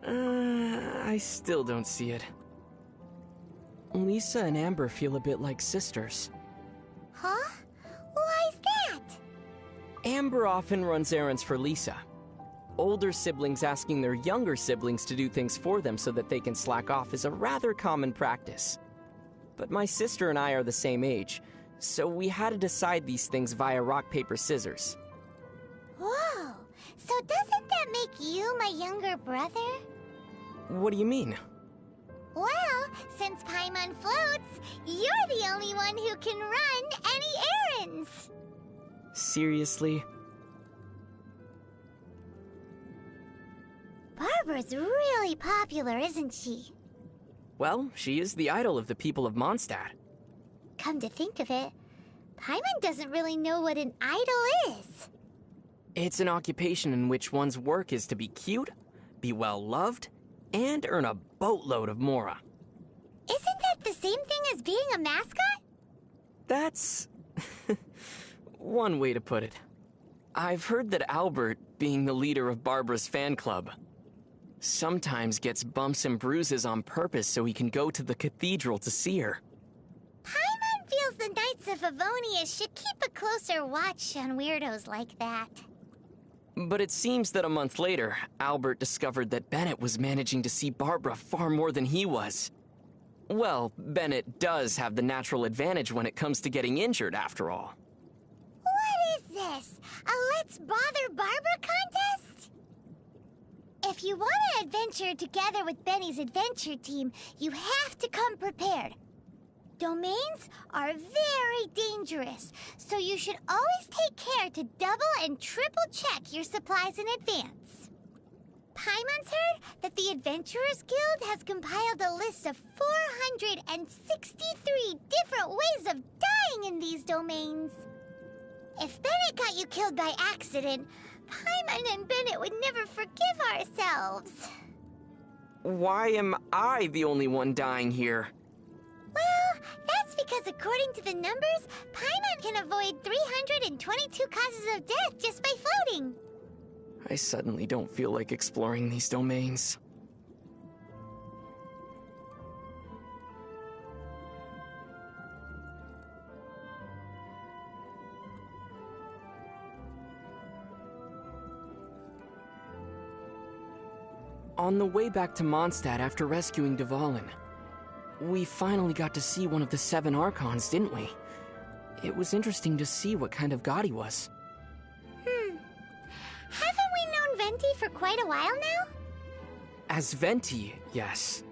S21: thing?
S14: I still don't see it. Lisa and Amber feel a bit like sisters.
S21: Huh? Why's that?
S14: Amber often runs errands for Lisa. Older siblings asking their younger siblings to do things for them so that they can slack off is a rather common practice. But my sister and I are the same age, so we had to decide these things via rock, paper, scissors.
S21: Whoa! So doesn't that make you my younger brother?
S14: What do you mean?
S21: Well, since Paimon floats, you're the only one who can run any errands.
S14: Seriously?
S21: Barbara's really popular, isn't she?
S2: Well, she is the idol of the people of Mondstadt.
S21: Come to think of it, Paimon doesn't really know what an idol is.
S2: It's an occupation in which one's work is to be cute, be well loved, and earn a boatload of mora.
S21: Isn't that the same thing as being a mascot?
S2: That's one way to put it. I've heard that Albert, being the leader of Barbara's fan club, sometimes gets bumps and bruises on purpose so he can go to the cathedral to see her.
S21: Paimon feels the Knights of Avonia should keep a closer watch on weirdos like that.
S2: But it seems that a month later, Albert discovered that Bennett was managing to see Barbara far more than he was. Well, Bennett does have the natural advantage when it comes to getting injured, after all.
S21: What is this? A Let's Bother Barbara contest? If you want to adventure together with Benny's adventure team, you have to come prepared. Domains are very dangerous, so you should always take care to double and triple check your supplies in advance. Paimon's heard that the Adventurers Guild has compiled a list of 463 different ways of dying in these domains. If Bennett got you killed by accident, Paimon and Bennett would never forgive ourselves.
S2: Why am I the only one dying here?
S21: Well, that's because according to the numbers, Paimon can avoid 322 causes of death just by floating.
S2: I suddenly don't feel like exploring these domains. On the way back to Mondstadt after rescuing Dvalin, we finally got to see one of the 7 Archons, didn't we? It was interesting to see what kind of god he was.
S21: Haven't we known Venti for quite a while now?
S2: As Venti, yes.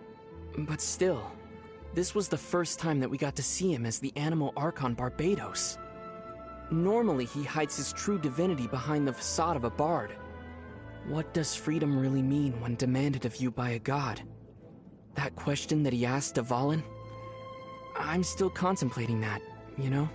S2: But still, this was the first time that we got to see him as the Animal Archon Barbados. Normally, he hides his true divinity behind the facade of a bard. What does freedom really mean when demanded of you by a god? That question that he asked Dvalin? I'm still contemplating that, you know?